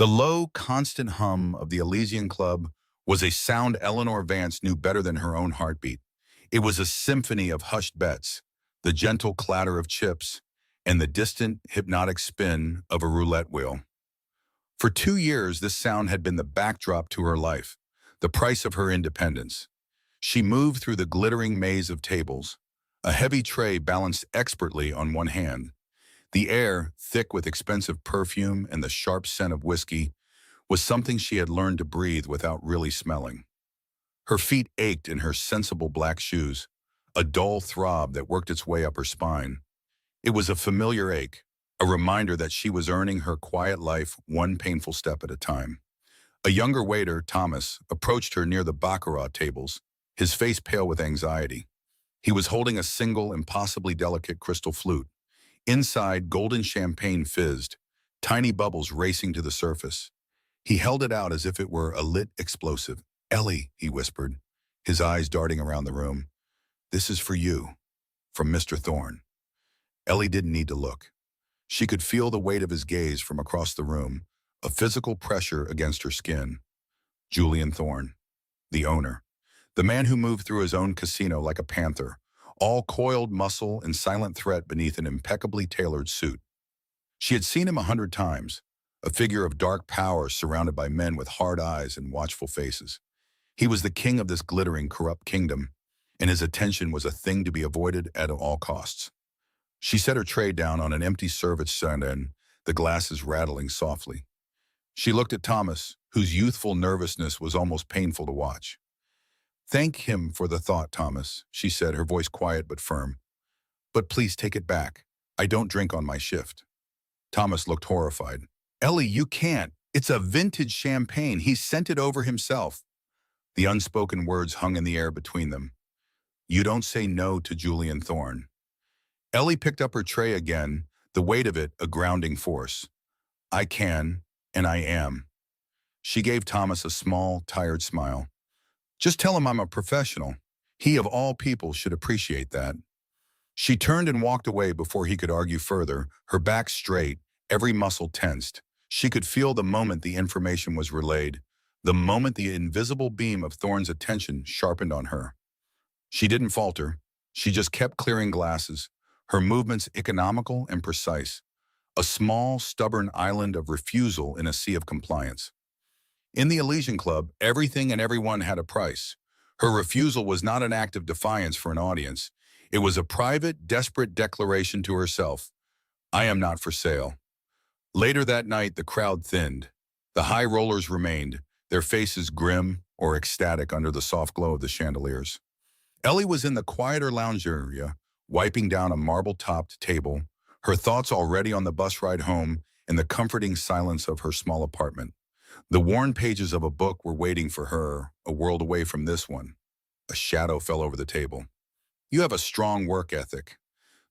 The low, constant hum of the Elysian Club was a sound Eleanor Vance knew better than her own heartbeat. It was a symphony of hushed bets, the gentle clatter of chips, and the distant, hypnotic spin of a roulette wheel. For 2 years, this sound had been the backdrop to her life, the price of her independence. She moved through the glittering maze of tables, a heavy tray balanced expertly on one hand. The air, thick with expensive perfume and the sharp scent of whiskey, was something she had learned to breathe without really smelling. Her feet ached in her sensible black shoes, a dull throb that worked its way up her spine. It was a familiar ache, a reminder that she was earning her quiet life one painful step at a time. A younger waiter, Thomas, approached her near the baccarat tables, his face pale with anxiety. He was holding a single, impossibly delicate crystal flute. Inside, golden champagne fizzed, tiny bubbles racing to the surface. He held it out as if it were a lit explosive. "Ellie," he whispered, his eyes darting around the room. "This is for you, from Mr. Thorne." Ellie didn't need to look. She could feel the weight of his gaze from across the room, a physical pressure against her skin. Julian Thorne, the owner, the man who moved through his own casino like a panther, all coiled muscle and silent threat beneath an impeccably tailored suit. She had seen him 100 times, a figure of dark power surrounded by men with hard eyes and watchful faces. He was the king of this glittering, corrupt kingdom, and his attention was a thing to be avoided at all costs. She set her tray down on an empty service stand, the glasses rattling softly. She looked at Thomas, whose youthful nervousness was almost painful to watch. "Thank him for the thought, Thomas," she said, her voice quiet but firm. "But please take it back. I don't drink on my shift." Thomas looked horrified. "Ellie, you can't. It's a vintage champagne. He sent it over himself." The unspoken words hung in the air between them. "You don't say no to Julian Thorne." Ellie picked up her tray again, the weight of it a grounding force. "I can, and I am." She gave Thomas a small, tired smile. "Just tell him I'm a professional. He, of all people, should appreciate that." She turned and walked away before he could argue further, her back straight, every muscle tensed. She could feel the moment the information was relayed, the moment the invisible beam of Thorne's attention sharpened on her. She didn't falter. She just kept clearing glasses, her movements economical and precise, a small, stubborn island of refusal in a sea of compliance. In the Elysian Club, everything and everyone had a price. Her refusal was not an act of defiance for an audience. It was a private, desperate declaration to herself. "I am not for sale." Later that night, the crowd thinned. The high rollers remained, their faces grim or ecstatic under the soft glow of the chandeliers. Ellie was in the quieter lounge area, wiping down a marble-topped table, her thoughts already on the bus ride home in the comforting silence of her small apartment. The worn pages of a book were waiting for her, a world away from this one. A shadow fell over the table. "You have a strong work ethic."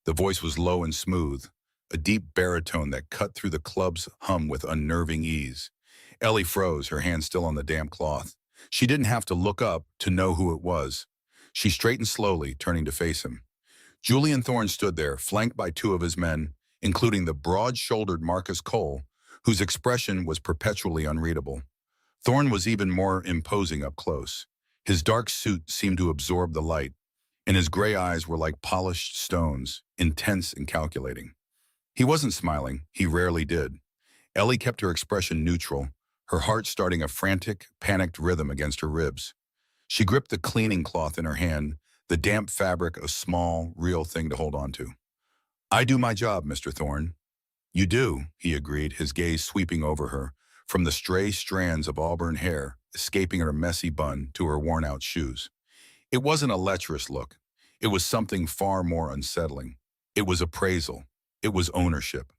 The voice was low and smooth, a deep baritone that cut through the club's hum with unnerving ease. Ellie froze, her hand still on the damp cloth. She didn't have to look up to know who it was. She straightened slowly, turning to face him. Julian Thorne stood there, flanked by two of his men, including the broad-shouldered Marcus Cole, whose expression was perpetually unreadable. Thorne was even more imposing up close. His dark suit seemed to absorb the light, and his gray eyes were like polished stones, intense and calculating. He wasn't smiling, he rarely did. Ellie kept her expression neutral, her heart starting a frantic, panicked rhythm against her ribs. She gripped the cleaning cloth in her hand, the damp fabric a small, real thing to hold on to. "I do my job, Mr. Thorne." "You do," he agreed, his gaze sweeping over her, from the stray strands of auburn hair escaping her messy bun to her worn-out shoes. It wasn't a lecherous look. It was something far more unsettling. It was appraisal. It was ownership.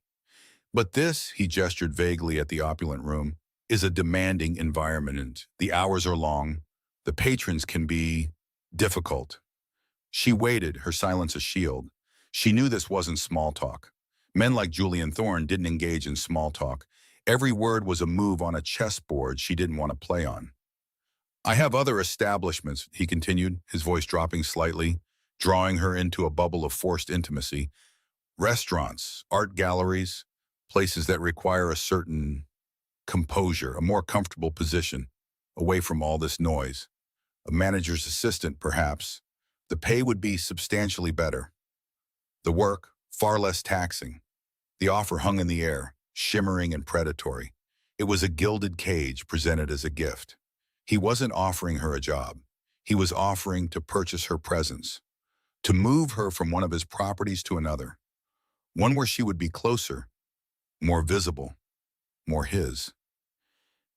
"But this," he gestured vaguely at the opulent room, "is a demanding environment. The hours are long. The patrons can be difficult." She waited, her silence a shield. She knew this wasn't small talk. Men like Julian Thorne didn't engage in small talk. Every word was a move on a chessboard she didn't want to play on. "I have other establishments," he continued, his voice dropping slightly, drawing her into a bubble of forced intimacy. "Restaurants, art galleries, places that require a certain composure, a more comfortable position, away from all this noise. A manager's assistant, perhaps. The pay would be substantially better. The work, far less taxing. The offer hung in the air, shimmering and predatory. It was a gilded cage presented as a gift. He wasn't offering her a job. He was offering to purchase her presence, to move her from one of his properties to another, one where she would be closer, more visible, more his.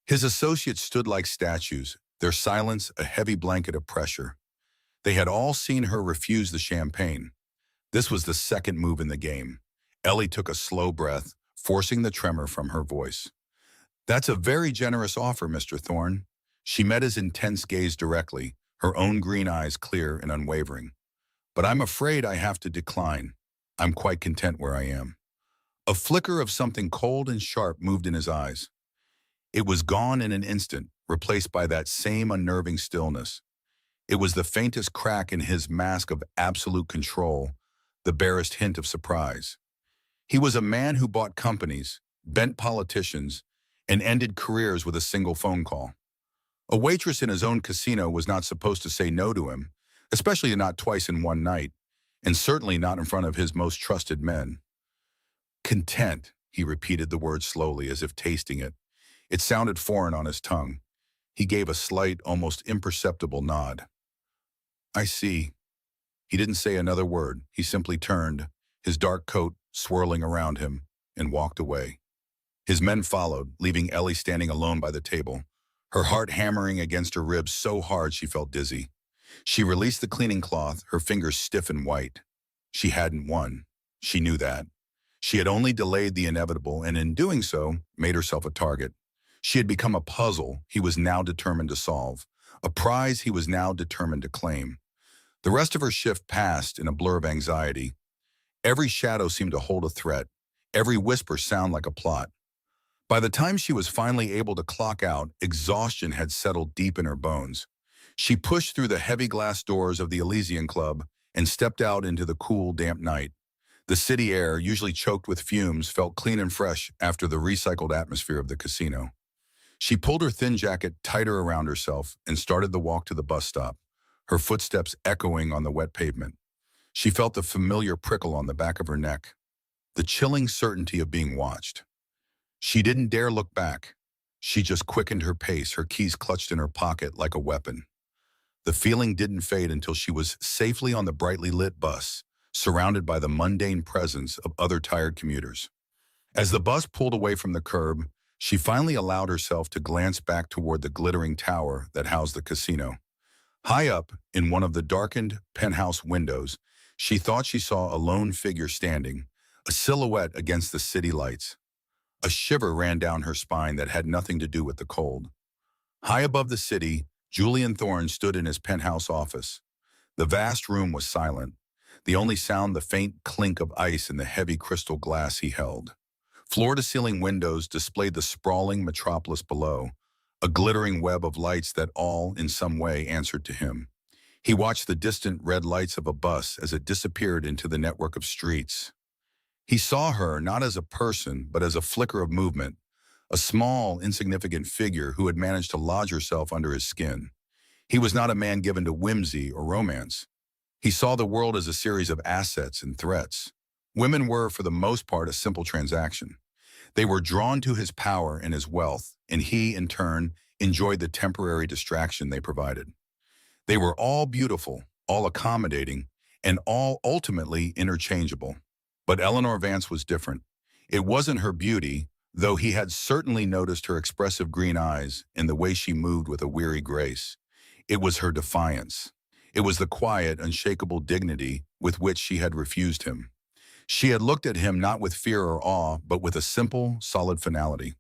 His associates stood like statues, their silence a heavy blanket of pressure. They had all seen her refuse the champagne. This was the second move in the game. Ellie took a slow breath, forcing the tremor from her voice. "That's a very generous offer, Mr. Thorne." She met his intense gaze directly, her own green eyes clear and unwavering. "But I'm afraid I have to decline. I'm quite content where I am." A flicker of something cold and sharp moved in his eyes. It was gone in an instant, replaced by that same unnerving stillness. It was the faintest crack in his mask of absolute control, the barest hint of surprise. He was a man who bought companies, bent politicians, and ended careers with a single phone call. A waitress in his own casino was not supposed to say no to him, especially not twice in one night, and certainly not in front of his most trusted men. "Content," he repeated the word slowly as if tasting it. It sounded foreign on his tongue. He gave a slight, almost imperceptible nod. "I see." He didn't say another word. He simply turned, his dark coat swirling around him, and walked away. His men followed, leaving Ellie standing alone by the table, her heart hammering against her ribs so hard she felt dizzy. She released the cleaning cloth, her fingers stiff and white. She hadn't won. She knew that. She had only delayed the inevitable, and in doing so, made herself a target. She had become a puzzle he was now determined to solve, a prize he was now determined to claim. The rest of her shift passed in a blur of anxiety. Every shadow seemed to hold a threat, every whisper sound like a plot. By the time she was finally able to clock out, exhaustion had settled deep in her bones. She pushed through the heavy glass doors of the Elysian Club and stepped out into the cool, damp night. The city air, usually choked with fumes, felt clean and fresh after the recycled atmosphere of the casino. She pulled her thin jacket tighter around herself and started the walk to the bus stop, her footsteps echoing on the wet pavement. She felt the familiar prickle on the back of her neck, the chilling certainty of being watched. She didn't dare look back. She just quickened her pace, her keys clutched in her pocket like a weapon. The feeling didn't fade until she was safely on the brightly lit bus, surrounded by the mundane presence of other tired commuters. As the bus pulled away from the curb, she finally allowed herself to glance back toward the glittering tower that housed the casino. High up, in one of the darkened penthouse windows, she thought she saw a lone figure standing, a silhouette against the city lights. A shiver ran down her spine that had nothing to do with the cold. High above the city, Julian Thorne stood in his penthouse office. The vast room was silent, the only sound the faint clink of ice in the heavy crystal glass he held. Floor-to-ceiling windows displayed the sprawling metropolis below, a glittering web of lights that all, in some way, answered to him. He watched the distant red lights of a bus as it disappeared into the network of streets. He saw her not as a person, but as a flicker of movement, a small, insignificant figure who had managed to lodge herself under his skin. He was not a man given to whimsy or romance. He saw the world as a series of assets and threats. Women were, for the most part, a simple transaction. They were drawn to his power and his wealth, and he, in turn, enjoyed the temporary distraction they provided. They were all beautiful, all accommodating, and all ultimately interchangeable. But Eleanor Vance was different. It wasn't her beauty, though he had certainly noticed her expressive green eyes and the way she moved with a weary grace. It was her defiance. It was the quiet, unshakable dignity with which she had refused him. She had looked at him not with fear or awe, but with a simple, solid finality.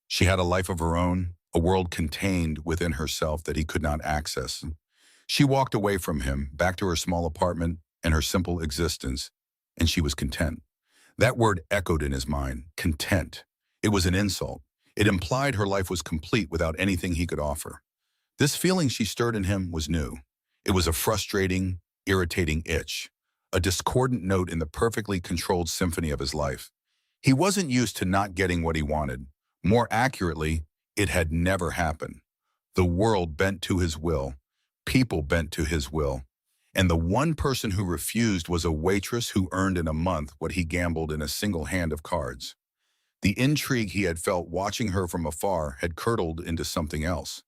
She had a life of her own, a world contained within herself that he could not access. She walked away from him, back to her small apartment and her simple existence, and she was content. That word echoed in his mind, content. It was an insult. It implied her life was complete without anything he could offer. This feeling she stirred in him was new. It was a frustrating, irritating itch, a discordant note in the perfectly controlled symphony of his life. He wasn't used to not getting what he wanted, More accurately, it had never happened. The world bent to his will. People bent to his will. And the one person who refused was a waitress who earned in a month what he gambled in a single hand of cards. The intrigue he had felt watching her from afar had curdled into something else.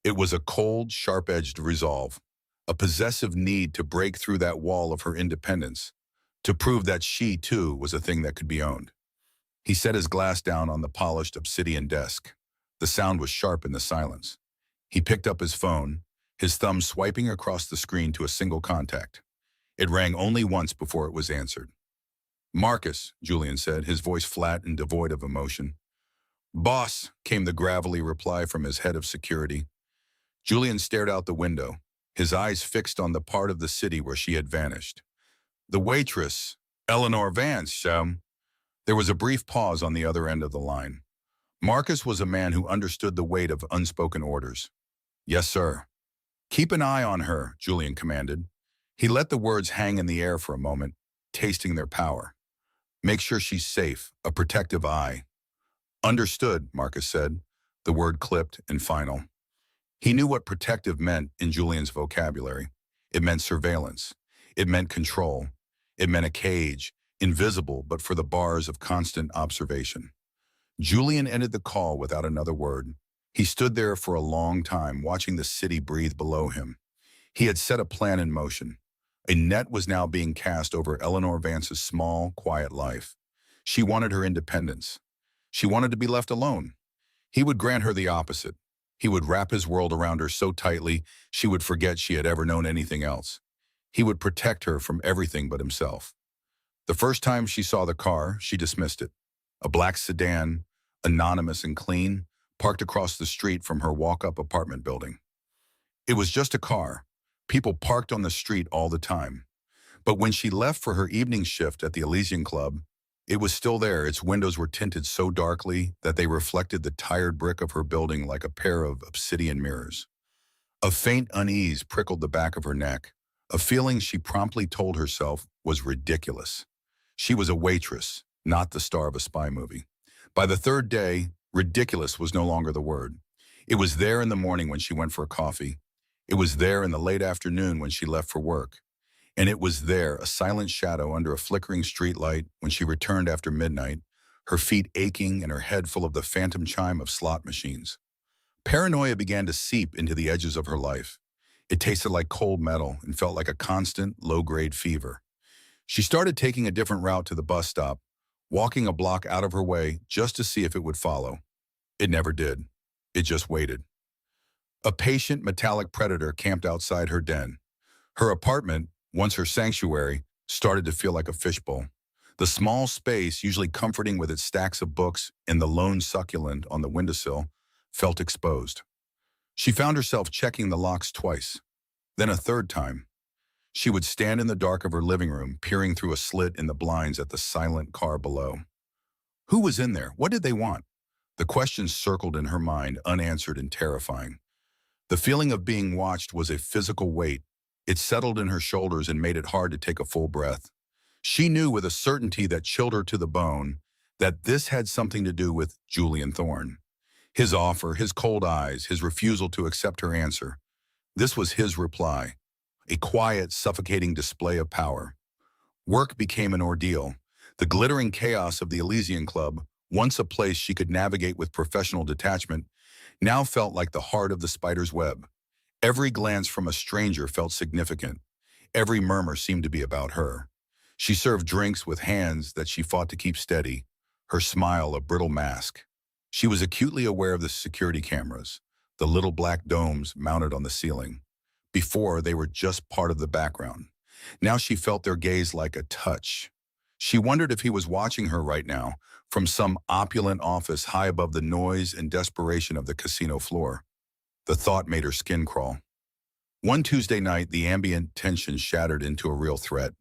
It was a cold, sharp-edged resolve, a possessive need to break through that wall of her independence, to prove that she, too, was a thing that could be owned. He set his glass down on the polished obsidian desk. The sound was sharp in the silence. He picked up his phone, his thumb swiping across the screen to a single contact. It rang only once before it was answered. "Marcus," Julian said, his voice flat and devoid of emotion. "Boss," came the gravelly reply from his head of security. Julian stared out the window, his eyes fixed on the part of the city where she had vanished. "The waitress, Eleanor Vance, There was a brief pause on the other end of the line. Marcus was a man who understood the weight of unspoken orders. "Yes, sir." "Keep an eye on her," Julian commanded. He let the words hang in the air for a moment, tasting their power. "Make sure she's safe, a protective eye." "Understood," Marcus said, the word clipped and final. He knew what protective meant in Julian's vocabulary. It meant surveillance. It meant control. It meant a cage, invisible but for the bars of constant observation. Julian ended the call without another word. He stood there for a long time, watching the city breathe below him. He had set a plan in motion. A net was now being cast over Eleanor Vance's small, quiet life. She wanted her independence. She wanted to be left alone. He would grant her the opposite. He would wrap his world around her so tightly she would forget she had ever known anything else. He would protect her from everything but himself. The first time she saw the car, she dismissed it. A black sedan, anonymous and clean, parked across the street from her walk-up apartment building. It was just a car. People parked on the street all the time. But when she left for her evening shift at the Elysian Club, it was still there. Its windows were tinted so darkly that they reflected the tired brick of her building like a pair of obsidian mirrors. A faint unease prickled the back of her neck, a feeling she promptly told herself was ridiculous. She was a waitress, not the star of a spy movie. By the third day, ridiculous was no longer the word. It was there in the morning when she went for a coffee. It was there in the late afternoon when she left for work. And it was there, a silent shadow under a flickering streetlight, when she returned after midnight, her feet aching and her head full of the phantom chime of slot machines. Paranoia began to seep into the edges of her life. It tasted like cold metal and felt like a constant, low-grade fever. She started taking a different route to the bus stop, walking a block out of her way just to see if it would follow. It never did. It just waited. A patient metallic predator camped outside her den. Her apartment, once her sanctuary, started to feel like a fishbowl. The small space, usually comforting with its stacks of books and the lone succulent on the windowsill, felt exposed. She found herself checking the locks twice, then a third time. She would stand in the dark of her living room, peering through a slit in the blinds at the silent car below. Who was in there? What did they want? The questions circled in her mind, unanswered and terrifying. The feeling of being watched was a physical weight. It settled in her shoulders and made it hard to take a full breath. She knew with a certainty that chilled her to the bone that this had something to do with Julian Thorne. His offer, his cold eyes, his refusal to accept her answer. This was his reply, a quiet, suffocating display of power. Work became an ordeal. The glittering chaos of the Elysian Club, once a place she could navigate with professional detachment, now felt like the heart of the spider's web. Every glance from a stranger felt significant. Every murmur seemed to be about her. She served drinks with hands that she fought to keep steady, her smile a brittle mask. She was acutely aware of the security cameras, the little black domes mounted on the ceiling. Before, they were just part of the background. Now she felt their gaze like a touch. She wondered if he was watching her right now, from some opulent office high above the noise and desperation of the casino floor. The thought made her skin crawl. One Tuesday night, the ambient tension shattered into a real threat.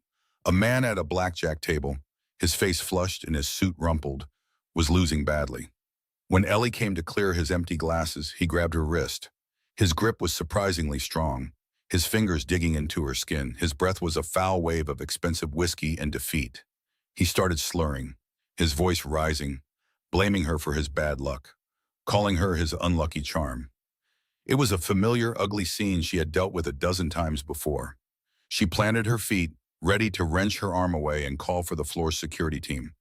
A man at a blackjack table, his face flushed and his suit rumpled, was losing badly. When Ellie came to clear his empty glasses, he grabbed her wrist. His grip was surprisingly strong, his fingers digging into her skin. His breath was a foul wave of expensive whiskey and defeat. He started slurring, his voice rising, blaming her for his bad luck. calling her his unlucky charm. It was a familiar, ugly scene she had dealt with a dozen times before. She planted her feet, ready to wrench her arm away and call for the floor's security team.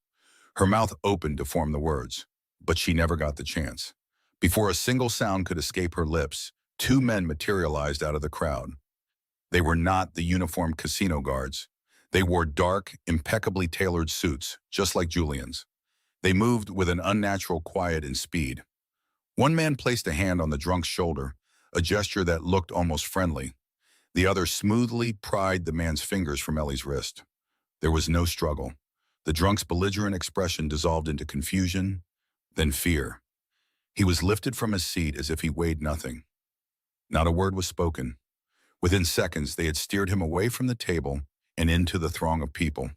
Her mouth opened to form the words, but she never got the chance. Before a single sound could escape her lips, two men materialized out of the crowd. They were not the uniformed casino guards. They wore dark, impeccably tailored suits, just like Julian's. They moved with an unnatural quiet and speed. One man placed a hand on the drunk's shoulder, a gesture that looked almost friendly. The other smoothly pried the man's fingers from Ellie's wrist. There was no struggle. The drunk's belligerent expression dissolved into confusion, then fear. He was lifted from his seat as if he weighed nothing. Not a word was spoken. Within seconds, they had steered him away from the table and into the throng of people,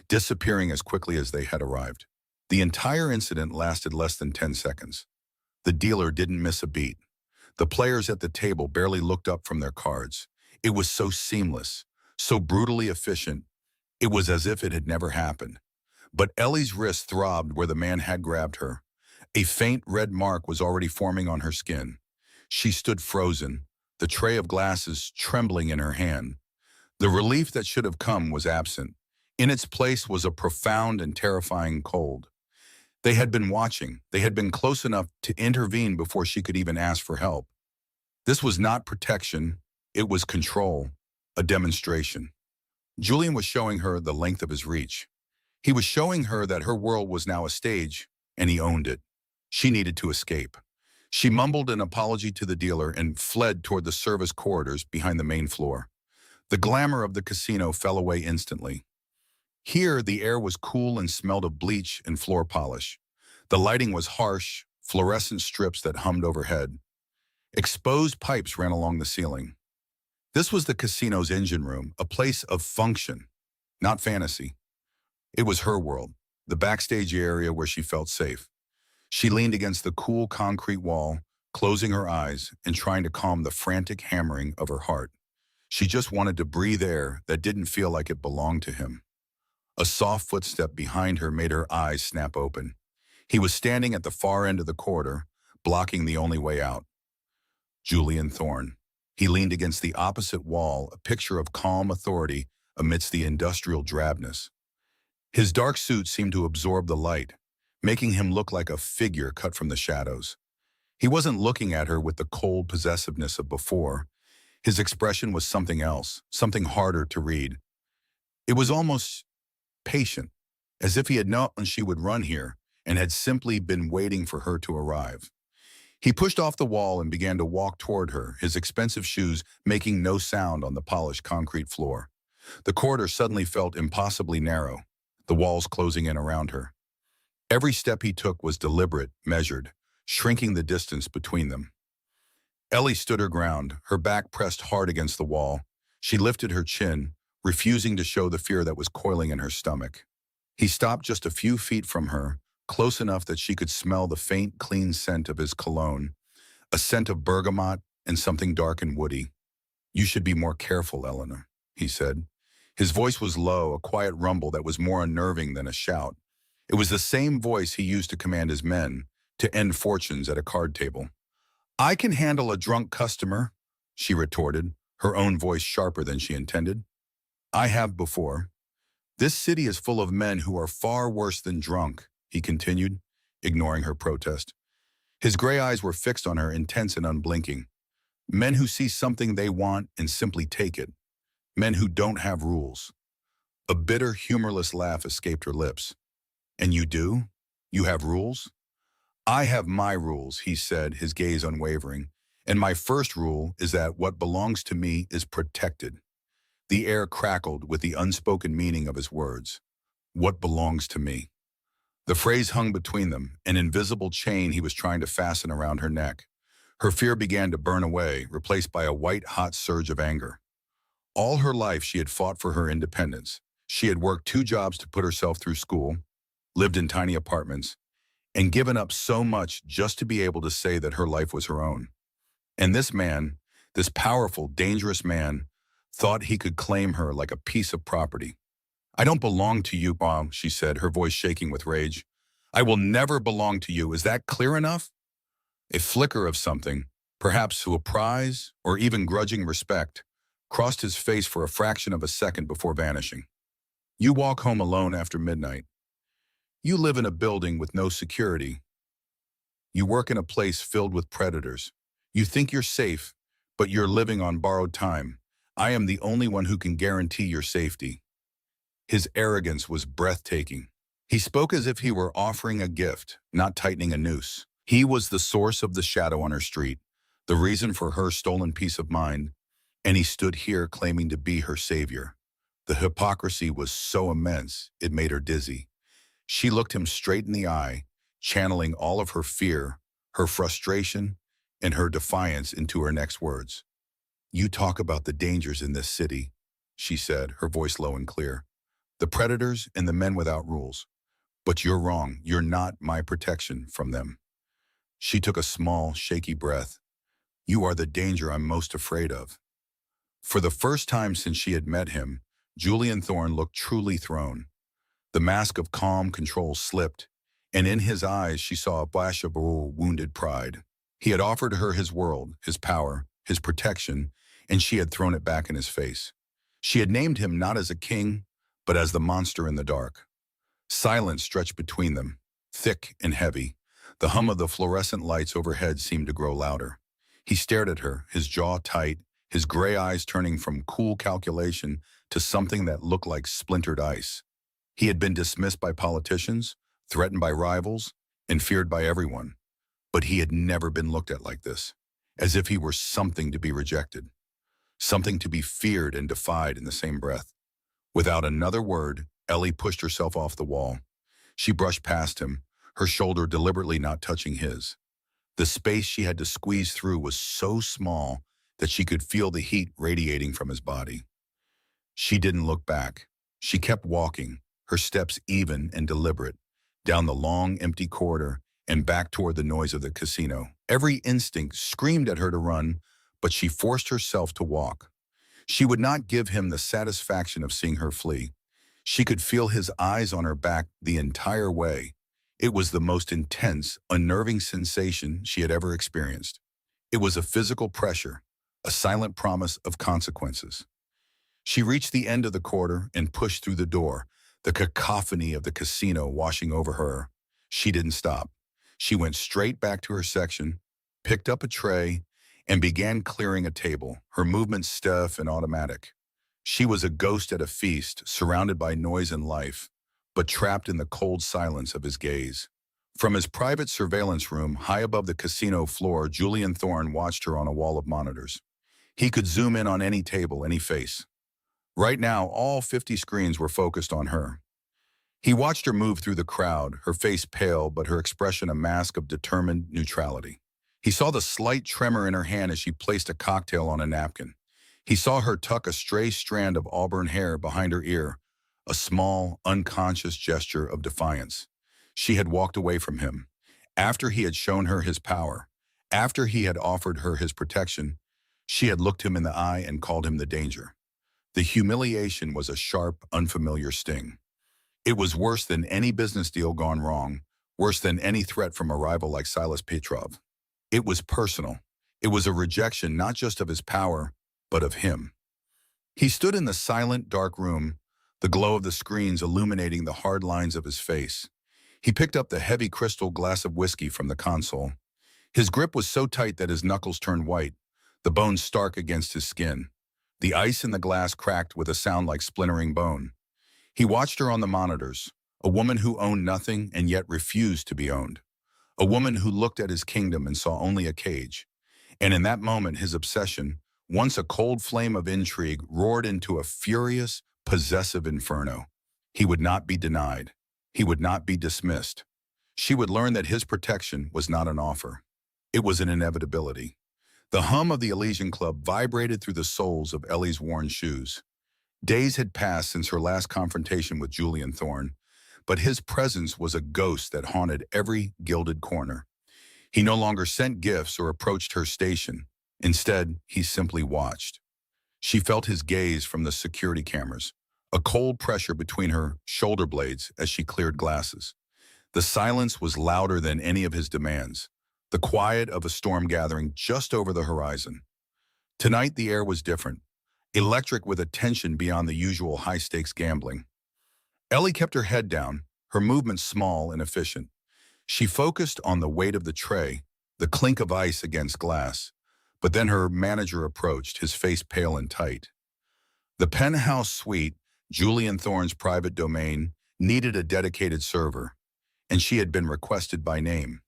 disappearing as quickly as they had arrived. The entire incident lasted less than 10 seconds. The dealer didn't miss a beat. The players at the table barely looked up from their cards. It was so seamless, so brutally efficient. It was as if it had never happened. But Ellie's wrist throbbed where the man had grabbed her. A faint red mark was already forming on her skin. She stood frozen, the tray of glasses trembling in her hand. The relief that should have come was absent. In its place was a profound and terrifying cold. They had been watching. They had been close enough to intervene before she could even ask for help. This was not protection. It was control, a demonstration. Julian was showing her the length of his reach. He was showing her that her world was now a stage, and he owned it. She needed to escape. She mumbled an apology to the dealer and fled toward the service corridors behind the main floor. The glamour of the casino fell away instantly. Here, the air was cool and smelled of bleach and floor polish. The lighting was harsh, fluorescent strips that hummed overhead. Exposed pipes ran along the ceiling. This was the casino's engine room, a place of function, not fantasy. It was her world, the backstage area where she felt safe. She leaned against the cool concrete wall, closing her eyes and trying to calm the frantic hammering of her heart. She just wanted to breathe air that didn't feel like it belonged to him. A soft footstep behind her made her eyes snap open. He was standing at the far end of the corridor, blocking the only way out. Julian Thorne. He leaned against the opposite wall, a picture of calm authority amidst the industrial drabness. His dark suit seemed to absorb the light, making him look like a figure cut from the shadows. He wasn't looking at her with the cold possessiveness of before. His expression was something else, something harder to read. It was almost patient, as if he had known she would run here and had simply been waiting for her to arrive. He pushed off the wall and began to walk toward her, his expensive shoes making no sound on the polished concrete floor. The corridor suddenly felt impossibly narrow, the walls closing in around her. Every step he took was deliberate, measured, shrinking the distance between them. Ellie stood her ground, her back pressed hard against the wall. She lifted her chin, refusing to show the fear that was coiling in her stomach. He stopped just a few feet from her, close enough that she could smell the faint, clean scent of his cologne, a scent of bergamot and something dark and woody. "You should be more careful, Eleanor," he said. His voice was low, a quiet rumble that was more unnerving than a shout. It was the same voice he used to command his men, to end fortunes at a card table. "I can handle a drunk customer," she retorted, her own voice sharper than she intended. "I have before. This city is full of men who are far worse than drunk," he continued, ignoring her protest. His gray eyes were fixed on her, intense and unblinking. Men who see something they want and simply take it. Men who don't have rules. A bitter, humorless laugh escaped her lips. "And you do? You have rules?" "I have my rules," he said, his gaze unwavering. "And my first rule is that what belongs to me is protected." The air crackled with the unspoken meaning of his words. What belongs to me? The phrase hung between them, an invisible chain he was trying to fasten around her neck. Her fear began to burn away, replaced by a white-hot surge of anger. All her life she had fought for her independence. She had worked 2 jobs to put herself through school, lived in tiny apartments, and given up so much just to be able to say that her life was her own. And this man, this powerful, dangerous man, thought he could claim her like a piece of property. "I don't belong to you, Mom," she said, her voice shaking with rage. "I will never belong to you. Is that clear enough?" A flicker of something, perhaps to a prize or even grudging respect, crossed his face for a fraction of a second before vanishing. You walk home alone after midnight. You live in a building with no security. You work in a place filled with predators. You think you're safe, but you're living on borrowed time. I am the only one who can guarantee your safety. His arrogance was breathtaking. He spoke as if he were offering a gift, not tightening a noose. He was the source of the shadow on her street, the reason for her stolen peace of mind, and he stood here claiming to be her savior. The hypocrisy was so immense, it made her dizzy. She looked him straight in the eye, channeling all of her fear, her frustration, and her defiance into her next words. "You talk about the dangers in this city," she said, her voice low and clear. "The predators and the men without rules. But you're wrong. You're not my protection from them." She took a small, shaky breath. "You are the danger I'm most afraid of." For the first time since she had met him, Julian Thorne looked truly thrown. The mask of calm control slipped, and in his eyes she saw a flash of wounded pride. He had offered her his world, his power, his protection, and she had thrown it back in his face. She had named him not as a king, but as the monster in the dark. Silence stretched between them, thick and heavy. The hum of the fluorescent lights overhead seemed to grow louder. He stared at her, his jaw tight, his gray eyes turning from cool calculation to something that looked like splintered ice. He had been dismissed by politicians, threatened by rivals, and feared by everyone. But he had never been looked at like this, as if he were something to be rejected, something to be feared and defied in the same breath. Without another word, Ellie pushed herself off the wall. She brushed past him, her shoulder deliberately not touching his. The space she had to squeeze through was so small that she could feel the heat radiating from his body. She didn't look back. She kept walking, her steps even and deliberate, down the long, empty corridor and back toward the noise of the casino. Every instinct screamed at her to run, but she forced herself to walk. She would not give him the satisfaction of seeing her flee. She could feel his eyes on her back the entire way. It was the most intense, unnerving sensation she had ever experienced. It was a physical pressure, a silent promise of consequences. She reached the end of the corridor and pushed through the door, the cacophony of the casino washing over her. She didn't stop. She went straight back to her section, picked up a tray, and began clearing a table, her movements stiff and automatic. She was a ghost at a feast, surrounded by noise and life, but trapped in the cold silence of his gaze. From his private surveillance room, high above the casino floor, Julian Thorne watched her on a wall of monitors. He could zoom in on any table, any face. Right now, all 50 screens were focused on her. He watched her move through the crowd, her face pale, but her expression a mask of determined neutrality. He saw the slight tremor in her hand as she placed a cocktail on a napkin. He saw her tuck a stray strand of auburn hair behind her ear, a small, unconscious gesture of defiance. She had walked away from him. After he had shown her his power, after he had offered her his protection, she had looked him in the eye and called him the danger. The humiliation was a sharp, unfamiliar sting. It was worse than any business deal gone wrong, worse than any threat from a rival like Silas Petrov. It was personal. It was a rejection not just of his power, but of him. He stood in the silent, dark room, the glow of the screens illuminating the hard lines of his face. He picked up the heavy crystal glass of whiskey from the console. His grip was so tight that his knuckles turned white, the bones stark against his skin. The ice in the glass cracked with a sound like splintering bone. He watched her on the monitors, a woman who owned nothing and yet refused to be owned. A woman who looked at his kingdom and saw only a cage. And in that moment, his obsession, once a cold flame of intrigue, roared into a furious, possessive inferno. He would not be denied. He would not be dismissed. She would learn that his protection was not an offer. It was an inevitability. The hum of the Elysian Club vibrated through the soles of Ellie's worn shoes. Days had passed since her last confrontation with Julian Thorne, but his presence was a ghost that haunted every gilded corner. He no longer sent gifts or approached her station. Instead, he simply watched. She felt his gaze from the security cameras, a cold pressure between her shoulder blades as she cleared glasses. The silence was louder than any of his demands. the quiet of a storm gathering just over the horizon. Tonight, the air was different, electric with a tension beyond the usual high-stakes gambling. Ellie kept her head down, her movements small and efficient. She focused on the weight of the tray, the clink of ice against glass. But then her manager approached, his face pale and tight. The penthouse suite, Julian Thorne's private domain, needed a dedicated server, and she had been requested by name.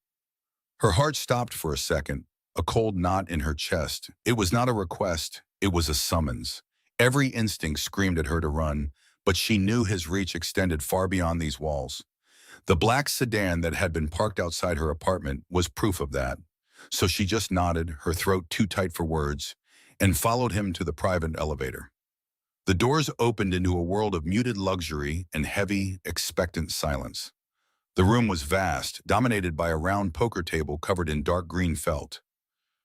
Her heart stopped for a second, a cold knot in her chest. It was not a request, it was a summons. Every instinct screamed at her to run, but she knew his reach extended far beyond these walls. The black sedan that had been parked outside her apartment was proof of that. So she just nodded, her throat too tight for words, and followed him to the private elevator. The doors opened into a world of muted luxury and heavy, expectant silence. The room was vast, dominated by a round poker table covered in dark green felt.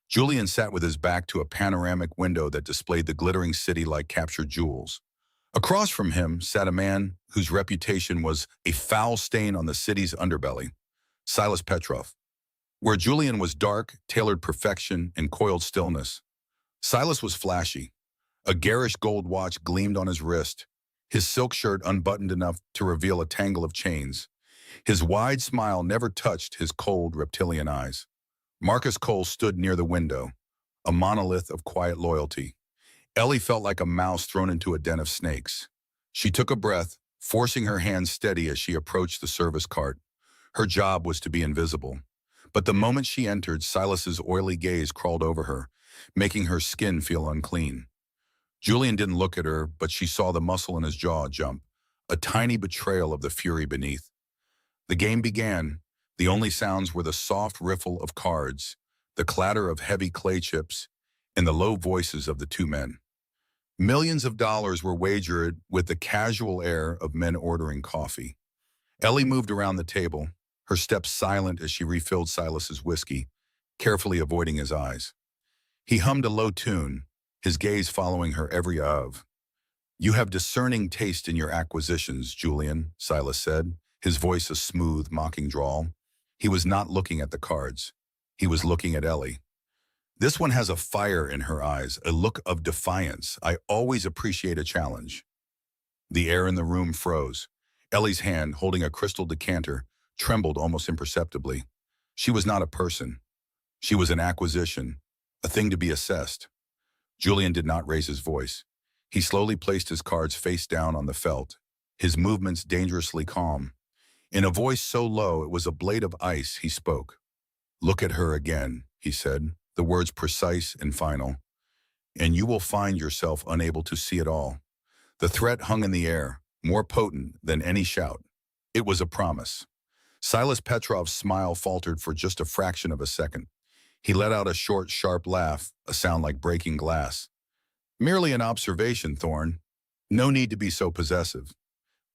Julian sat with his back to a panoramic window that displayed the glittering city like captured jewels. Across from him sat a man whose reputation was a foul stain on the city's underbelly, Silas Petrov. Where Julian was dark, tailored perfection, and coiled stillness, Silas was flashy. A garish gold watch gleamed on his wrist, his silk shirt unbuttoned enough to reveal a tangle of chains. His wide smile never touched his cold, reptilian eyes. Marcus Cole stood near the window, a monolith of quiet loyalty. Ellie felt like a mouse thrown into a den of snakes. She took a breath, forcing her hands steady as she approached the service cart. Her job was to be invisible. But the moment she entered, Silas's oily gaze crawled over her, making her skin feel unclean. Julian didn't look at her, but she saw the muscle in his jaw jump, a tiny betrayal of the fury beneath. The game began. The only sounds were the soft riffle of cards, the clatter of heavy clay chips, and the low voices of the two men. Millions of dollars were wagered with the casual air of men ordering coffee. Ellie moved around the table, her steps silent as she refilled Silas's whiskey, carefully avoiding his eyes. He hummed a low tune, his gaze following her every of. "You have discerning taste in your acquisitions, Julian," Silas said, his voice a smooth, mocking drawl. He was not looking at the cards. He was looking at Ellie. "This one has a fire in her eyes, a look of defiance. I always appreciate a challenge." The air in the room froze. Ellie's hand, holding a crystal decanter, trembled almost imperceptibly. She was not a person. She was an acquisition, a thing to be assessed. Julian did not raise his voice. He slowly placed his cards face down on the felt, his movements dangerously calm. In a voice so low it was a blade of ice, he spoke. "Look at her again," he said, the words precise and final. "And you will find yourself unable to see it all." The threat hung in the air, more potent than any shout. It was a promise. Silas Petrov's smile faltered for just a fraction of a second. He let out a short, sharp laugh, a sound like breaking glass. "Merely an observation, Thorne. No need to be so possessive."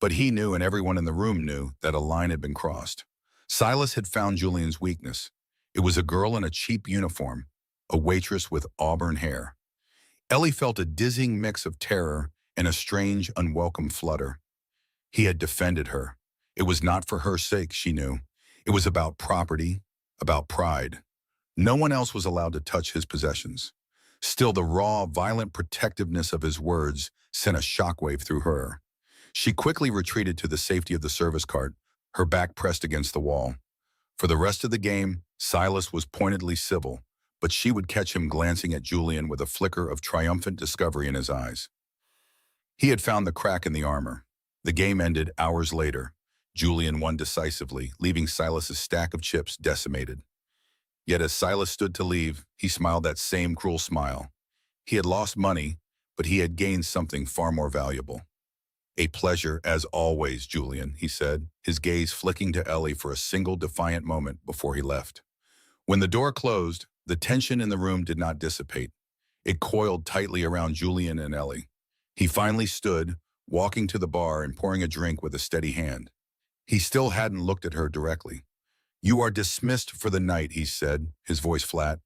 But he knew, and everyone in the room knew, that a line had been crossed. Silas had found Julian's weakness. It was a girl in a cheap uniform, a waitress with auburn hair. Ellie felt a dizzying mix of terror and a strange, unwelcome flutter. He had defended her. It was not for her sake, she knew. It was about property, about pride. No one else was allowed to touch his possessions. Still, the raw, violent protectiveness of his words sent a shockwave through her. She quickly retreated to the safety of the service cart, her back pressed against the wall. For the rest of the game, Silas was pointedly civil, but she would catch him glancing at Julian with a flicker of triumphant discovery in his eyes. He had found the crack in the armor. The game ended hours later. Julian won decisively, leaving Silas's stack of chips decimated. Yet as Silas stood to leave, he smiled that same cruel smile. He had lost money, but he had gained something far more valuable. "A pleasure as always, Julian," he said, his gaze flicking to Ellie for a single defiant moment before he left. When the door closed, the tension in the room did not dissipate. It coiled tightly around Julian and Ellie. He finally stood, walking to the bar and pouring a drink with a steady hand. He still hadn't looked at her directly. "You are dismissed for the night," he said, his voice flat.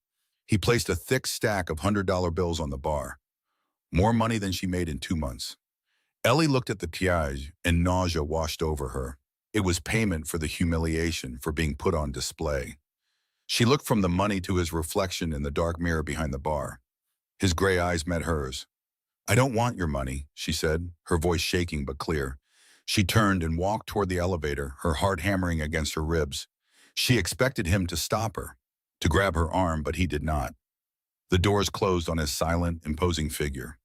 He placed a thick stack of $100 bills on the bar. More money than she made in 2 months. Ellie looked at the piège, and nausea washed over her. It was payment for the humiliation, for being put on display. She looked from the money to his reflection in the dark mirror behind the bar. His gray eyes met hers. "I don't want your money," she said, her voice shaking but clear. She turned and walked toward the elevator, her heart hammering against her ribs. She expected him to stop her, to grab her arm, but he did not. The doors closed on his silent, imposing figure.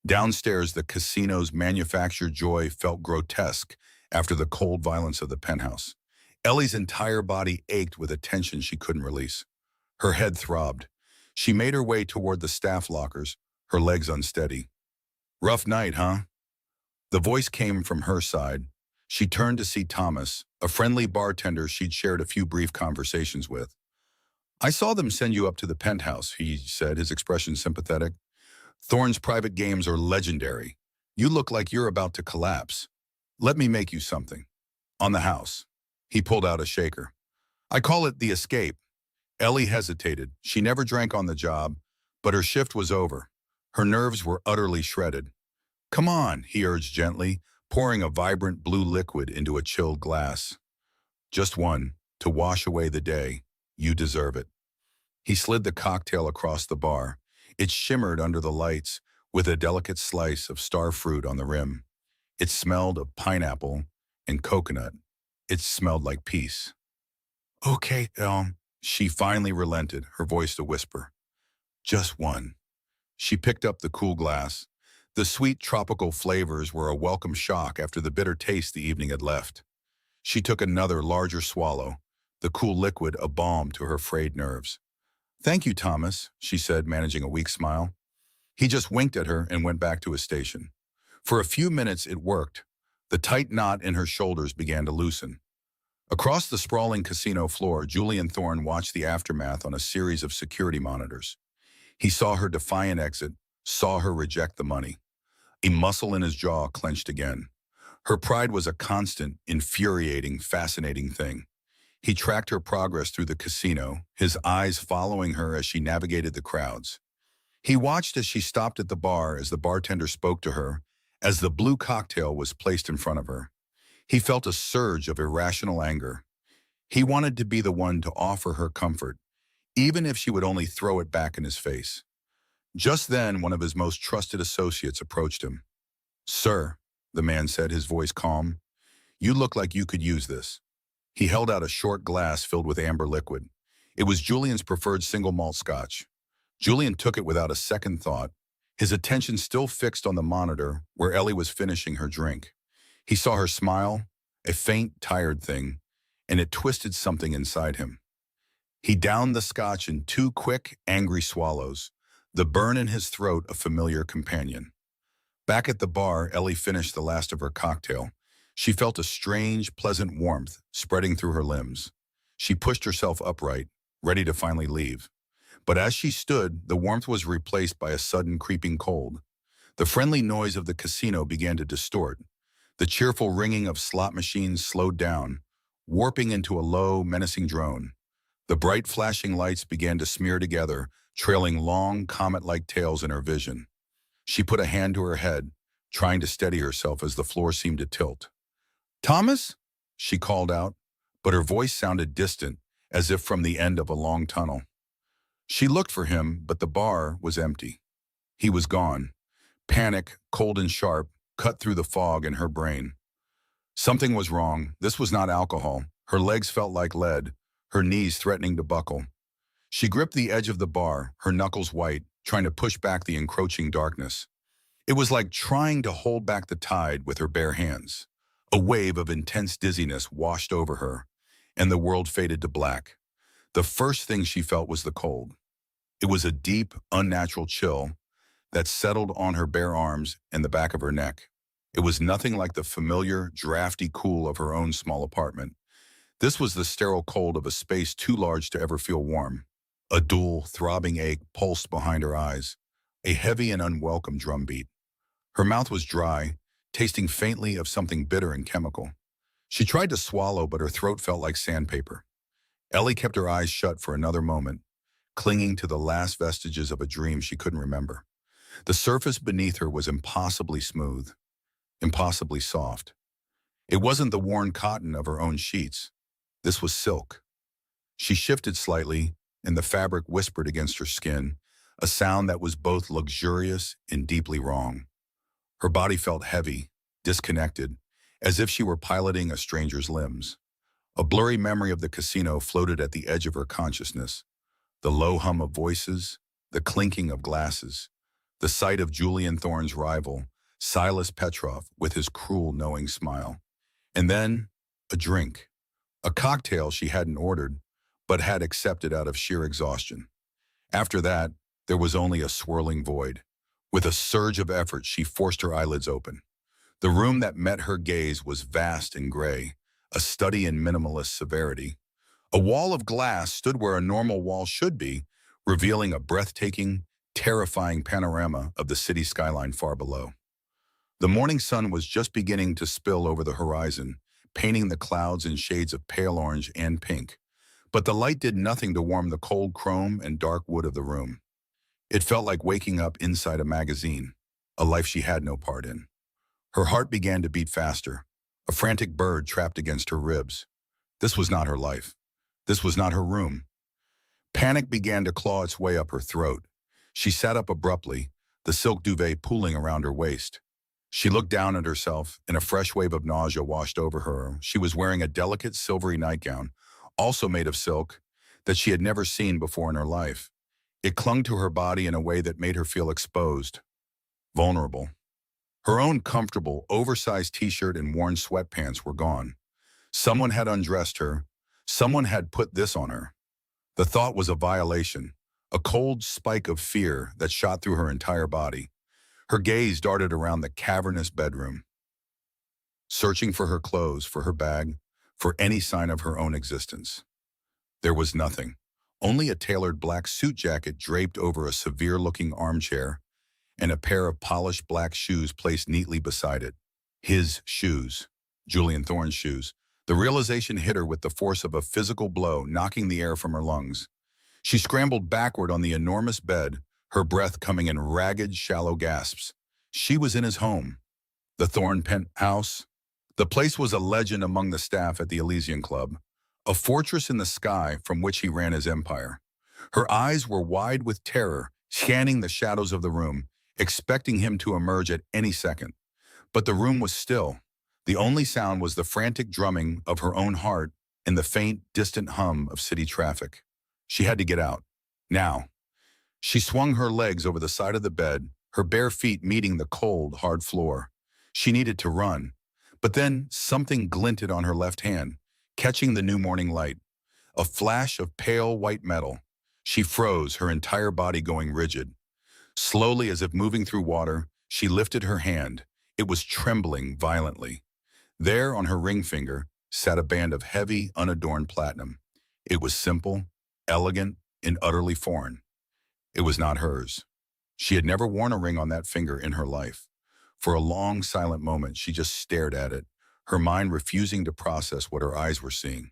Downstairs, the casino's manufactured joy felt grotesque after the cold violence of the penthouse. Ellie's entire body ached with a tension she couldn't release. Her head throbbed. She made her way toward the staff lockers, her legs unsteady. "Rough night, huh?" The voice came from her side. She turned to see Thomas, a friendly bartender she'd shared a few brief conversations with. "I saw them send you up to the penthouse," he said, his expression sympathetic. "Thorne's private games are legendary. You look like you're about to collapse. Let me make you something. On the house." He pulled out a shaker. "I call it the escape." Ellie hesitated. She never drank on the job, but her shift was over. Her nerves were utterly shredded. "Come on," he urged gently, pouring a vibrant blue liquid into a chilled glass. "Just one, to wash away the day. You deserve it." He slid the cocktail across the bar. It shimmered under the lights, with a delicate slice of star fruit on the rim. It smelled of pineapple and coconut. It smelled like peace. "Okay, she finally relented, her voice a whisper. "Just one." She picked up the cool glass. The sweet tropical flavors were a welcome shock after the bitter taste the evening had left. She took another, larger swallow, the cool liquid a balm to her frayed nerves. "Thank you, Thomas," she said, managing a weak smile. He just winked at her and went back to his station. For a few minutes it worked. The tight knot in her shoulders began to loosen. Across the sprawling casino floor, Julian Thorne watched the aftermath on a series of security monitors. He saw her defiant exit, saw her reject the money. A muscle in his jaw clenched again. Her pride was a constant, infuriating, fascinating thing. He tracked her progress through the casino, his eyes following her as she navigated the crowds. He watched as she stopped at the bar as the bartender spoke to her, as the blue cocktail was placed in front of her. He felt a surge of irrational anger. He wanted to be the one to offer her comfort, even if she would only throw it back in his face. Just then, one of his most trusted associates approached him. "Sir," the man said, his voice calm, "you look like you could use this." He held out a short glass filled with amber liquid. It was Julian's preferred single malt scotch. Julian took it without a second thought, his attention still fixed on the monitor where Ellie was finishing her drink. He saw her smile, a faint, tired thing, and it twisted something inside him. He downed the scotch in two quick, angry swallows, the burn in his throat a familiar companion. Back at the bar, Ellie finished the last of her cocktail. She felt a strange, pleasant warmth spreading through her limbs. She pushed herself upright, ready to finally leave. But as she stood, the warmth was replaced by a sudden creeping cold. The friendly noise of the casino began to distort. The cheerful ringing of slot machines slowed down, warping into a low, menacing drone. The bright flashing lights began to smear together, trailing long, comet-like tails in her vision. She put a hand to her head, trying to steady herself as the floor seemed to tilt. "Thomas?" she called out, but her voice sounded distant, as if from the end of a long tunnel. She looked for him, but the bar was empty. He was gone. Panic, cold and sharp, cut through the fog in her brain. Something was wrong. This was not alcohol. Her legs felt like lead, her knees threatening to buckle. She gripped the edge of the bar, her knuckles white, trying to push back the encroaching darkness. It was like trying to hold back the tide with her bare hands. A wave of intense dizziness washed over her, and the world faded to black. The first thing she felt was the cold. It was a deep, unnatural chill that settled on her bare arms and the back of her neck. It was nothing like the familiar, drafty cool of her own small apartment. This was the sterile cold of a space too large to ever feel warm. A dull, throbbing ache pulsed behind her eyes, a heavy and unwelcome drumbeat. Her mouth was dry, tasting faintly of something bitter and chemical. She tried to swallow, but her throat felt like sandpaper. Ellie kept her eyes shut for another moment, clinging to the last vestiges of a dream she couldn't remember. The surface beneath her was impossibly smooth, impossibly soft. It wasn't the worn cotton of her own sheets. This was silk. She shifted slightly, and the fabric whispered against her skin, a sound that was both luxurious and deeply wrong. Her body felt heavy, disconnected, as if she were piloting a stranger's limbs. A blurry memory of the casino floated at the edge of her consciousness. The low hum of voices, the clinking of glasses, the sight of Julian Thorne's rival, Silas Petrov, with his cruel, knowing smile. And then, a drink. A cocktail she hadn't ordered, but had accepted out of sheer exhaustion. After that, there was only a swirling void. With a surge of effort, she forced her eyelids open. The room that met her gaze was vast and gray, a study in minimalist severity. A wall of glass stood where a normal wall should be, revealing a breathtaking, terrifying panorama of the city skyline far below. The morning sun was just beginning to spill over the horizon, painting the clouds in shades of pale orange and pink. But the light did nothing to warm the cold chrome and dark wood of the room. It felt like waking up inside a magazine, a life she had no part in. Her heart began to beat faster, a frantic bird trapped against her ribs. This was not her life. This was not her room. Panic began to claw its way up her throat. She sat up abruptly, the silk duvet pooling around her waist. She looked down at herself, and a fresh wave of nausea washed over her. She was wearing a delicate silvery nightgown, also made of silk, that she had never seen before in her life. It clung to her body in a way that made her feel exposed, vulnerable. Her own comfortable, oversized t-shirt and worn sweatpants were gone. Someone had undressed her. Someone had put this on her. The thought was a violation, a cold spike of fear that shot through her entire body. Her gaze darted around the cavernous bedroom, searching for her clothes, for her bag, for any sign of her own existence. There was nothing, only a tailored black suit jacket draped over a severe-looking armchair and a pair of polished black shoes placed neatly beside it. His shoes, Julian Thorne's shoes. The realization hit her with the force of a physical blow, knocking the air from her lungs. She scrambled backward on the enormous bed, her breath coming in ragged, shallow gasps. She was in his home, the Thorne penthouse. The place was a legend among the staff at the Elysian Club, a fortress in the sky from which he ran his empire. Her eyes were wide with terror, scanning the shadows of the room, expecting him to emerge at any second. But the room was still. The only sound was the frantic drumming of her own heart and the faint, distant hum of city traffic. She had to get out. Now. She swung her legs over the side of the bed, her bare feet meeting the cold, hard floor. She needed to run. But then something glinted on her left hand, catching the new morning light. A flash of pale white metal. She froze, her entire body going rigid. Slowly, as if moving through water, she lifted her hand. It was trembling violently. There, on her ring finger, sat a band of heavy, unadorned platinum. It was simple, elegant, and utterly foreign. It was not hers. She had never worn a ring on that finger in her life. For a long, silent moment, she just stared at it, her mind refusing to process what her eyes were seeing.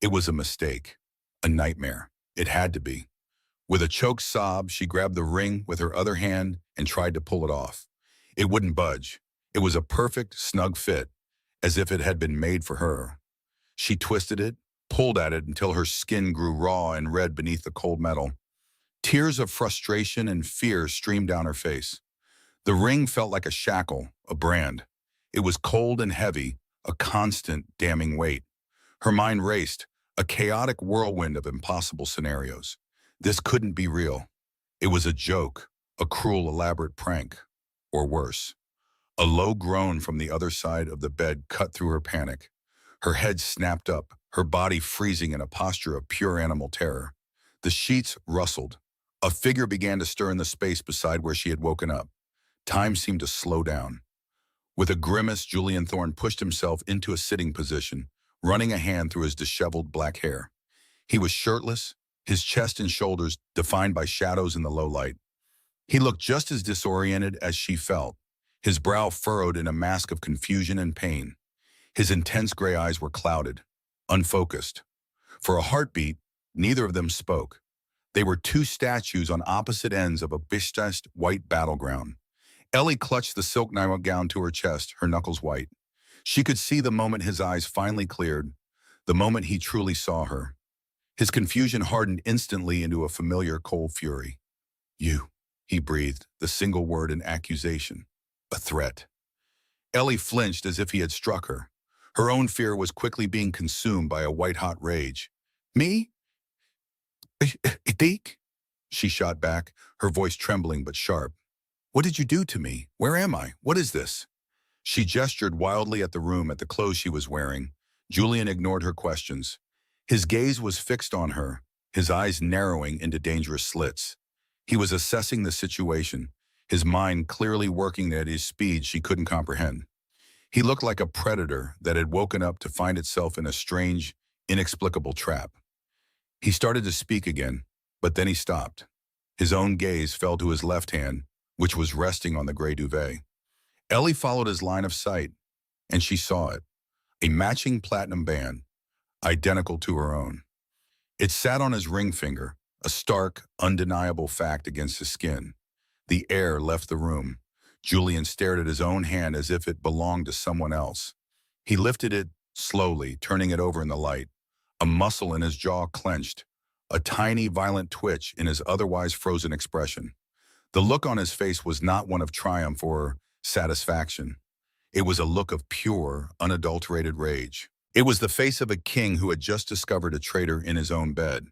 It was a mistake, a nightmare. It had to be. With a choked sob, she grabbed the ring with her other hand and tried to pull it off. It wouldn't budge. It was a perfect, snug fit, as if it had been made for her. She twisted it, pulled at it until her skin grew raw and red beneath the cold metal. Tears of frustration and fear streamed down her face. The ring felt like a shackle, a brand. It was cold and heavy, a constant, damning weight. Her mind raced, a chaotic whirlwind of impossible scenarios. This couldn't be real. It was a joke, a cruel, elaborate prank, or worse. A low groan from the other side of the bed cut through her panic. Her head snapped up, her body freezing in a posture of pure animal terror. The sheets rustled. A figure began to stir in the space beside where she had woken up. Time seemed to slow down. With a grimace, Julian Thorne pushed himself into a sitting position, running a hand through his disheveled black hair. He was shirtless, his chest and shoulders defined by shadows in the low light. He looked just as disoriented as she felt, his brow furrowed in a mask of confusion and pain. His intense gray eyes were clouded, unfocused. For a heartbeat, neither of them spoke. They were two statues on opposite ends of a bishtest white battleground. Ellie clutched the silk nightgown to her chest, her knuckles white. She could see the moment his eyes finally cleared, the moment he truly saw her. His confusion hardened instantly into a familiar cold fury. You, he breathed, the single word an accusation, a threat. Ellie flinched as if he had struck her. Her own fear was quickly being consumed by a white-hot rage. Me? Deke? She shot back, her voice trembling but sharp. What did you do to me? Where am I? What is this? She gestured wildly at the room, at the clothes she was wearing. Julian ignored her questions. His gaze was fixed on her, his eyes narrowing into dangerous slits. He was assessing the situation, his mind clearly working at a speed she couldn't comprehend. He looked like a predator that had woken up to find itself in a strange, inexplicable trap. He started to speak again, but then he stopped. His own gaze fell to his left hand, which was resting on the gray duvet. Ellie followed his line of sight, and she saw it, a matching platinum band, identical to her own. It sat on his ring finger, a stark, undeniable fact against his skin. The air left the room. Julian stared at his own hand as if it belonged to someone else. He lifted it slowly, turning it over in the light. A muscle in his jaw clenched, a tiny, violent twitch in his otherwise frozen expression. The look on his face was not one of triumph or satisfaction. It was a look of pure, unadulterated rage. It was the face of a king who had just discovered a traitor in his own bed.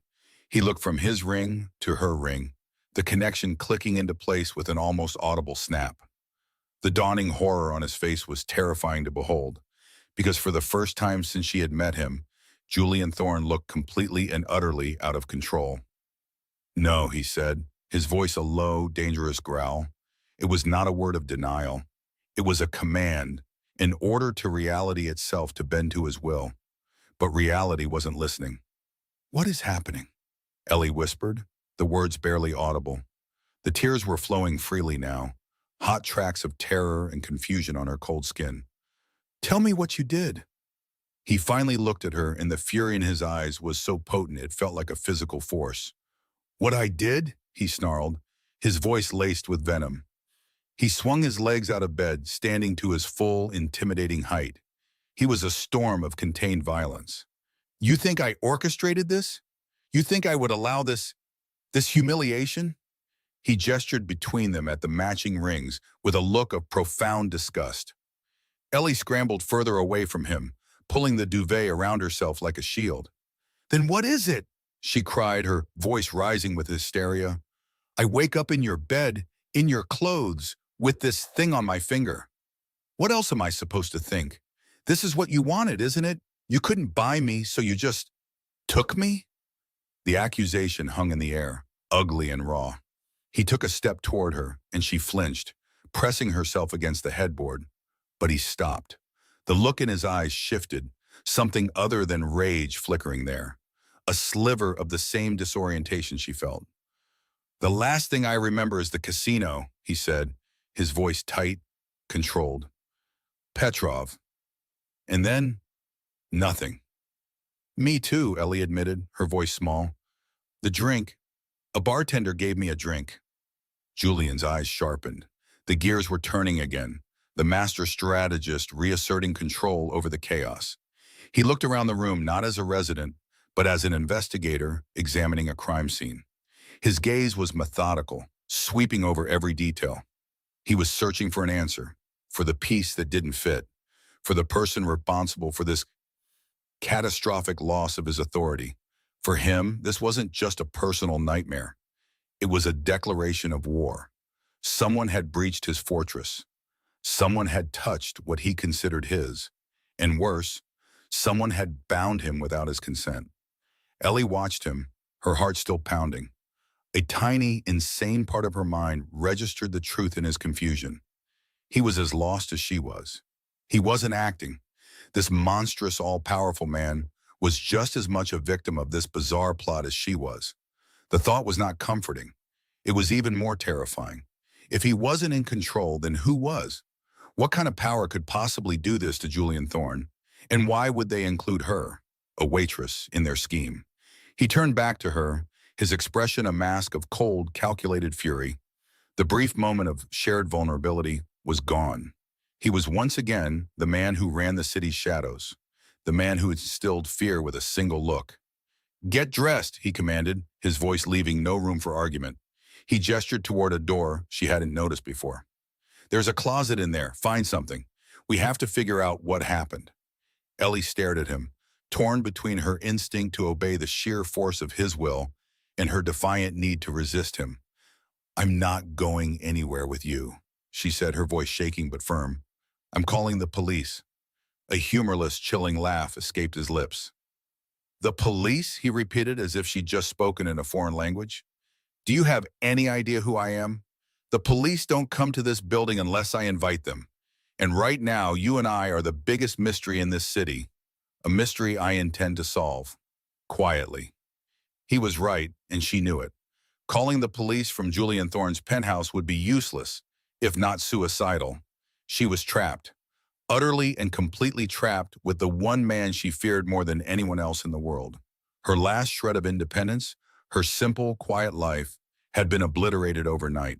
He looked from his ring to her ring, the connection clicking into place with an almost audible snap. The dawning horror on his face was terrifying to behold, because for the first time since she had met him, Julian Thorne looked completely and utterly out of control. No, he said, his voice a low, dangerous growl. It was not a word of denial. It was a command, an order to reality itself to bend to his will. But reality wasn't listening. What is happening? Ellie whispered, the words barely audible. The tears were flowing freely now, hot tracks of terror and confusion on her cold skin. Tell me what you did. He finally looked at her, and the fury in his eyes was so potent it felt like a physical force. What I did? He snarled, his voice laced with venom. He swung his legs out of bed, standing to his full, intimidating height. He was a storm of contained violence. You think I orchestrated this? You think I would allow this humiliation? He gestured between them at the matching rings with a look of profound disgust. Ellie scrambled further away from him, pulling the duvet around herself like a shield. Then what is it? She cried, her voice rising with hysteria. I wake up in your bed, in your clothes, with this thing on my finger. What else am I supposed to think? This is what you wanted, isn't it? You couldn't buy me, so you just took me? The accusation hung in the air, ugly and raw. He took a step toward her, and she flinched, pressing herself against the headboard. But he stopped. The look in his eyes shifted, something other than rage flickering there, a sliver of the same disorientation she felt. The last thing I remember is the casino, he said, his voice tight, controlled. Petrov. And then, nothing. Me too, Ellie admitted, her voice small. The drink. A bartender gave me a drink. Julian's eyes sharpened. The gears were turning again, the master strategist reasserting control over the chaos. He looked around the room not as a resident, but as an investigator examining a crime scene. His gaze was methodical, sweeping over every detail. He was searching for an answer, for the piece that didn't fit, for the person responsible for this catastrophic loss of his authority. For him, this wasn't just a personal nightmare. It was a declaration of war. Someone had breached his fortress. Someone had touched what he considered his. And worse, someone had bound him without his consent. Ellie watched him, her heart still pounding. A tiny, insane part of her mind registered the truth in his confusion. He was as lost as she was. He wasn't acting. This monstrous, all-powerful man was just as much a victim of this bizarre plot as she was. The thought was not comforting. It was even more terrifying. If he wasn't in control, then who was? What kind of power could possibly do this to Julian Thorne? And why would they include her, a waitress, in their scheme? He turned back to her, his expression a mask of cold, calculated fury. The brief moment of shared vulnerability was gone. He was once again the man who ran the city's shadows, the man who instilled fear with a single look. Get dressed, he commanded, his voice leaving no room for argument. He gestured toward a door she hadn't noticed before. There's a closet in there. Find something. We have to figure out what happened. Ellie stared at him, torn between her instinct to obey the sheer force of his will and her defiant need to resist him. I'm not going anywhere with you, she said, her voice shaking but firm. I'm calling the police. A humorless, chilling laugh escaped his lips. The police, he repeated as if she'd just spoken in a foreign language. Do you have any idea who I am? The police don't come to this building unless I invite them. And right now, you and I are the biggest mystery in this city, a mystery I intend to solve, quietly. He was right, and she knew it. Calling the police from Julian Thorne's penthouse would be useless, if not suicidal. She was trapped, utterly and completely trapped with the one man she feared more than anyone else in the world. Her last shred of independence, her simple, quiet life, had been obliterated overnight.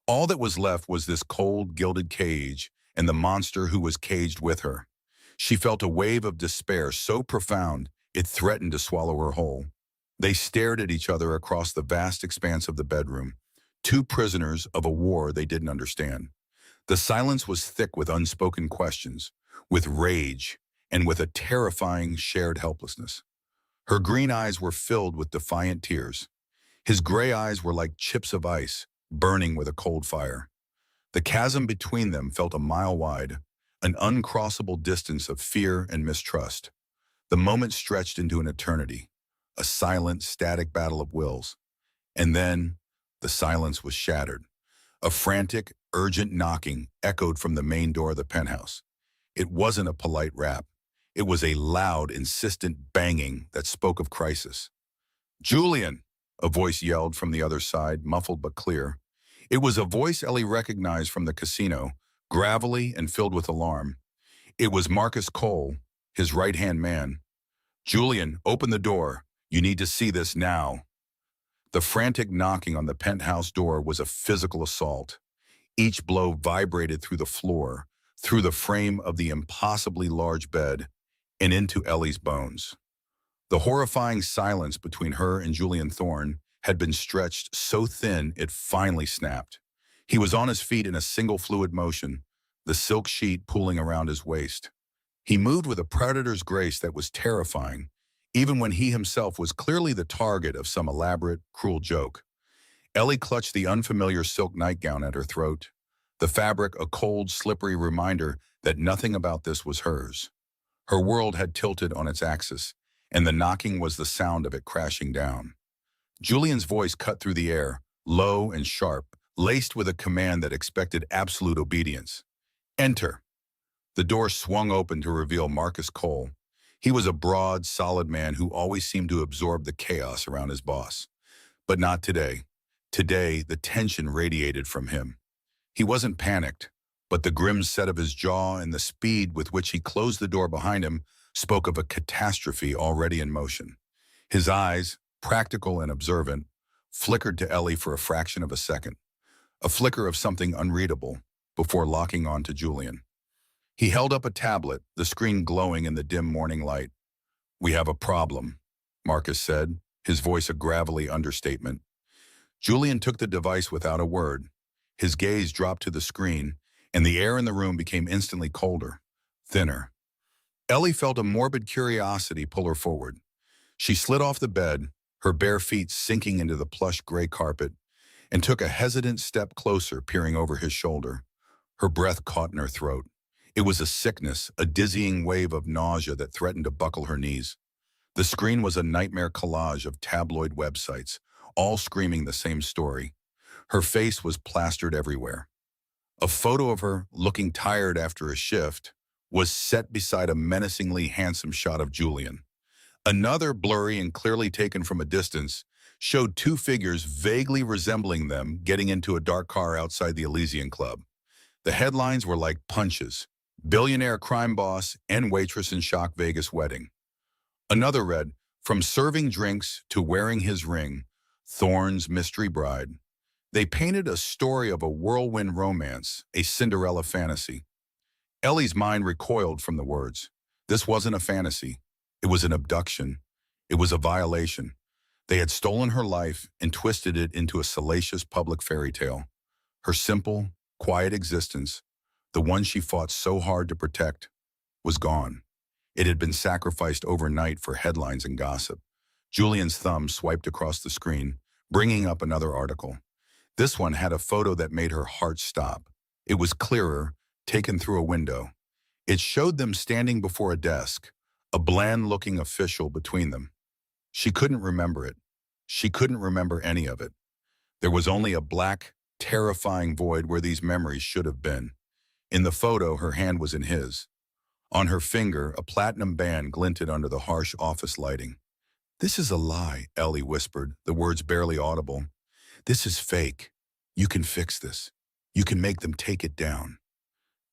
All that was left was this cold, gilded cage and the monster who was caged with her. She felt a wave of despair so profound it threatened to swallow her whole. They stared at each other across the vast expanse of the bedroom, two prisoners of a war they didn't understand. The silence was thick with unspoken questions, with rage, and with a terrifying shared helplessness. Her green eyes were filled with defiant tears. His gray eyes were like chips of ice, burning with a cold fire. The chasm between them felt a mile wide, an uncrossable distance of fear and mistrust. The moment stretched into an eternity, a silent, static battle of wills. And then, the silence was shattered. A frantic, urgent knocking echoed from the main door of the penthouse. It wasn't a polite rap. It was a loud, insistent banging that spoke of crisis. "Julian!" a voice yelled from the other side, muffled but clear. It was a voice Ellie recognized from the casino, gravelly and filled with alarm. It was Marcus Cole, his right-hand man. "Julian, open the door. You need to see this now." The frantic knocking on the penthouse door was a physical assault. Each blow vibrated through the floor, through the frame of the impossibly large bed, and into Ellie's bones. The horrifying silence between her and Julian Thorne had been stretched so thin it finally snapped. He was on his feet in a single fluid motion, the silk sheet pooling around his waist. He moved with a predator's grace that was terrifying, even when he himself was clearly the target of some elaborate, cruel joke. Ellie clutched the unfamiliar silk nightgown at her throat, the fabric a cold, slippery reminder that nothing about this was hers. Her world had tilted on its axis, and the knocking was the sound of it crashing down. Julian's voice cut through the air, low and sharp, laced with a command that expected absolute obedience. "Enter." The door swung open to reveal Marcus Cole. He was a broad, solid man who always seemed to absorb the chaos around his boss. But not today. Today, the tension radiated from him. He wasn't panicked, but the grim set of his jaw and the speed with which he closed the door behind him spoke of a catastrophe already in motion. His eyes, practical and observant, flickered to Ellie for a fraction of a second, a flicker of something unreadable, before locking on to Julian. He held up a tablet, the screen glowing in the dim morning light. "We have a problem," Marcus said, his voice a gravelly understatement. Julian took the device without a word. His gaze dropped to the screen, and the air in the room became instantly colder, thinner. Ellie felt a morbid curiosity pull her forward. She slid off the bed, her bare feet sinking into the plush gray carpet, and took a hesitant step closer, peering over his shoulder. Her breath caught in her throat. It was a sickness, a dizzying wave of nausea that threatened to buckle her knees. The screen was a nightmare collage of tabloid websites, all screaming the same story. Her face was plastered everywhere. A photo of her, looking tired after a shift, was set beside a menacingly handsome shot of Julian. Another, blurry and clearly taken from a distance, showed two figures vaguely resembling them getting into a dark car outside the Elysian Club. The headlines were like punches: "Billionaire crime boss and waitress in shock Vegas wedding." Another read, "From serving drinks to wearing his ring, Thorne's mystery bride." They painted a story of a whirlwind romance, a Cinderella fantasy. Ellie's mind recoiled from the words. This wasn't a fantasy. It was an abduction. It was a violation. They had stolen her life and twisted it into a salacious public fairy tale. Her simple, quiet existence, the one she fought so hard to protect, was gone. It had been sacrificed overnight for headlines and gossip. Julian's thumb swiped across the screen, bringing up another article. This one had a photo that made her heart stop. It was clearer, taken through a window. It showed them standing before a desk, a bland-looking official between them. She couldn't remember it. She couldn't remember any of it. There was only a black, terrifying void where these memories should have been. In the photo, her hand was in his. On her finger, a platinum band glinted under the harsh office lighting. "This is a lie," Ellie whispered, the words barely audible. "This is fake. You can fix this. You can make them take it down."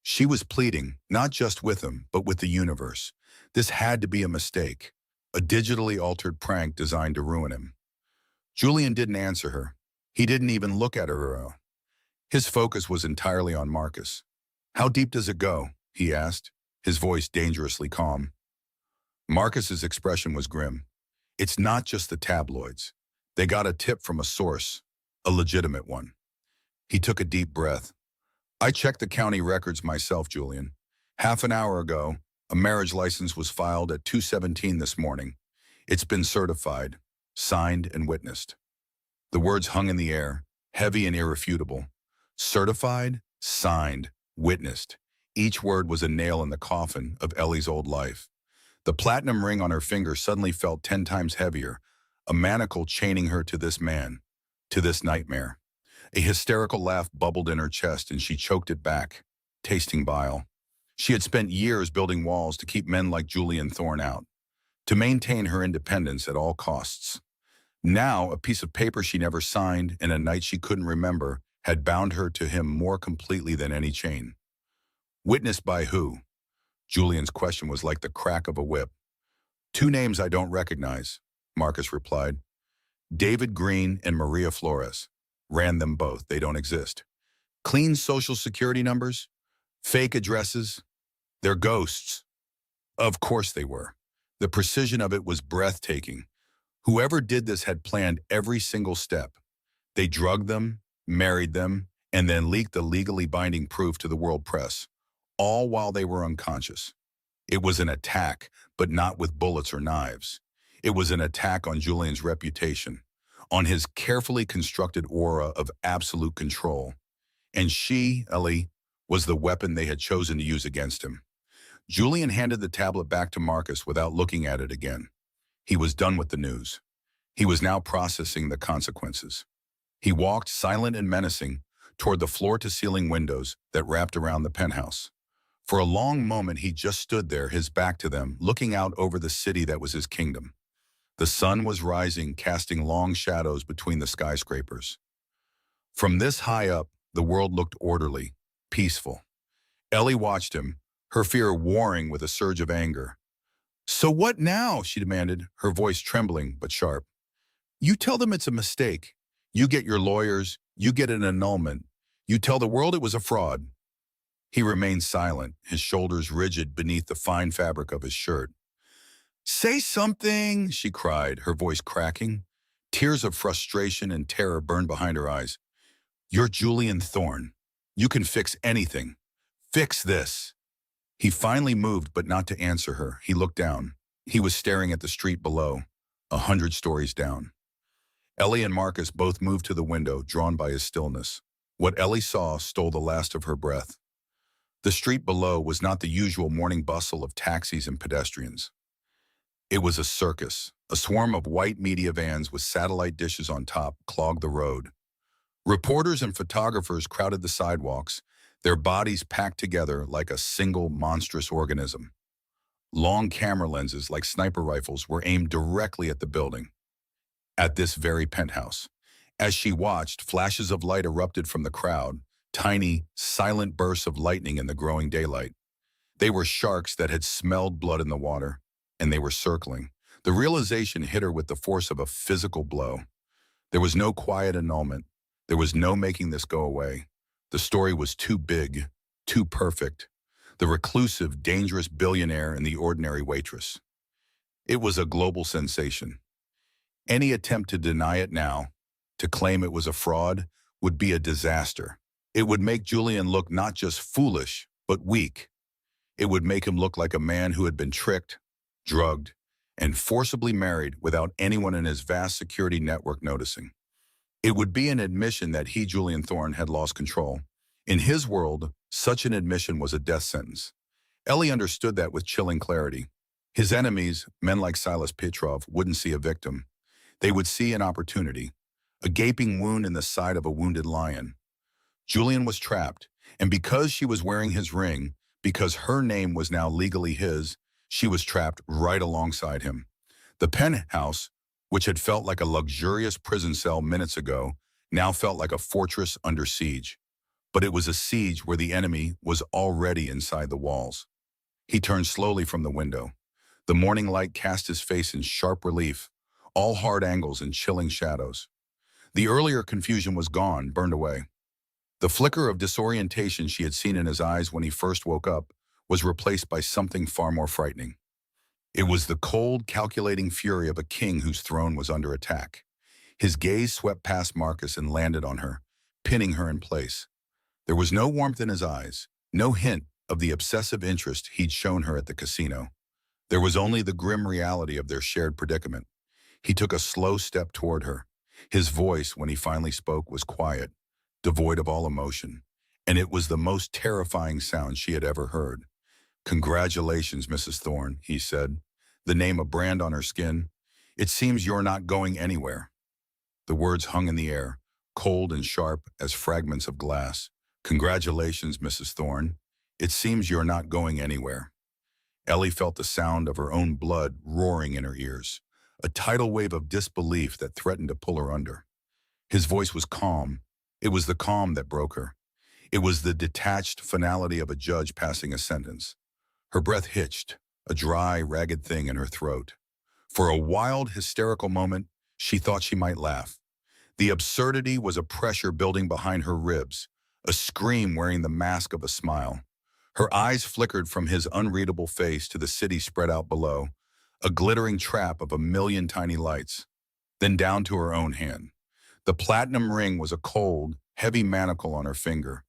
She was pleading, not just with him, but with the universe. This had to be a mistake, a digitally altered prank designed to ruin him. Julian didn't answer her. He didn't even look at her. His focus was entirely on Marcus. "How deep does it go?" he asked, his voice dangerously calm. Marcus's expression was grim. "It's not just the tabloids. They got a tip from a source, a legitimate one." He took a deep breath. "I checked the county records myself, Julian. Half an hour ago, a marriage license was filed at 2:17 this morning. It's been certified, signed, and witnessed." The words hung in the air, heavy and irrefutable. Certified, signed, witnessed. Each word was a nail in the coffin of Ellie's old life. The platinum ring on her finger suddenly felt 10 times heavier, a manacle chaining her to this man, to this nightmare. A hysterical laugh bubbled in her chest and she choked it back, tasting bile. She had spent years building walls to keep men like Julian Thorne out, to maintain her independence at all costs. Now, a piece of paper she never signed and a night she couldn't remember had bound her to him more completely than any chain. Witnessed by who? Julian's question was like the crack of a whip. "Two names I don't recognize," Marcus replied. "David Green and Maria Flores. Ran them both. They don't exist. Clean social security numbers? Fake addresses? They're ghosts." Of course they were. The precision of it was breathtaking. Whoever did this had planned every single step. They drugged them, married them, and then leaked the legally binding proof to the world press, all while they were unconscious. It was an attack, but not with bullets or knives. It was an attack on Julian's reputation, on his carefully constructed aura of absolute control. And she, Ellie, was the weapon they had chosen to use against him. Julian handed the tablet back to Marcus without looking at it again. He was done with the news. He was now processing the consequences. He walked, silent and menacing, toward the floor-to-ceiling windows that wrapped around the penthouse. For a long moment he just stood there, his back to them, looking out over the city that was his kingdom. The sun was rising, casting long shadows between the skyscrapers. From this high up, the world looked orderly, peaceful. Ellie watched him, her fear warring with a surge of anger. "So what now?" she demanded, her voice trembling but sharp. "You tell them it's a mistake. You get your lawyers, you get an annulment. You tell the world it was a fraud." He remained silent, his shoulders rigid beneath the fine fabric of his shirt. "Say something," she cried, her voice cracking. Tears of frustration and terror burned behind her eyes. "You're Julian Thorne. You can fix anything. Fix this." He finally moved, but not to answer her. He looked down. He was staring at the street below, 100 stories down. Ellie and Marcus both moved to the window, drawn by his stillness. What Ellie saw stole the last of her breath. The street below was not the usual morning bustle of taxis and pedestrians. It was a circus. A swarm of white media vans with satellite dishes on top clogged the road. Reporters and photographers crowded the sidewalks, their bodies packed together like a single monstrous organism. Long camera lenses like sniper rifles were aimed directly at the building, at this very penthouse. As she watched, flashes of light erupted from the crowd, tiny, silent bursts of lightning in the growing daylight. They were sharks that had smelled blood in the water, and they were circling. The realization hit her with the force of a physical blow. There was no quiet annulment. There was no making this go away. The story was too big, too perfect. The reclusive, dangerous billionaire and the ordinary waitress. It was a global sensation. Any attempt to deny it now, to claim it was a fraud, would be a disaster. It would make Julian look not just foolish, but weak. It would make him look like a man who had been tricked, drugged, and forcibly married without anyone in his vast security network noticing. It would be an admission that he, Julian Thorne, had lost control. In his world, such an admission was a death sentence. Ellie understood that with chilling clarity. His enemies, men like Silas Petrov, wouldn't see a victim. They would see an opportunity, a gaping wound in the side of a wounded lion. Julian was trapped, and because she was wearing his ring, because her name was now legally his, she was trapped right alongside him. The penthouse, which had felt like a luxurious prison cell minutes ago, now felt like a fortress under siege. But it was a siege where the enemy was already inside the walls. He turned slowly from the window. The morning light cast his face in sharp relief, all hard angles and chilling shadows. The earlier confusion was gone, burned away. The flicker of disorientation she had seen in his eyes when he first woke up was replaced by something far more frightening. It was the cold, calculating fury of a king whose throne was under attack. His gaze swept past Marcus and landed on her, pinning her in place. There was no warmth in his eyes, no hint of the obsessive interest he'd shown her at the casino. There was only the grim reality of their shared predicament. He took a slow step toward her. His voice, when he finally spoke, was quiet, devoid of all emotion, and it was the most terrifying sound she had ever heard. "Congratulations, Mrs. Thorne," he said, the name a brand on her skin. "It seems you're not going anywhere." The words hung in the air, cold and sharp as fragments of glass. "Congratulations, Mrs. Thorne. It seems you're not going anywhere." Ellie felt the sound of her own blood roaring in her ears, a tidal wave of disbelief that threatened to pull her under. His voice was calm. It was the calm that broke her. It was the detached finality of a judge passing a sentence. Her breath hitched, a dry, ragged thing in her throat. For a wild, hysterical moment, she thought she might laugh. The absurdity was a pressure building behind her ribs, a scream wearing the mask of a smile. Her eyes flickered from his unreadable face to the city spread out below, a glittering trap of a million tiny lights, then down to her own hand. The platinum ring was a cold, heavy manacle on her finger.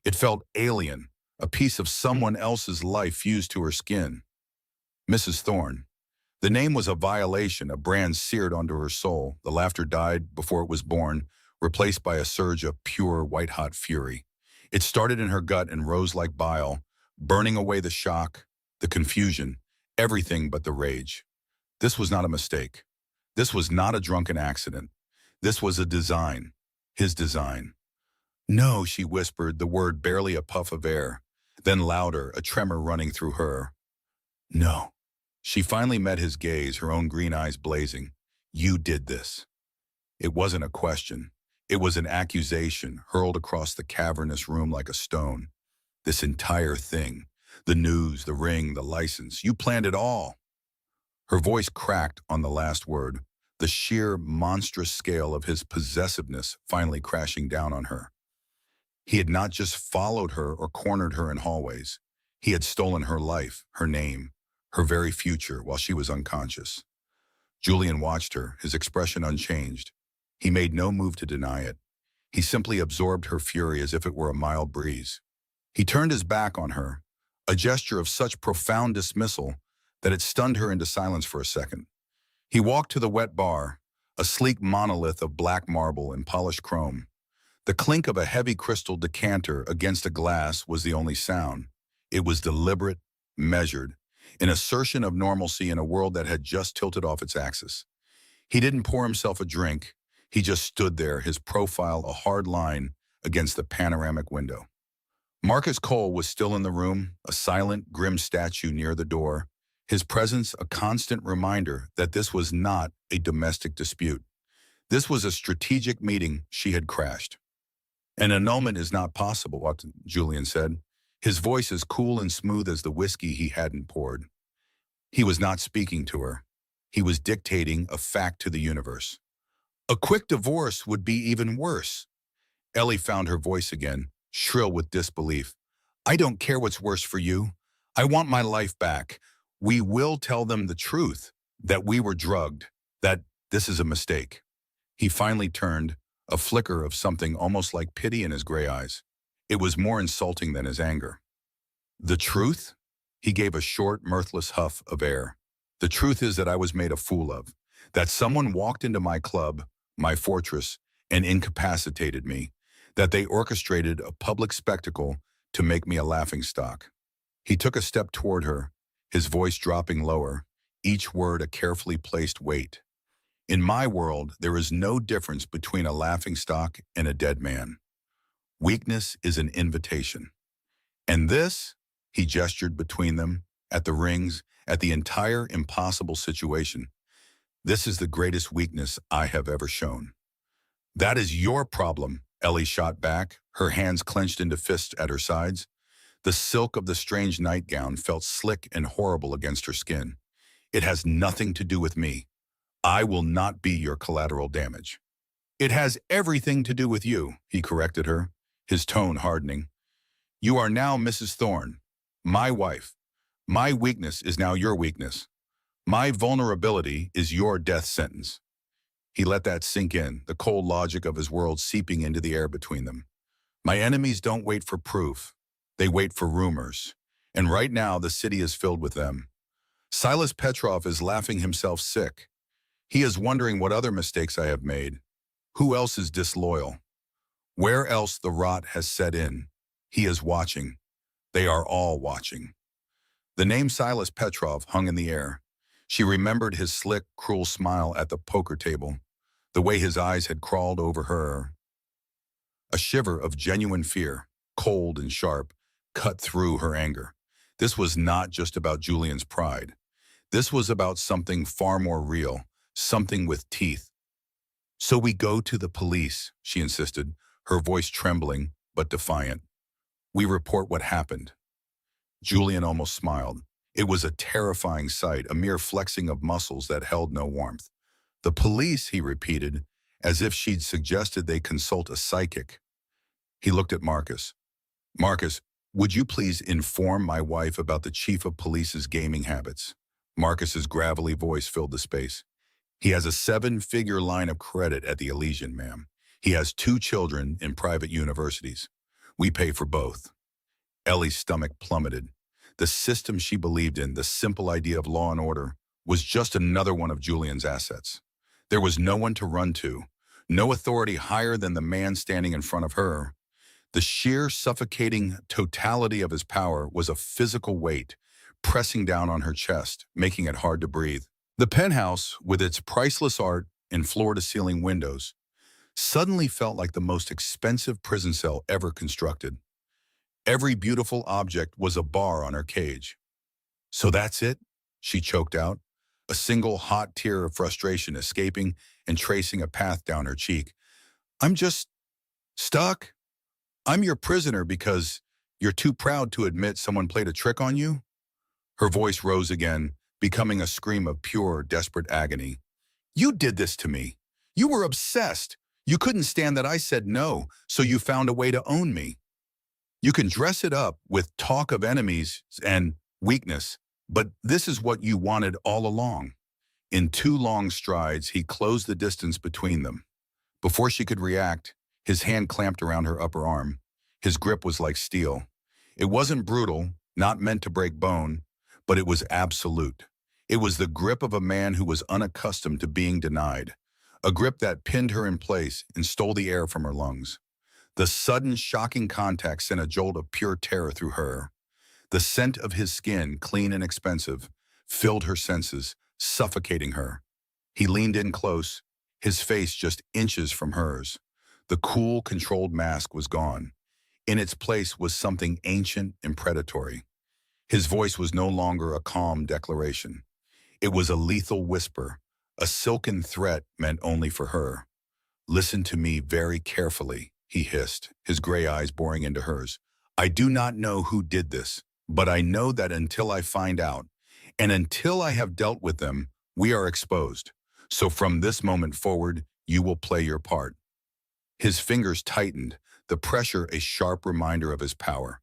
It felt alien, a piece of someone else's life fused to her skin. Mrs. Thorne. The name was a violation, a brand seared onto her soul. The laughter died before it was born, replaced by a surge of pure, white-hot fury. It started in her gut and rose like bile, burning away the shock, the confusion, everything but the rage. This was not a mistake. This was not a drunken accident. This was a design, his design. "No," she whispered, the word barely a puff of air. Then louder, a tremor running through her. "No." She finally met his gaze, her own green eyes blazing. "You did this." It wasn't a question. It was an accusation hurled across the cavernous room like a stone. This entire thing, the news, the ring, the license, you planned it all. Her voice cracked on the last word, the sheer monstrous scale of his possessiveness finally crashing down on her. He had not just followed her or cornered her in hallways. He had stolen her life, her name, her very future while she was unconscious. Julian watched her, his expression unchanged. He made no move to deny it. He simply absorbed her fury as if it were a mild breeze. He turned his back on her, a gesture of such profound dismissal that it stunned her into silence for a second. He walked to the wet bar, a sleek monolith of black marble and polished chrome. The clink of a heavy crystal decanter against a glass was the only sound. It was deliberate, measured, an assertion of normalcy in a world that had just tilted off its axis. He didn't pour himself a drink. He just stood there, his profile a hard line against the panoramic window. Marcus Cole was still in the room, a silent, grim statue near the door, his presence a constant reminder that this was not a domestic dispute. This was a strategic meeting she had crashed. "An annulment is not possible," Julian said, his voice as cool and smooth as the whiskey he hadn't poured. He was not speaking to her. He was dictating a fact to the universe. "A quick divorce would be even worse." Ellie found her voice again, shrill with disbelief. "I don't care what's worse for you. I want my life back. We will tell them the truth. that we were drugged, that this is a mistake. He finally turned, a flicker of something almost like pity in his gray eyes. It was more insulting than his anger. The truth? He gave a short, mirthless huff of air. The truth is that I was made a fool of, that someone walked into my club, my fortress, and incapacitated me, that they orchestrated a public spectacle to make me a laughingstock. He took a step toward her, his voice dropping lower, each word a carefully placed weight. In my world, there is no difference between a laughingstock and a dead man. Weakness is an invitation. And this, he gestured between them, at the rings, at the entire impossible situation. This is the greatest weakness I have ever shown. That is your problem, Ellie shot back, her hands clenched into fists at her sides. The silk of the strange nightgown felt slick and horrible against her skin. It has nothing to do with me. I will not be your collateral damage. It has everything to do with you, he corrected her, his tone hardening. You are now Mrs. Thorne, my wife. My weakness is now your weakness. My vulnerability is your death sentence. He let that sink in, the cold logic of his world seeping into the air between them. My enemies don't wait for proof. They wait for rumors. And right now, the city is filled with them. Silas Petrov is laughing himself sick. He is wondering what other mistakes I have made. Who else is disloyal? Where else the rot has set in? He is watching. They are all watching. The name Silas Petrov hung in the air. She remembered his slick, cruel smile at the poker table, the way his eyes had crawled over her. A shiver of genuine fear, cold and sharp, cut through her anger. This was not just about Julian's pride. This was about something far more real, something with teeth. So we go to the police, she insisted, her voice trembling but defiant. We report what happened. Julian almost smiled. It was a terrifying sight, a mere flexing of muscles that held no warmth. The police, he repeated, as if she'd suggested they consult a psychic. He looked at Marcus. Marcus, would you please inform my wife about the chief of police's gaming habits? Marcus's gravelly voice filled the space. He has a 7-figure line of credit at the Elysian, ma'am. He has 2 children in private universities. We pay for both. Ellie's stomach plummeted. The system she believed in, the simple idea of law and order, was just another one of Julian's assets. There was no one to run to, no authority higher than the man standing in front of her. The sheer suffocating totality of his power was a physical weight, pressing down on her chest, making it hard to breathe. The penthouse, with its priceless art and floor-to-ceiling windows, suddenly felt like the most expensive prison cell ever constructed. Every beautiful object was a bar on her cage. So that's it? She choked out, a single hot tear of frustration escaping and tracing a path down her cheek. I'm just stuck. I'm your prisoner because you're too proud to admit someone played a trick on you? Her voice rose again, becoming a scream of pure, desperate agony. You did this to me. You were obsessed. You couldn't stand that I said no, so you found a way to own me. You can dress it up with talk of enemies and weakness, but this is what you wanted all along. In 2 long strides, he closed the distance between them. Before she could react, his hand clamped around her upper arm. His grip was like steel. It wasn't brutal, not meant to break bone, but it was absolute. It was the grip of a man who was unaccustomed to being denied, a grip that pinned her in place and stole the air from her lungs. The sudden, shocking contact sent a jolt of pure terror through her. The scent of his skin, clean and expensive, filled her senses, suffocating her. He leaned in close, his face just inches from hers. The cool, controlled mask was gone. In its place was something ancient and predatory. His voice was no longer a calm declaration. It was a lethal whisper, a silken threat meant only for her. Listen to me very carefully, he hissed, his gray eyes boring into hers. I do not know who did this, but I know that until I find out, and until I have dealt with them, we are exposed. So from this moment forward, you will play your part. His fingers tightened, the pressure a sharp reminder of his power.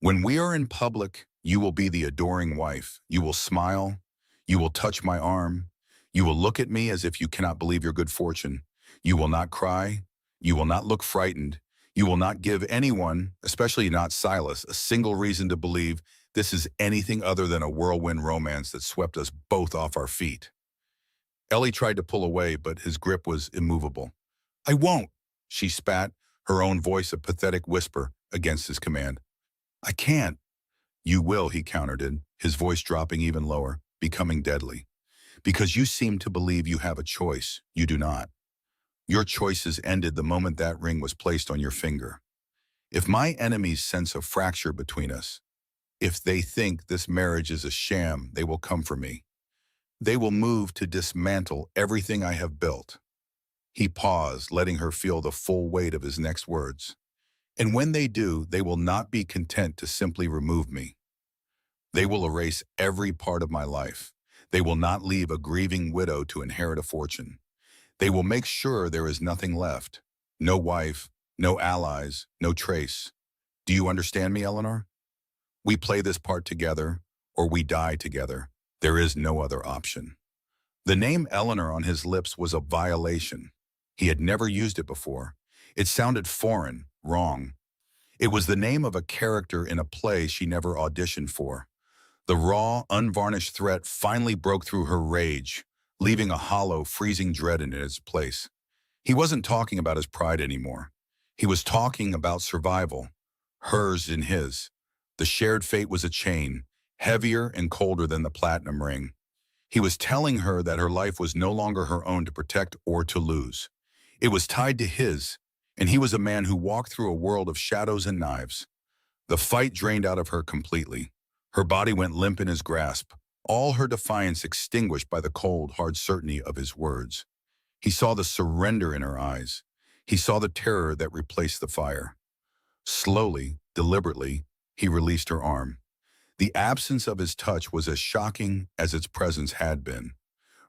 When we are in public, you will be the adoring wife. You will smile. You will touch my arm. You will look at me as if you cannot believe your good fortune. You will not cry. You will not look frightened. You will not give anyone, especially not Silas, a single reason to believe this is anything other than a whirlwind romance that swept us both off our feet. Ellie tried to pull away, but his grip was immovable. I won't, she spat, her own voice a pathetic whisper against his command. I can't. You will, he countered it, his voice dropping even lower, becoming deadly. Because you seem to believe you have a choice. You do not. Your choices ended the moment that ring was placed on your finger. If my enemies sense a fracture between us, if they think this marriage is a sham, they will come for me. They will move to dismantle everything I have built. He paused, letting her feel the full weight of his next words. And when they do, they will not be content to simply remove me. They will erase every part of my life. They will not leave a grieving widow to inherit a fortune. They will make sure there is nothing left. No wife, no allies, no trace. Do you understand me, Eleanor? We play this part together, or we die together. There is no other option. The name Eleanor on his lips was a violation. He had never used it before. It sounded foreign, wrong. It was the name of a character in a play she never auditioned for. The raw, unvarnished threat finally broke through her rage, leaving a hollow, freezing dread in its place. He wasn't talking about his pride anymore. He was talking about survival, hers and his. The shared fate was a chain, heavier and colder than the platinum ring. He was telling her that her life was no longer her own to protect or to lose. It was tied to his, and he was a man who walked through a world of shadows and knives. The fight drained out of her completely. Her body went limp in his grasp, all her defiance extinguished by the cold, hard certainty of his words. He saw the surrender in her eyes. He saw the terror that replaced the fire. Slowly, deliberately, he released her arm. The absence of his touch was as shocking as its presence had been.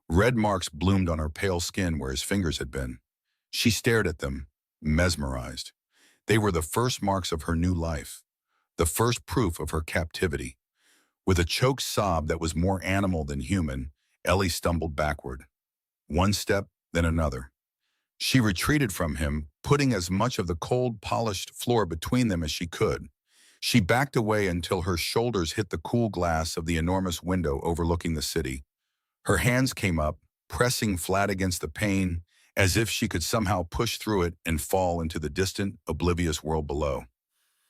Red marks bloomed on her pale skin where his fingers had been. She stared at them, mesmerized. They were the first marks of her new life, the first proof of her captivity. With a choked sob that was more animal than human, Ellie stumbled backward. One step, then another. She retreated from him, putting as much of the cold, polished floor between them as she could. She backed away until her shoulders hit the cool glass of the enormous window overlooking the city. Her hands came up, pressing flat against the pane, as if she could somehow push through it and fall into the distant, oblivious world below.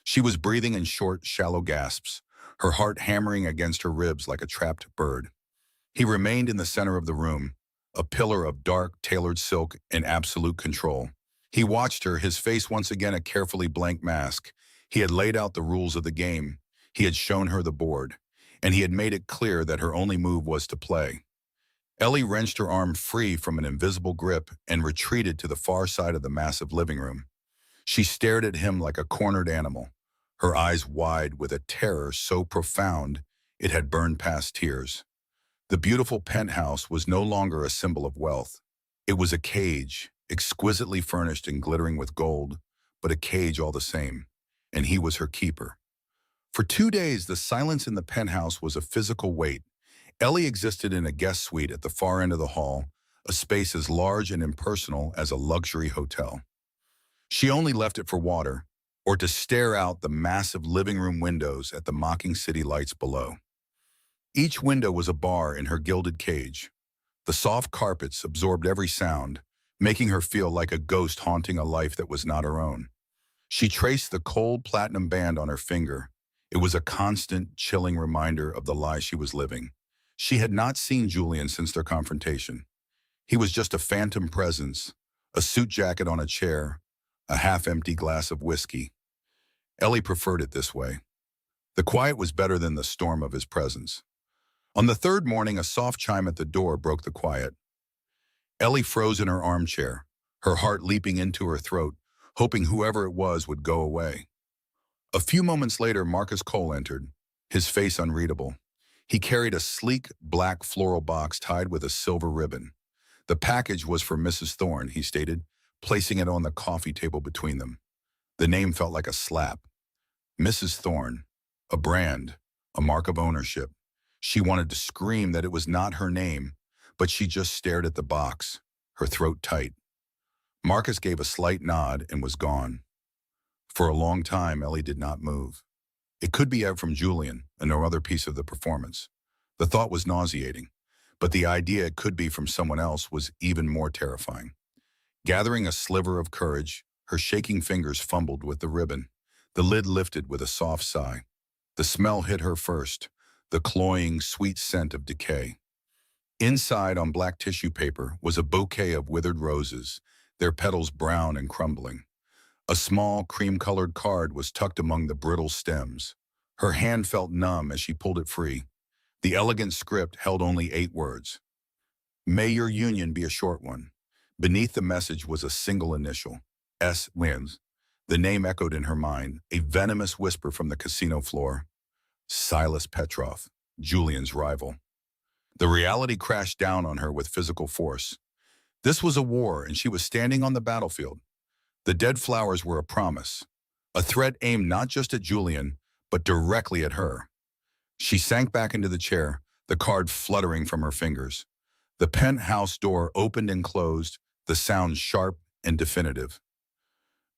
She was breathing in short, shallow gasps, her heart hammering against her ribs like a trapped bird. He remained in the center of the room, a pillar of dark, tailored silk and absolute control. He watched her, his face once again a carefully blank mask. He had laid out the rules of the game. He had shown her the board, and he had made it clear that her only move was to play. Ellie wrenched her arm free from an invisible grip and retreated to the far side of the massive living room. She stared at him like a cornered animal, her eyes wide with a terror so profound it had burned past tears. The beautiful penthouse was no longer a symbol of wealth. It was a cage, exquisitely furnished and glittering with gold, but a cage all the same, and he was her keeper. For 2 days, the silence in the penthouse was a physical weight. Ellie existed in a guest suite at the far end of the hall, a space as large and impersonal as a luxury hotel. She only left it for water, or to stare out the massive living room windows at the mocking city lights below. Each window was a bar in her gilded cage. The soft carpets absorbed every sound, making her feel like a ghost haunting a life that was not her own. She traced the cold platinum band on her finger. It was a constant, chilling reminder of the lie she was living. She had not seen Julian since their confrontation. He was just a phantom presence, a suit jacket on a chair, a half-empty glass of whiskey. Ellie preferred it this way. The quiet was better than the storm of his presence. On the third morning, a soft chime at the door broke the quiet. Ellie froze in her armchair, her heart leaping into her throat, hoping whoever it was would go away. A few moments later, Marcus Cole entered, his face unreadable. He carried a sleek, black floral box tied with a silver ribbon. The package was for Mrs. Thorne, he stated, placing it on the coffee table between them. The name felt like a slap. Mrs. Thorne, a brand, a mark of ownership. She wanted to scream that it was not her name, but she just stared at the box, her throat tight. Marcus gave a slight nod and was gone. For a long time, Ellie did not move. It could be out from Julian, another piece of the performance. The thought was nauseating, but the idea it could be from someone else was even more terrifying. Gathering a sliver of courage, her shaking fingers fumbled with the ribbon. The lid lifted with a soft sigh. The smell hit her first, the cloying, sweet scent of decay. Inside, on black tissue paper, was a bouquet of withered roses, their petals brown and crumbling. A small, cream-colored card was tucked among the brittle stems. Her hand felt numb as she pulled it free. The elegant script held only 8 words. May your union be a short one. Beneath the message was a single initial, S. Wins. The name echoed in her mind, a venomous whisper from the casino floor. Silas Petrov, Julian's rival. The reality crashed down on her with physical force. This was a war, and she was standing on the battlefield. The dead flowers were a promise, a threat aimed not just at Julian, but directly at her. She sank back into the chair, the card fluttering from her fingers. The penthouse door opened and closed, the sound sharp and definitive.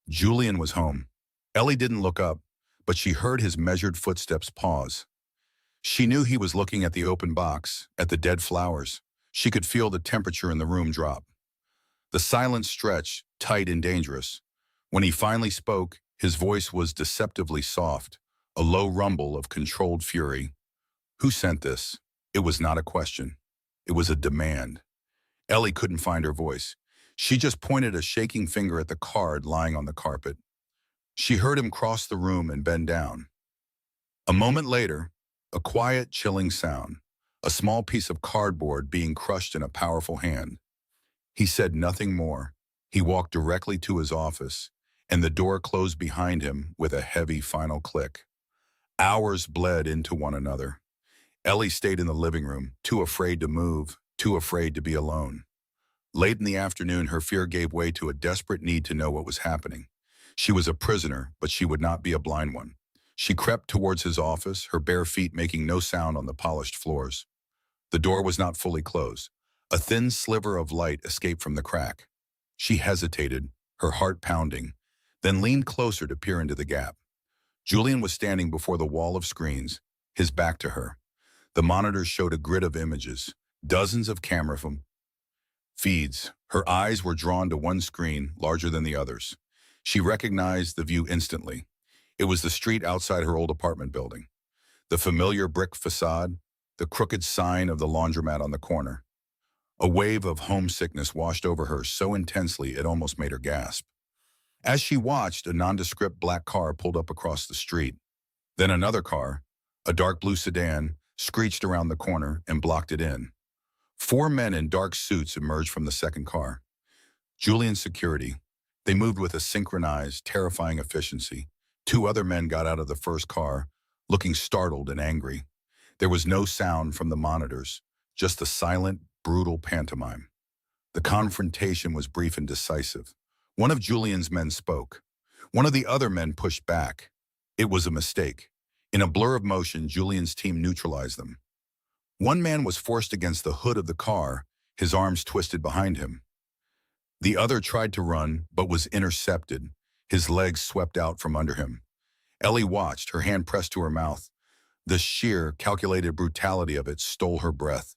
Julian was home. Ellie didn't look up, but she heard his measured footsteps pause. She knew he was looking at the open box, at the dead flowers. She could feel the temperature in the room drop. The silence stretched, tight and dangerous. When he finally spoke, his voice was deceptively soft, a low rumble of controlled fury. Who sent this? It was not a question. It was a demand. Ellie couldn't find her voice. She just pointed a shaking finger at the card lying on the carpet. She heard him cross the room and bend down. A moment later, a quiet, chilling sound, a small piece of cardboard being crushed in a powerful hand. He said nothing more. He walked directly to his office, and the door closed behind him with a heavy final click. Hours bled into one another. Ellie stayed in the living room, too afraid to move, too afraid to be alone. Late in the afternoon, her fear gave way to a desperate need to know what was happening. She was a prisoner, but she would not be a blind one. She crept towards his office, her bare feet making no sound on the polished floors. The door was not fully closed. A thin sliver of light escaped from the crack. She hesitated, her heart pounding, then leaned closer to peer into the gap. Julian was standing before the wall of screens, his back to her. The monitors showed a grid of images, dozens of camera feeds. Her eyes were drawn to one screen, larger than the others. She recognized the view instantly. It was the street outside her old apartment building. The familiar brick facade, the crooked sign of the laundromat on the corner. A wave of homesickness washed over her so intensely it almost made her gasp. As she watched, a nondescript black car pulled up across the street. Then another car, a dark blue sedan, screeched around the corner and blocked it in. 4 men in dark suits emerged from the second car. Julian's security. They moved with a synchronized, terrifying efficiency. 2 other men got out of the first car, looking startled and angry. There was no sound from the monitors, just the silent, brutal pantomime. The confrontation was brief and decisive. One of Julian's men spoke. One of the other men pushed back. It was a mistake. In a blur of motion, Julian's team neutralized them. One man was forced against the hood of the car, his arms twisted behind him. The other tried to run, but was intercepted, his legs swept out from under him. Ellie watched, her hand pressed to her mouth. The sheer, calculated brutality of it stole her breath.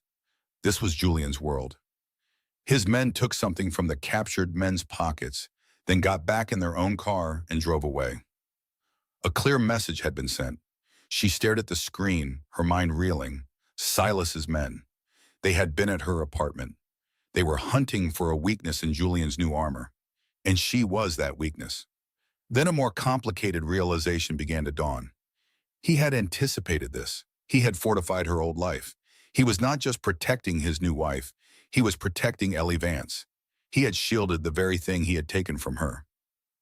This was Julian's world. His men took something from the captured men's pockets, then got back in their own car and drove away. A clear message had been sent. She stared at the screen, her mind reeling. Silas's men. They had been at her apartment. They were hunting for a weakness in Julian's new armor, and she was that weakness. Then a more complicated realization began to dawn. He had anticipated this. He had fortified her old life. He was not just protecting his new wife, he was protecting Ellie Vance. He had shielded the very thing he had taken from her.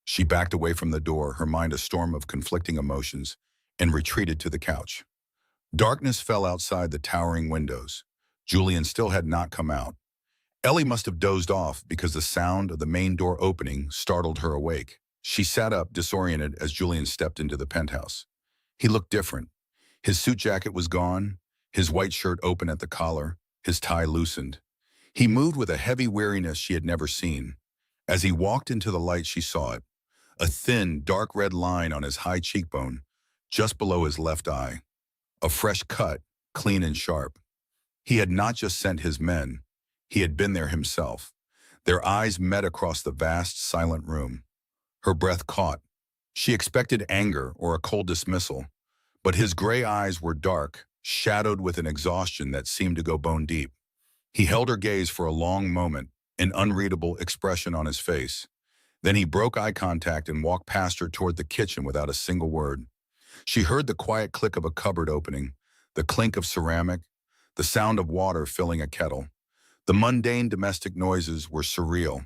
She backed away from the door, her mind a storm of conflicting emotions, and retreated to the couch. Darkness fell outside the towering windows. Julian still had not come out. Ellie must have dozed off because the sound of the main door opening startled her awake. She sat up, disoriented, as Julian stepped into the penthouse. He looked different. His suit jacket was gone, his white shirt open at the collar, his tie loosened. He moved with a heavy weariness she had never seen. As he walked into the light, she saw it, a thin, dark red line on his high cheekbone, just below his left eye, a fresh cut, clean and sharp. He had not just sent his men, he had been there himself. Their eyes met across the vast, silent room. Her breath caught. She expected anger or a cold dismissal, but his gray eyes were dark, shadowed with an exhaustion that seemed to go bone deep. He held her gaze for a long moment, an unreadable expression on his face. Then he broke eye contact and walked past her toward the kitchen without a single word. She heard the quiet click of a cupboard opening, the clink of ceramic, the sound of water filling a kettle. The mundane domestic noises were surreal.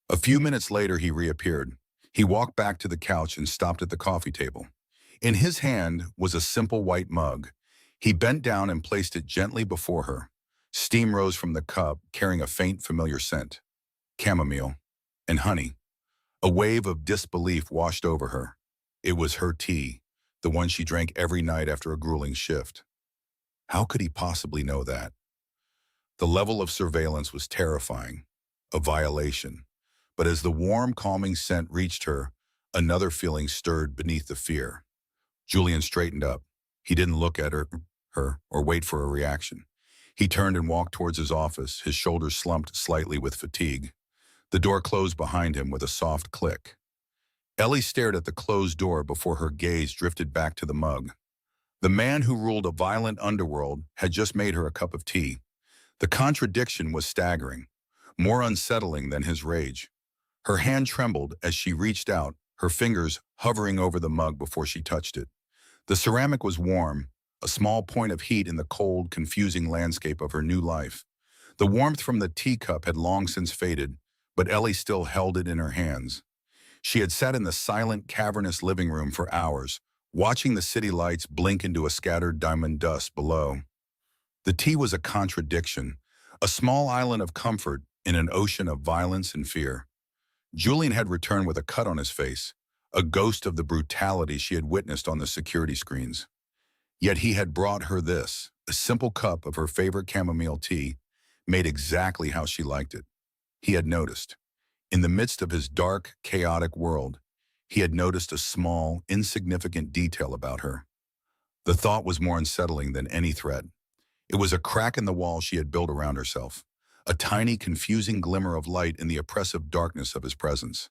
A few minutes later, he reappeared. He walked back to the couch and stopped at the coffee table. In his hand was a simple white mug. He bent down and placed it gently before her. Steam rose from the cup, carrying a faint, familiar scent. Chamomile and honey. A wave of disbelief washed over her. It was her tea, the one she drank every night after a grueling shift. How could he possibly know that? The level of surveillance was terrifying, a violation. But as the warm, calming scent reached her, another feeling stirred beneath the fear. Julian straightened up. He didn't look at her or wait for a reaction. He turned and walked towards his office, his shoulders slumped slightly with fatigue. The door closed behind him with a soft click. Ellie stared at the closed door before her gaze drifted back to the mug. The man who ruled a violent underworld had just made her a cup of tea. The contradiction was staggering, more unsettling than his rage. Her hand trembled as she reached out, her fingers hovering over the mug before she touched it. The ceramic was warm, a small point of heat in the cold, confusing landscape of her new life. The warmth from the teacup had long since faded, but Ellie still held it in her hands. She had sat in the silent, cavernous living room for hours, watching the city lights blink into a scattered diamond dust below. The tea was a contradiction, a small island of comfort in an ocean of violence and fear. Julian had returned with a cut on his face, a ghost of the brutality she had witnessed on the security screens. Yet he had brought her this, a simple cup of her favorite chamomile tea, made exactly how she liked it. He had noticed. In the midst of his dark, chaotic world, he had noticed a small, insignificant detail about her. The thought was more unsettling than any threat. It was a crack in the wall she had built around herself, a tiny, confusing glimmer of light in the oppressive darkness of his presence.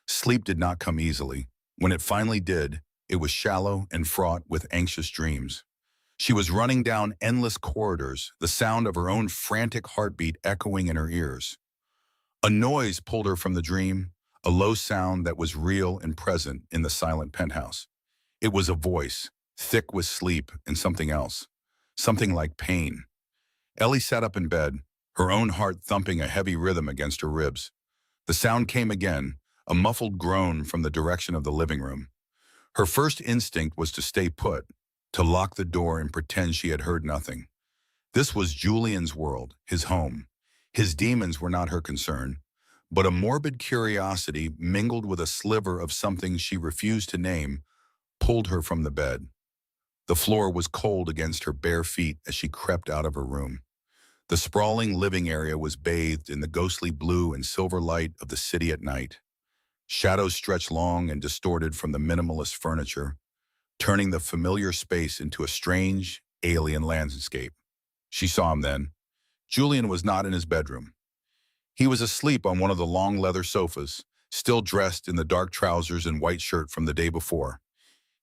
Sleep did not come easily. When it finally did, it was shallow and fraught with anxious dreams. She was running down endless corridors, the sound of her own frantic heartbeat echoing in her ears. A noise pulled her from the dream, a low sound that was real and present in the silent penthouse. It was a voice, thick with sleep and something else, something like pain. Ellie sat up in bed, her own heart thumping a heavy rhythm against her ribs. The sound came again, a muffled groan from the direction of the living room. Her first instinct was to stay put, to lock the door and pretend she had heard nothing. This was Julian's world, his home. His demons were not her concern, but a morbid curiosity mingled with a sliver of something she refused to name pulled her from the bed. The floor was cold against her bare feet as she crept out of her room. The sprawling living area was bathed in the ghostly blue and silver light of the city at night. Shadows stretched long and distorted from the minimalist furniture, turning the familiar space into a strange, alien landscape. She saw him then. Julian was not in his bedroom. He was asleep on one of the long leather sofas, still dressed in the dark trousers and white shirt from the day before.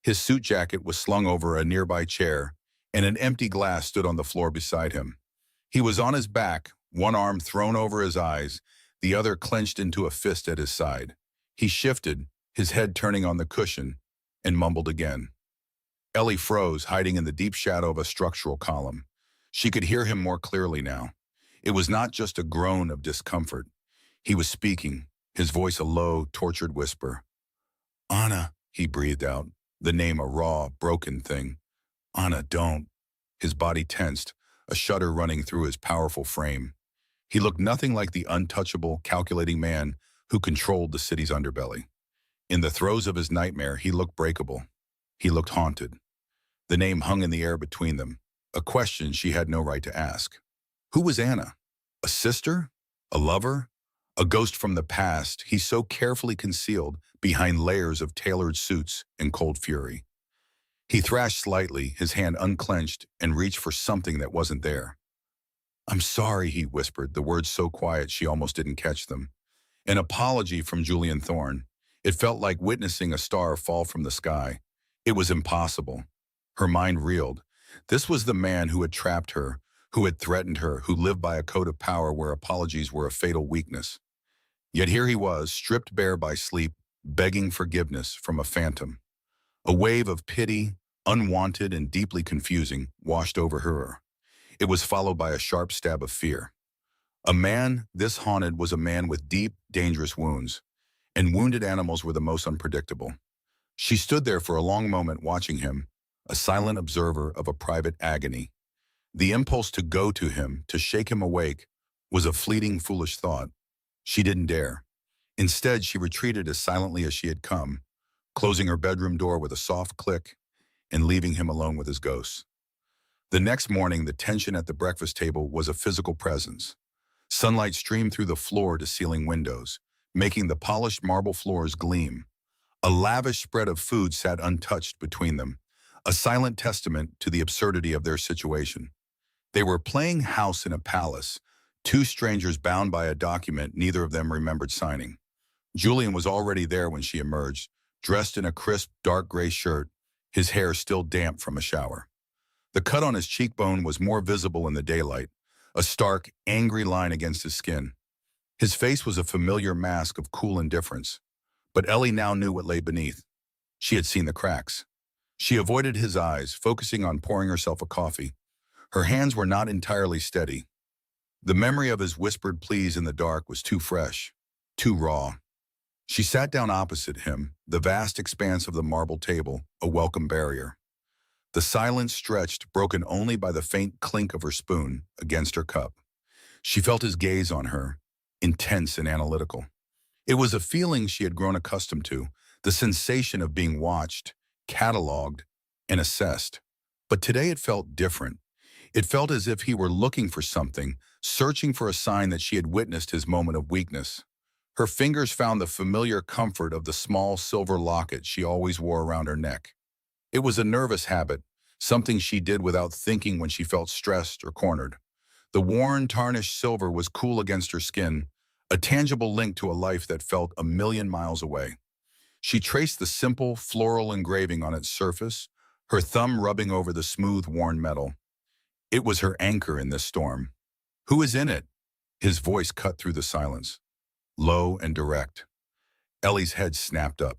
His suit jacket was slung over a nearby chair, and an empty glass stood on the floor beside him. He was on his back, one arm thrown over his eyes, the other clenched into a fist at his side. He shifted, his head turning on the cushion, and mumbled again. Ellie froze, hiding in the deep shadow of a structural column. She could hear him more clearly now. It was not just a groan of discomfort. He was speaking, his voice a low, tortured whisper. "Anna," he breathed out, the name a raw, broken thing. "Anna, don't." His body tensed, a shudder running through his powerful frame. He looked nothing like the untouchable, calculating man who controlled the city's underbelly. In the throes of his nightmare, he looked breakable. He looked haunted. The name hung in the air between them, a question she had no right to ask. Who was Anna? A sister? A lover? A ghost from the past he so carefully concealed behind layers of tailored suits and cold fury. He thrashed slightly, his hand unclenched, and reached for something that wasn't there. "I'm sorry," he whispered, the words so quiet she almost didn't catch them. An apology from Julian Thorne. It felt like witnessing a star fall from the sky. It was impossible. Her mind reeled. This was the man who had trapped her, who had threatened her, who lived by a code of power where apologies were a fatal weakness. Yet here he was, stripped bare by sleep, begging forgiveness from a phantom. A wave of pity, unwanted and deeply confusing, washed over her. It was followed by a sharp stab of fear. A man this haunted was a man with deep, dangerous wounds, and wounded animals were the most unpredictable. She stood there for a long moment watching him, a silent observer of a private agony. The impulse to go to him, to shake him awake, was a fleeting, foolish thought. She didn't dare. Instead, she retreated as silently as she had come, closing her bedroom door with a soft click and leaving him alone with his ghosts. The next morning, the tension at the breakfast table was a physical presence. Sunlight streamed through the floor-to-ceiling windows, making the polished marble floors gleam. A lavish spread of food sat untouched between them, a silent testament to the absurdity of their situation. They were playing house in a palace, two strangers bound by a document neither of them remembered signing. Julian was already there when she emerged, dressed in a crisp, dark gray shirt, his hair still damp from a shower. The cut on his cheekbone was more visible in the daylight, a stark, angry line against his skin. His face was a familiar mask of cool indifference, but Ellie now knew what lay beneath. She had seen the cracks. She avoided his eyes, focusing on pouring herself a coffee. Her hands were not entirely steady. The memory of his whispered pleas in the dark was too fresh, too raw. She sat down opposite him, the vast expanse of the marble table, a welcome barrier. The silence stretched, broken only by the faint clink of her spoon against her cup. She felt his gaze on her, intense and analytical. It was a feeling she had grown accustomed to, the sensation of being watched, cataloged, and assessed. But today it felt different. It felt as if he were looking for something, searching for a sign that she had witnessed his moment of weakness. Her fingers found the familiar comfort of the small silver locket she always wore around her neck. It was a nervous habit, something she did without thinking when she felt stressed or cornered. The worn, tarnished silver was cool against her skin, a tangible link to a life that felt a million miles away. She traced the simple, floral engraving on its surface, her thumb rubbing over the smooth, worn metal. It was her anchor in this storm. "Who is in it?" His voice cut through the silence, low and direct. Ellie's head snapped up.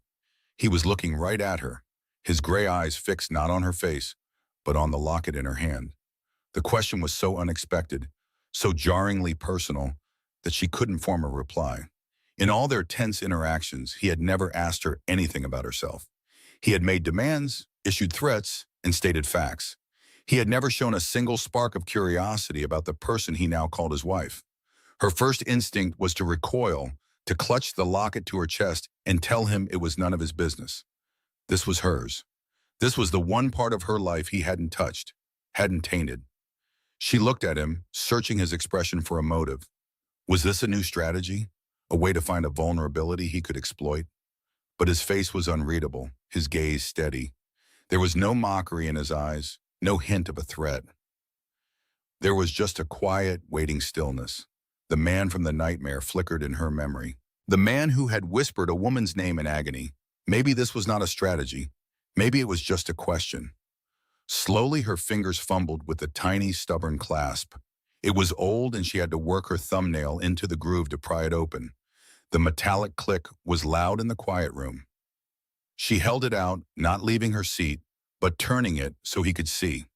He was looking right at her, his gray eyes fixed not on her face, but on the locket in her hand. The question was so unexpected, so jarringly personal, that she couldn't form a reply. In all their tense interactions, he had never asked her anything about herself. He had made demands, issued threats, and stated facts. He had never shown a single spark of curiosity about the person he now called his wife. Her first instinct was to recoil, to clutch the locket to her chest and tell him it was none of his business. This was hers. This was the one part of her life he hadn't touched, hadn't tainted. She looked at him, searching his expression for a motive. Was this a new strategy? A way to find a vulnerability he could exploit? But his face was unreadable, his gaze steady. There was no mockery in his eyes, no hint of a threat. There was just a quiet, waiting stillness. The man from the nightmare flickered in her memory. The man who had whispered a woman's name in agony. Maybe this was not a strategy. Maybe it was just a question. Slowly, her fingers fumbled with the tiny, stubborn clasp. It was old, and she had to work her thumbnail into the groove to pry it open. The metallic click was loud in the quiet room. She held it out, not leaving her seat, but turning it so he could see.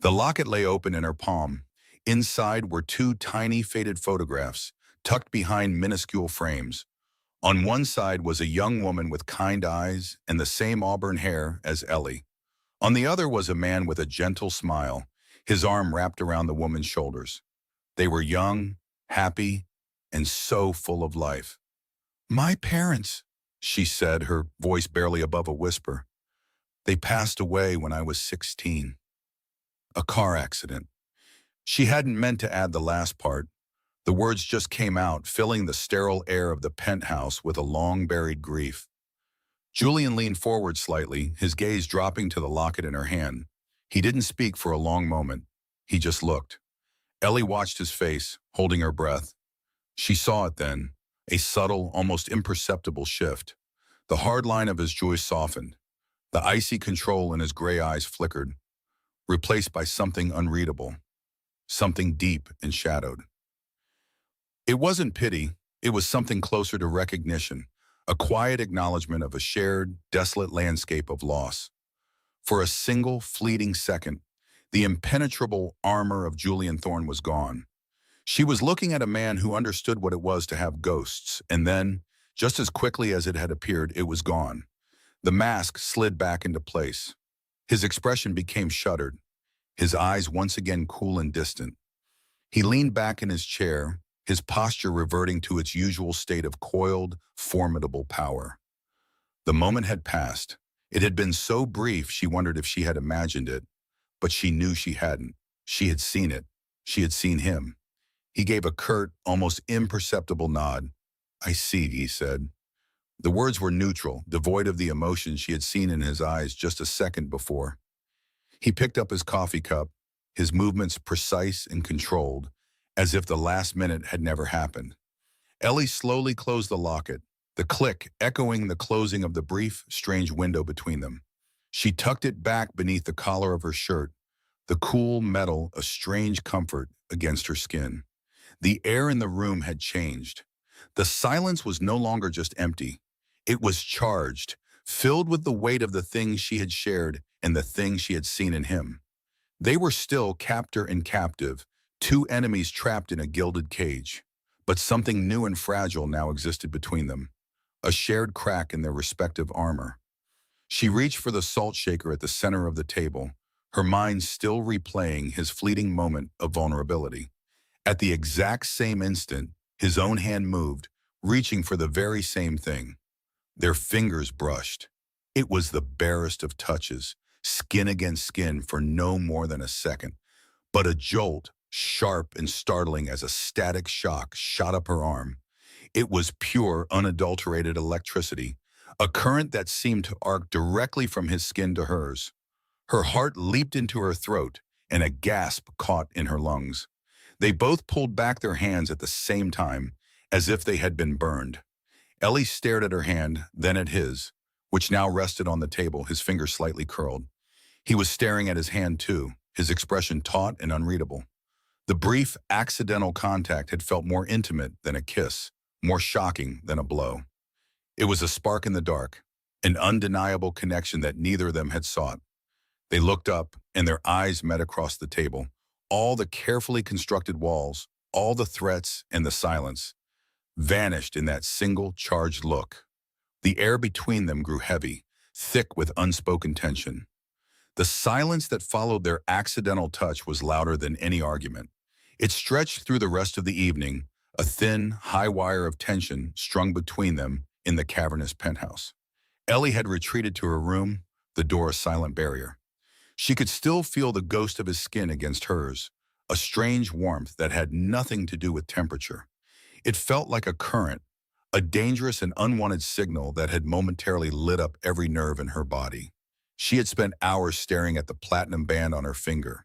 The locket lay open in her palm. Inside were two tiny, faded photographs, tucked behind minuscule frames. On one side was a young woman with kind eyes and the same auburn hair as Ellie. On the other was a man with a gentle smile, his arm wrapped around the woman's shoulders. They were young, happy, and so full of life. "My parents," she said, her voice barely above a whisper. "They passed away when I was 16. A car accident." She hadn't meant to add the last part, The words just came out, filling the sterile air of the penthouse with a long-buried grief. Julian leaned forward slightly, his gaze dropping to the locket in her hand. He didn't speak for a long moment. He just looked. Ellie watched his face, holding her breath. She saw it then, a subtle, almost imperceptible shift. The hard line of his jaw softened. The icy control in his gray eyes flickered, replaced by something unreadable, something deep and shadowed. It wasn't pity, it was something closer to recognition, a quiet acknowledgement of a shared, desolate landscape of loss. For a single, fleeting second, the impenetrable armor of Julian Thorne was gone. She was looking at a man who understood what it was to have ghosts, and then, just as quickly as it had appeared, it was gone. The mask slid back into place. His expression became shuttered, his eyes once again cool and distant. He leaned back in his chair, his posture reverting to its usual state of coiled, formidable power. The moment had passed. It had been so brief she wondered if she had imagined it, but she knew she hadn't. She had seen it. She had seen him. He gave a curt, almost imperceptible nod. "I see," he said. The words were neutral, devoid of the emotion she had seen in his eyes just a second before. He picked up his coffee cup, his movements precise and controlled, as if the last minute had never happened. Ellie slowly closed the locket, the click echoing the closing of the brief, strange window between them. She tucked it back beneath the collar of her shirt, the cool metal a strange comfort against her skin. The air in the room had changed. The silence was no longer just empty. It was charged, filled with the weight of the things she had shared and the things she had seen in him. They were still captor and captive, two enemies trapped in a gilded cage. But something new and fragile now existed between them, a shared crack in their respective armor. She reached for the salt shaker at the center of the table, her mind still replaying his fleeting moment of vulnerability. At the exact same instant, his own hand moved, reaching for the very same thing. Their fingers brushed. It was the barest of touches, skin against skin for no more than a second. But a jolt, sharp and startling as a static shock, shot up her arm. It was pure, unadulterated electricity, a current that seemed to arc directly from his skin to hers. Her heart leaped into her throat, and a gasp caught in her lungs. They both pulled back their hands at the same time, as if they had been burned. Ellie stared at her hand, then at his, which now rested on the table, his fingers slightly curled. He was staring at his hand too, his expression taut and unreadable. The brief, accidental contact had felt more intimate than a kiss, more shocking than a blow. It was a spark in the dark, an undeniable connection that neither of them had sought. They looked up, and their eyes met across the table. All the carefully constructed walls, all the threats and the silence, vanished in that single charged look. The air between them grew heavy, thick with unspoken tension. The silence that followed their accidental touch was louder than any argument. It stretched through the rest of the evening, a thin, high wire of tension strung between them in the cavernous penthouse. Ellie had retreated to her room, the door a silent barrier. She could still feel the ghost of his skin against hers, a strange warmth that had nothing to do with temperature. It felt like a current, a dangerous and unwanted signal that had momentarily lit up every nerve in her body. She had spent hours staring at the platinum band on her finger,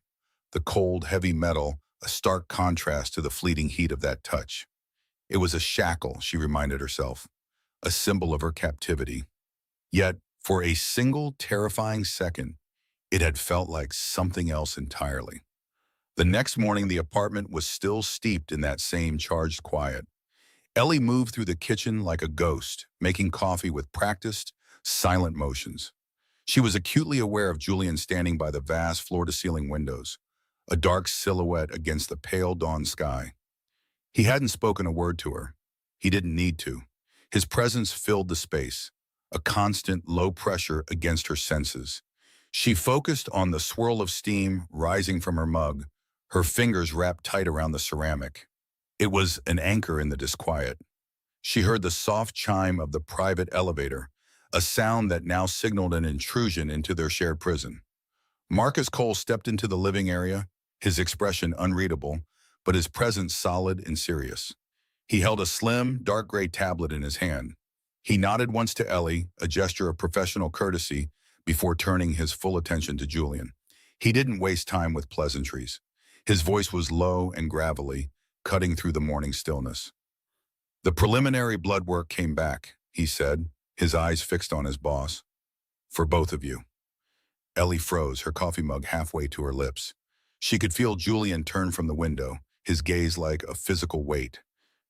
the cold, heavy metal, a stark contrast to the fleeting heat of that touch. It was a shackle, she reminded herself, a symbol of her captivity. Yet, for a single terrifying second, it had felt like something else entirely. The next morning, the apartment was still steeped in that same charged quiet. Ellie moved through the kitchen like a ghost, making coffee with practiced, silent motions. She was acutely aware of Julian standing by the vast floor-to-ceiling windows, a dark silhouette against the pale dawn sky. He hadn't spoken a word to her. He didn't need to. His presence filled the space, a constant low pressure against her senses. She focused on the swirl of steam rising from her mug, her fingers wrapped tight around the ceramic. It was an anchor in the disquiet. She heard the soft chime of the private elevator, a sound that now signaled an intrusion into their shared prison. Marcus Cole stepped into the living area, his expression unreadable, but his presence solid and serious. He held a slim, dark gray tablet in his hand. He nodded once to Ellie, a gesture of professional courtesy, before turning his full attention to Julian. He didn't waste time with pleasantries. His voice was low and gravelly, cutting through the morning stillness. "The preliminary blood work came back," he said, his eyes fixed on his boss. "For both of you." Ellie froze, her coffee mug halfway to her lips. She could feel Julian turn from the window, his gaze like a physical weight.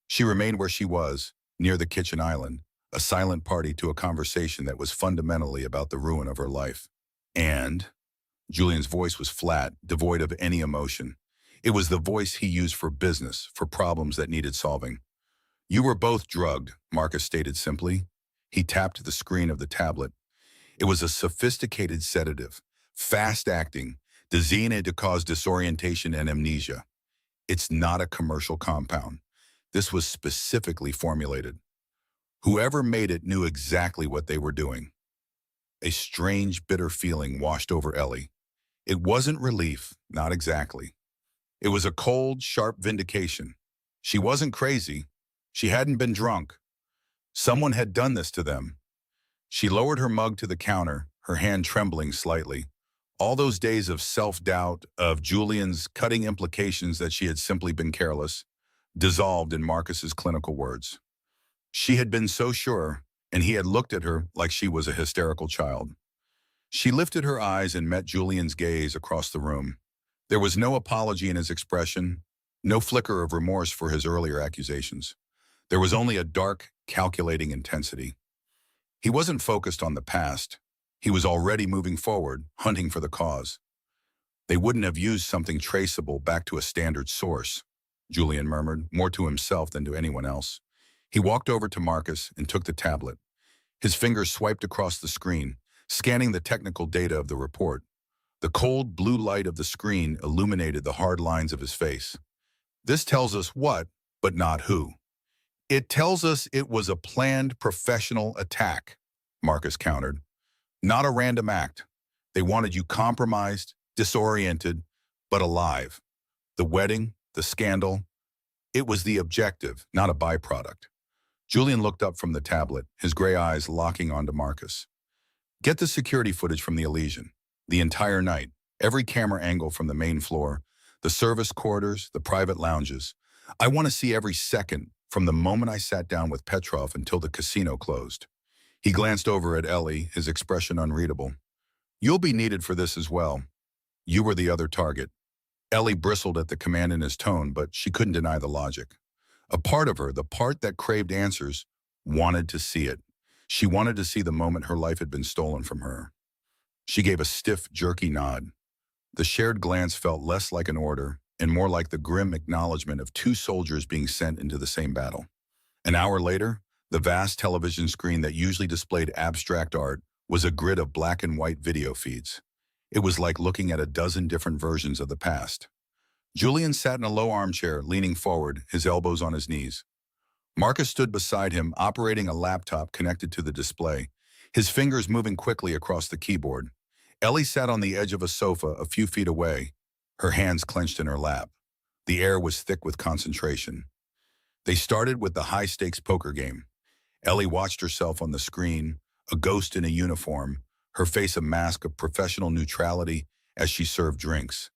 She remained where she was, near the kitchen island, a silent party to a conversation that was fundamentally about the ruin of her life. "And?" Julian's voice was flat, devoid of any emotion. It was the voice he used for business, for problems that needed solving. "You were both drugged," Marcus stated simply. He tapped the screen of the tablet. It was a sophisticated sedative, fast-acting, designed to cause disorientation and amnesia. It's not a commercial compound. This was specifically formulated. Whoever made it knew exactly what they were doing. A strange, bitter feeling washed over Ellie. It wasn't relief, not exactly. It was a cold, sharp vindication. She wasn't crazy. She hadn't been drunk. Someone had done this to them. She lowered her mug to the counter, her hand trembling slightly. All those days of self-doubt, of Julian's cutting implications that she had simply been careless, dissolved in Marcus's clinical words. She had been so sure, and he had looked at her like she was a hysterical child. She lifted her eyes and met Julian's gaze across the room. There was no apology in his expression, no flicker of remorse for his earlier accusations. There was only a dark, calculating intensity. He wasn't focused on the past. He was already moving forward, hunting for the cause. "They wouldn't have used something traceable back to a standard source," Julian murmured, more to himself than to anyone else. He walked over to Marcus and took the tablet. His fingers swiped across the screen, scanning the technical data of the report. The cold blue light of the screen illuminated the hard lines of his face. "This tells us what, but not who." "It tells us it was a planned professional attack," Marcus countered. "Not a random act. They wanted you compromised, disoriented, but alive. The wedding, the scandal, it was the objective, not a byproduct." Julian looked up from the tablet, his gray eyes locking onto Marcus. "Get the security footage from the Elysian. The entire night, every camera angle from the main floor, the service corridors, the private lounges. I want to see every second from the moment I sat down with Petrov until the casino closed." He glanced over at Ellie, his expression unreadable. "You'll be needed for this as well. You were the other target." Ellie bristled at the command in his tone, but she couldn't deny the logic. A part of her, the part that craved answers, wanted to see it. She wanted to see the moment her life had been stolen from her. She gave a stiff, jerky nod. The shared glance felt less like an order and more like the grim acknowledgement of two soldiers being sent into the same battle. An hour later, the vast television screen that usually displayed abstract art was a grid of black and white video feeds. It was like looking at a dozen different versions of the past. Julian sat in a low armchair, leaning forward, his elbows on his knees. Marcus stood beside him, operating a laptop connected to the display, his fingers moving quickly across the keyboard. Ellie sat on the edge of a sofa a few feet away, her hands clenched in her lap. The air was thick with concentration. They started with the high-stakes poker game. Ellie watched herself on the screen, a ghost in a uniform, her face a mask of professional neutrality as she served drinks.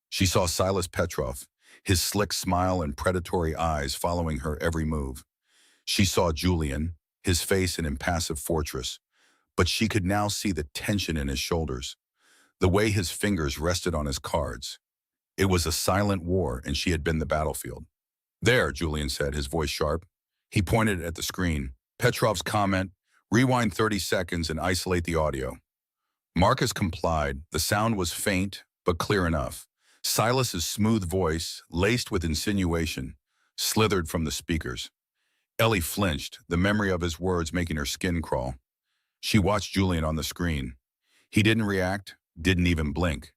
She saw Silas Petrov, his slick smile and predatory eyes following her every move. She saw Julian, his face an impassive fortress, but she could now see the tension in his shoulders, the way his fingers rested on his cards. It was a silent war, and she had been the battlefield. "There," Julian said, his voice sharp. He pointed at the screen. Petrov's comment, "Rewind 30 seconds and isolate the audio." Marcus complied. The sound was faint, but clear enough. Silas's smooth voice, laced with insinuation, slithered from the speakers. Ellie flinched, the memory of his words making her skin crawl. She watched Julian on the screen. He didn't react, didn't even blink.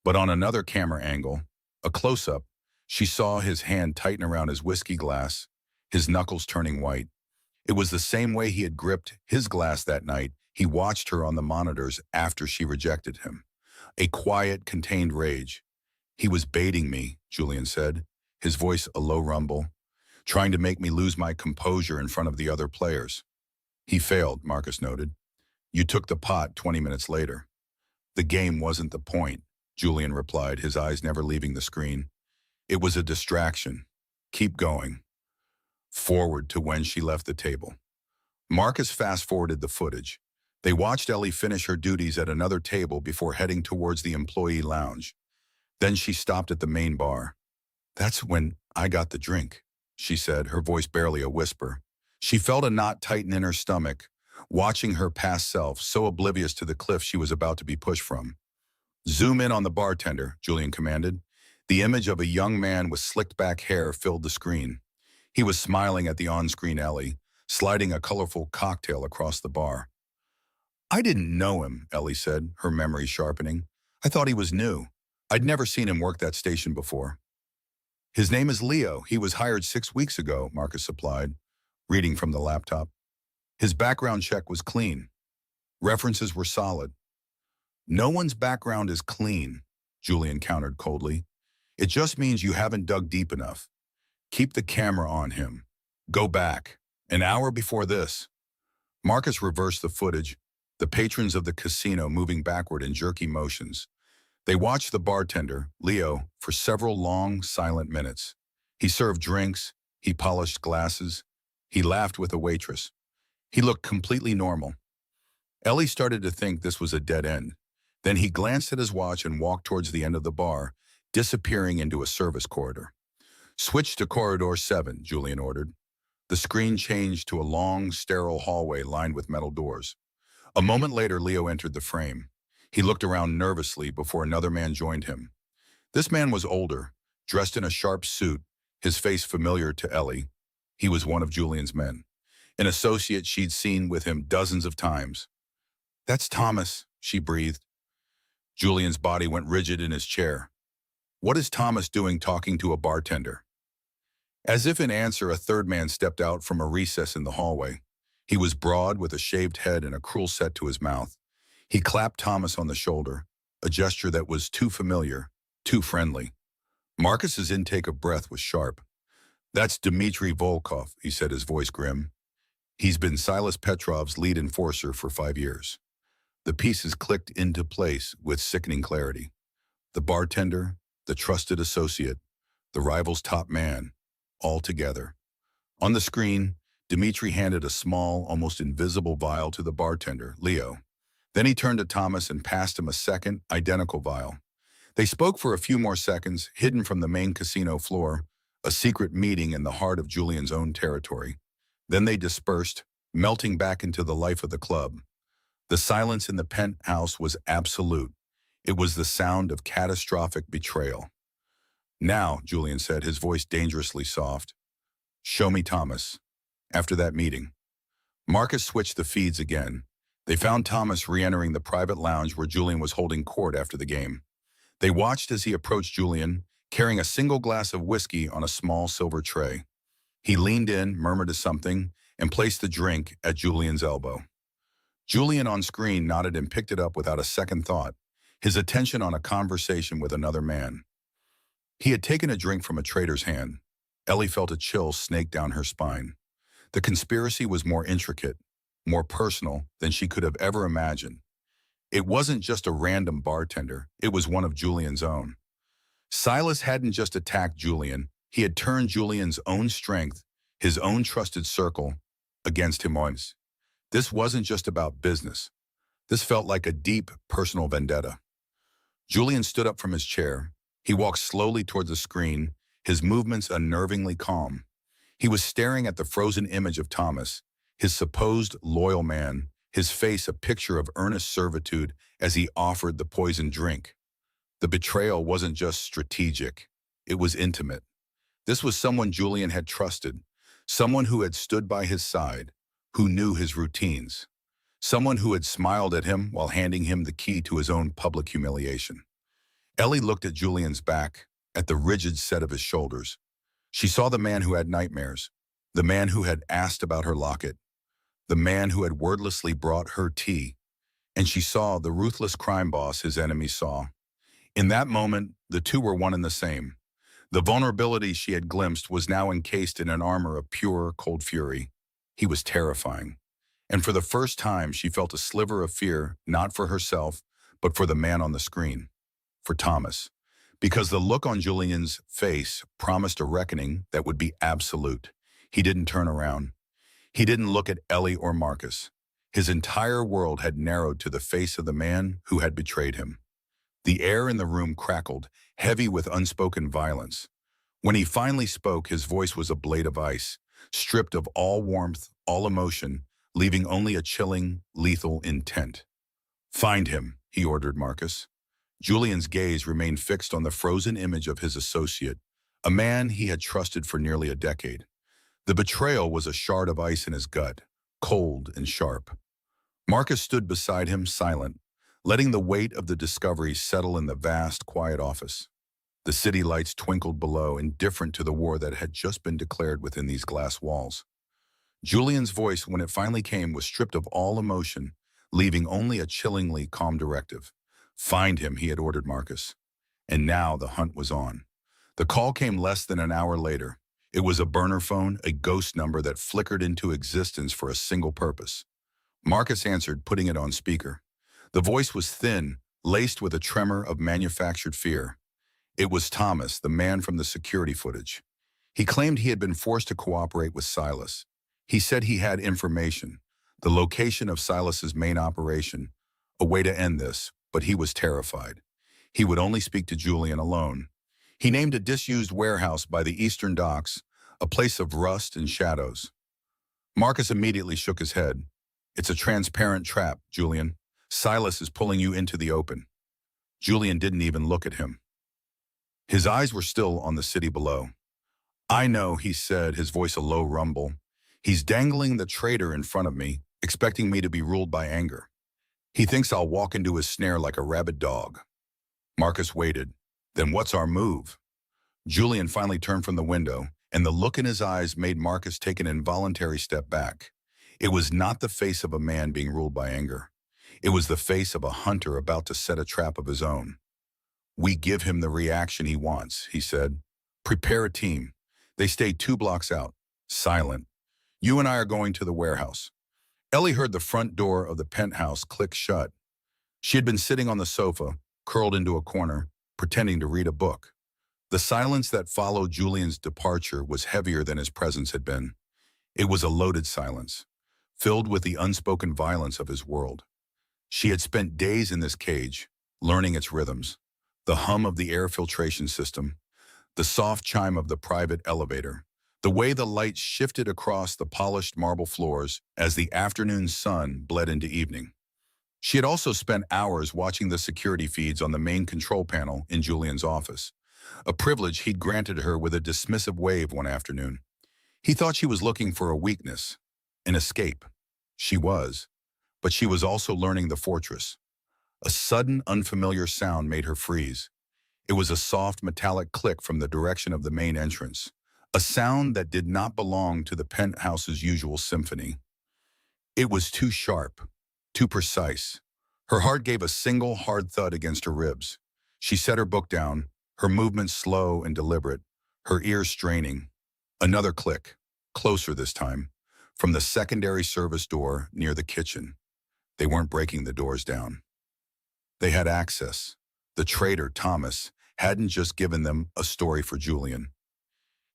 But on another camera angle, a close-up, she saw his hand tighten around his whiskey glass, his knuckles turning white. It was the same way he had gripped his glass that night he watched her on the monitors after she rejected him. A quiet, contained rage. "He was baiting me," Julian said, his voice a low rumble, trying to make me lose my composure in front of the other players. He failed, Marcus noted. You took the pot 20 minutes later. The game wasn't the point, Julian replied, his eyes never leaving the screen. It was a distraction. Keep going. Forward to when she left the table. Marcus fast-forwarded the footage. They watched Ellie finish her duties at another table before heading towards the employee lounge. Then she stopped at the main bar. That's when I got the drink, she said, her voice barely a whisper. She felt a knot tighten in her stomach, watching her past self, so oblivious to the cliff she was about to be pushed from. Zoom in on the bartender, Julian commanded. The image of a young man with slicked-back hair filled the screen. He was smiling at the on-screen Ellie, sliding a colorful cocktail across the bar. I didn't know him, Ellie said, her memory sharpening. I thought he was new. I'd never seen him work that station before. His name is Leo. He was hired 6 weeks ago, Marcus supplied, reading from the laptop. His background check was clean. References were solid. No one's background is clean, Julian countered coldly. It just means you haven't dug deep enough. Keep the camera on him. Go back. An hour before this. Marcus reversed the footage, the patrons of the casino moving backward in jerky motions. They watched the bartender, Leo, for several long, silent minutes. He served drinks, he polished glasses, he laughed with a waitress. He looked completely normal. Ellie started to think this was a dead end. Then he glanced at his watch and walked towards the end of the bar, disappearing into a service corridor. Switch to corridor 7, Julian ordered. The screen changed to a long, sterile hallway lined with metal doors. A moment later, Leo entered the frame. He looked around nervously before another man joined him. This man was older, dressed in a sharp suit, his face familiar to Ellie. He was one of Julian's men, an associate she'd seen with him dozens of times. That's Thomas, she breathed. Julian's body went rigid in his chair. What is Thomas doing talking to a bartender? As if in answer, a third man stepped out from a recess in the hallway. He was broad with a shaved head and a cruel set to his mouth. He clapped Thomas on the shoulder, a gesture that was too familiar, too friendly. Marcus's intake of breath was sharp. That's Dmitry Volkov, he said, his voice grim. He's been Silas Petrov's lead enforcer for 5 years. The pieces clicked into place with sickening clarity. The bartender, the trusted associate, the rival's top man, all together. On the screen, Dmitry handed a small, almost invisible vial to the bartender, Leo. Then he turned to Thomas and passed him a second, identical vial. They spoke for a few more seconds, hidden from the main casino floor, a secret meeting in the heart of Julian's own territory. Then they dispersed, melting back into the life of the club. The silence in the penthouse was absolute. It was the sound of catastrophic betrayal. Now, Julian said, his voice dangerously soft, show me Thomas. After that meeting, Marcus switched the feeds again. They found Thomas re-entering the private lounge where Julian was holding court after the game. They watched as he approached Julian, carrying a single glass of whiskey on a small silver tray. He leaned in, murmured something, and placed the drink at Julian's elbow. Julian on screen nodded and picked it up without a second thought, his attention on a conversation with another man. He had taken a drink from a trader's hand. Ellie felt a chill snake down her spine. The conspiracy was more intricate, more personal than she could have ever imagined. It wasn't just a random bartender, it was one of Julian's own. Silas hadn't just attacked Julian, he had turned Julian's own strength, his own trusted circle, against him once. This wasn't just about business. This felt like a deep, personal vendetta. Julian stood up from his chair. He walked slowly toward the screen, his movements unnervingly calm. He was staring at the frozen image of Thomas, his supposed loyal man, his face a picture of earnest servitude as he offered the poisoned drink. The betrayal wasn't just strategic, it was intimate. This was someone Julian had trusted, someone who had stood by his side, who knew his routines, someone who had smiled at him while handing him the key to his own public humiliation. Ellie looked at Julian's back, at the rigid set of his shoulders. She saw the man who had nightmares, the man who had asked about her locket, the man who had wordlessly brought her tea, and she saw the ruthless crime boss his enemies saw. In that moment, the two were one and the same. The vulnerability she had glimpsed was now encased in an armor of pure, cold fury. He was terrifying. And for the first time, she felt a sliver of fear, not for herself, but for the man on the screen, for Thomas. Because the look on Julian's face promised a reckoning that would be absolute. He didn't turn around. He didn't look at Ellie or Marcus. His entire world had narrowed to the face of the man who had betrayed him. The air in the room crackled, heavy with unspoken violence. When he finally spoke, his voice was a blade of ice, stripped of all warmth, all emotion, leaving only a chilling, lethal intent. "Find him," he ordered Marcus. Julian's gaze remained fixed on the frozen image of his associate, a man he had trusted for nearly a decade. The betrayal was a shard of ice in his gut, cold and sharp. Marcus stood beside him, silent, letting the weight of the discovery settle in the vast, quiet office. The city lights twinkled below, indifferent to the war that had just been declared within these glass walls. Julian's voice, when it finally came, was stripped of all emotion, leaving only a chillingly calm directive. "Find him," he had ordered Marcus. And now the hunt was on. The call came less than an hour later. It was a burner phone, a ghost number that flickered into existence for a single purpose. Marcus answered, putting it on speaker. The voice was thin, laced with a tremor of manufactured fear. It was Thomas, the man from the security footage. He claimed he had been forced to cooperate with Silas. He said he had information, the location of Silas's main operation, a way to end this, but he was terrified. He would only speak to Julian alone. He named a disused warehouse by the eastern docks, a place of rust and shadows. Marcus immediately shook his head. "It's a transparent trap, Julian. Silas is pulling you into the open." Julian didn't even look at him. His eyes were still on the city below. "I know," he said, his voice a low rumble. "He's dangling the traitor in front of me, expecting me to be ruled by anger. He thinks I'll walk into his snare like a rabid dog." Marcus waited. "Then what's our move?" Julian finally turned from the window, and the look in his eyes made Marcus take an involuntary step back. It was not the face of a man being ruled by anger. It was the face of a hunter about to set a trap of his own. "We give him the reaction he wants," he said. "Prepare a team." They stayed 2 blocks out, silent. "You and I are going to the warehouse." Ellie heard the front door of the penthouse click shut. She had been sitting on the sofa, curled into a corner, pretending to read a book. The silence that followed Julian's departure was heavier than his presence had been. It was a loaded silence, filled with the unspoken violence of his world. She had spent days in this cage, learning its rhythms, the hum of the air filtration system, the soft chime of the private elevator, the way the light shifted across the polished marble floors as the afternoon sun bled into evening. She had also spent hours watching the security feeds on the main control panel in Julian's office, a privilege he'd granted her with a dismissive wave one afternoon. He thought she was looking for a weakness, an escape. She was, but she was also learning the fortress. A sudden, unfamiliar sound made her freeze. It was a soft, metallic click from the direction of the main entrance, a sound that did not belong to the penthouse's usual symphony. It was too sharp, too precise. Her heart gave a single hard thud against her ribs. She set her book down, her movements slow and deliberate, her ears straining. Another click, closer this time, from the secondary service door near the kitchen. They weren't breaking the doors down. They had access. The traitor, Thomas, hadn't just given them a story for Julian.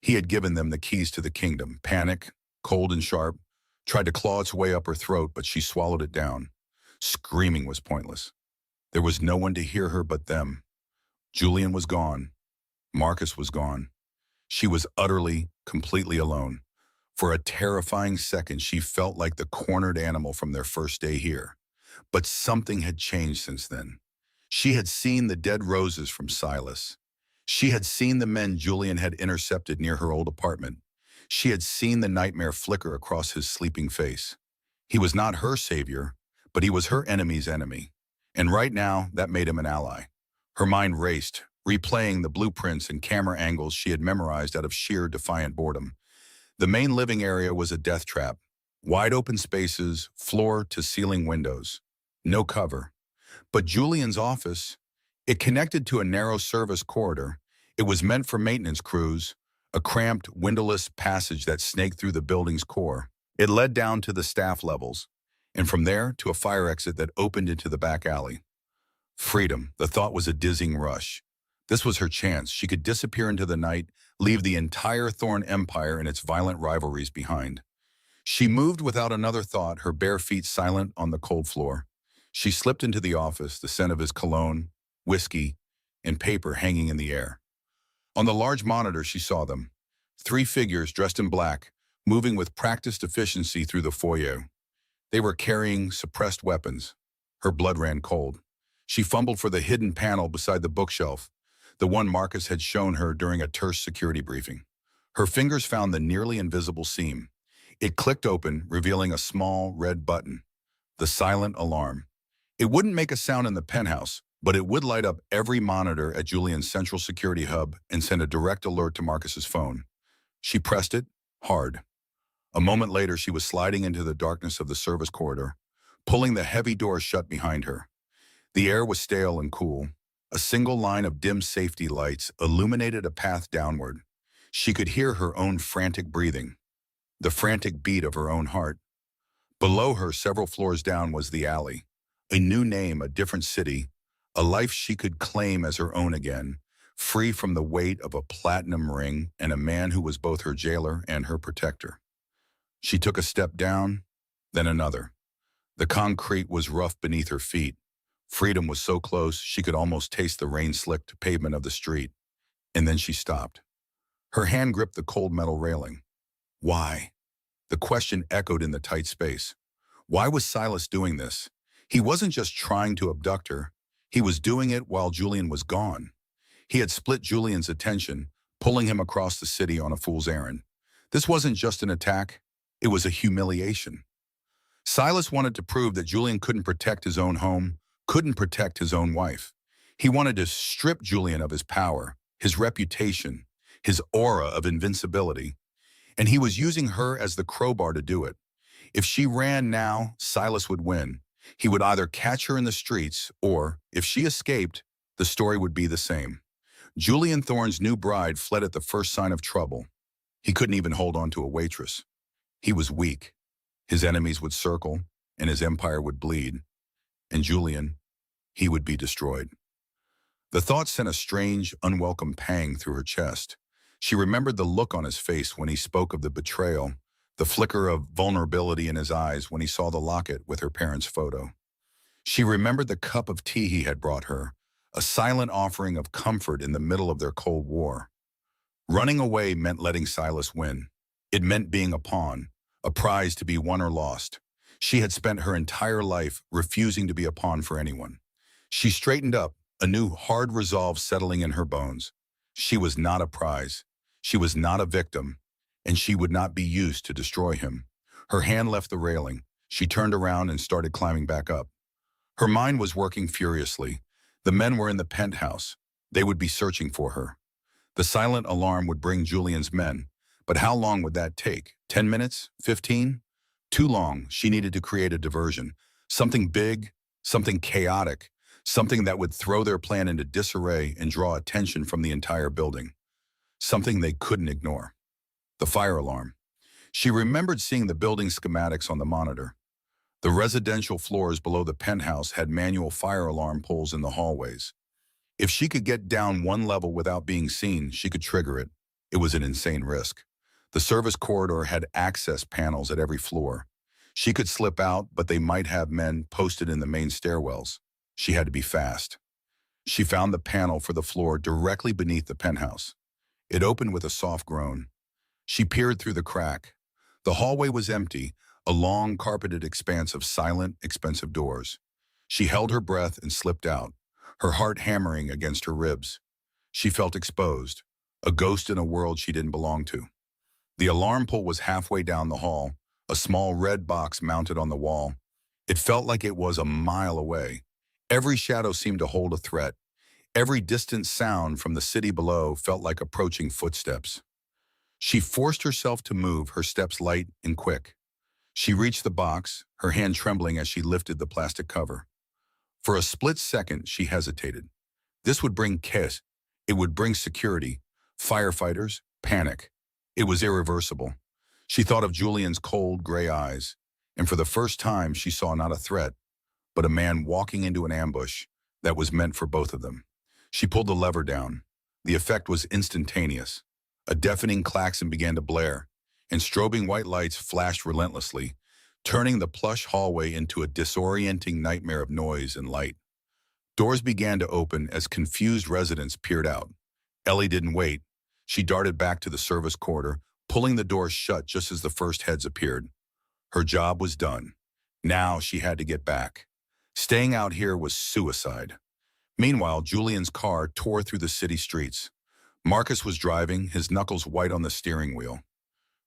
He had given them the keys to the kingdom. Panic, cold and sharp, tried to claw its way up her throat, but she swallowed it down. Screaming was pointless. There was no one to hear her but them. Julian was gone. Marcus was gone. She was utterly, completely alone. For a terrifying second, she felt like the cornered animal from their first day here. But something had changed since then. She had seen the dead roses from Silas. She had seen the men Julian had intercepted near her old apartment. She had seen the nightmare flicker across his sleeping face. He was not her savior, but he was her enemy's enemy. And right now, that made him an ally. Her mind raced, replaying the blueprints and camera angles she had memorized out of sheer defiant boredom. The main living area was a death trap. Wide open spaces, floor-to-ceiling windows. No cover. But Julian's office, it connected to a narrow service corridor. It was meant for maintenance crews, a cramped, windowless passage that snaked through the building's core. It led down to the staff levels, and from there to a fire exit that opened into the back alley. Freedom, the thought was a dizzying rush. This was her chance. She could disappear into the night, leave the entire Thorne empire and its violent rivalries behind. She moved without another thought, her bare feet silent on the cold floor. She slipped into the office, the scent of his cologne, whiskey, and paper hanging in the air. On the large monitor, she saw them. 3 figures dressed in black, moving with practiced efficiency through the foyer. They were carrying suppressed weapons. Her blood ran cold. She fumbled for the hidden panel beside the bookshelf, the one Marcus had shown her during a terse security briefing. Her fingers found the nearly invisible seam. It clicked open, revealing a small red button. The silent alarm. It wouldn't make a sound in the penthouse, but it would light up every monitor at Julian's central security hub and send a direct alert to Marcus's phone. She pressed it, hard. A moment later, she was sliding into the darkness of the service corridor, pulling the heavy door shut behind her. The air was stale and cool. A single line of dim safety lights illuminated a path downward. She could hear her own frantic breathing, the frantic beat of her own heart. Below her, several floors down, was the alley. A new name, a different city, a life she could claim as her own again, free from the weight of a platinum ring and a man who was both her jailer and her protector. She took a step down, then another. The concrete was rough beneath her feet. Freedom was so close she could almost taste the rain-slicked pavement of the street. And then she stopped. Her hand gripped the cold metal railing. Why? The question echoed in the tight space. Why was Silas doing this? He wasn't just trying to abduct her. He was doing it while Julian was gone. He had split Julian's attention, pulling him across the city on a fool's errand. This wasn't just an attack. It was a humiliation. Silas wanted to prove that Julian couldn't protect his own home, couldn't protect his own wife. He wanted to strip Julian of his power, his reputation, his aura of invincibility. And he was using her as the crowbar to do it. If she ran now, Silas would win. He would either catch her in the streets, or, if she escaped, the story would be the same. Julian Thorne's new bride fled at the first sign of trouble. He couldn't even hold on to a waitress. He was weak. His enemies would circle, and his empire would bleed. And Julian, he would be destroyed. The thought sent a strange, unwelcome pang through her chest. She remembered the look on his face when he spoke of the betrayal, the flicker of vulnerability in his eyes when he saw the locket with her parents' photo. She remembered the cup of tea he had brought her, a silent offering of comfort in the middle of their Cold War. Running away meant letting Silas win. It meant being a pawn, a prize to be won or lost. She had spent her entire life refusing to be a pawn for anyone. She straightened up, a new hard resolve settling in her bones. She was not a prize. She was not a victim, and she would not be used to destroy him. Her hand left the railing. She turned around and started climbing back up. Her mind was working furiously. The men were in the penthouse. They would be searching for her. The silent alarm would bring Julian's men. But how long would that take? 10 minutes? 15? Too long. She needed to create a diversion. Something big, something chaotic, something that would throw their plan into disarray and draw attention from the entire building. Something they couldn't ignore. The fire alarm. She remembered seeing the building schematics on the monitor. The residential floors below the penthouse had manual fire alarm poles in the hallways. If she could get down one level without being seen, she could trigger it. It was an insane risk. The service corridor had access panels at every floor. She could slip out, but they might have men posted in the main stairwells. She had to be fast. She found the panel for the floor directly beneath the penthouse. It opened with a soft groan. She peered through the crack. The hallway was empty, a long carpeted expanse of silent, expensive doors. She held her breath and slipped out, her heart hammering against her ribs. She felt exposed, a ghost in a world she didn't belong to. The alarm pole was halfway down the hall, a small red box mounted on the wall. It felt like it was a mile away. Every shadow seemed to hold a threat. Every distant sound from the city below felt like approaching footsteps. She forced herself to move, her steps light and quick. She reached the box, her hand trembling as she lifted the plastic cover. For a split second, she hesitated. This would bring chaos. It would bring security, firefighters, panic. It was irreversible. She thought of Julian's cold, gray eyes, and for the first time she saw not a threat, but a man walking into an ambush that was meant for both of them. She pulled the lever down. The effect was instantaneous. A deafening klaxon began to blare, and strobing white lights flashed relentlessly, turning the plush hallway into a disorienting nightmare of noise and light. Doors began to open as confused residents peered out. Ellie didn't wait. She darted back to the service corridor, pulling the door shut just as the first heads appeared. Her job was done. Now she had to get back. Staying out here was suicide. Meanwhile, Julian's car tore through the city streets. Marcus was driving, his knuckles white on the steering wheel.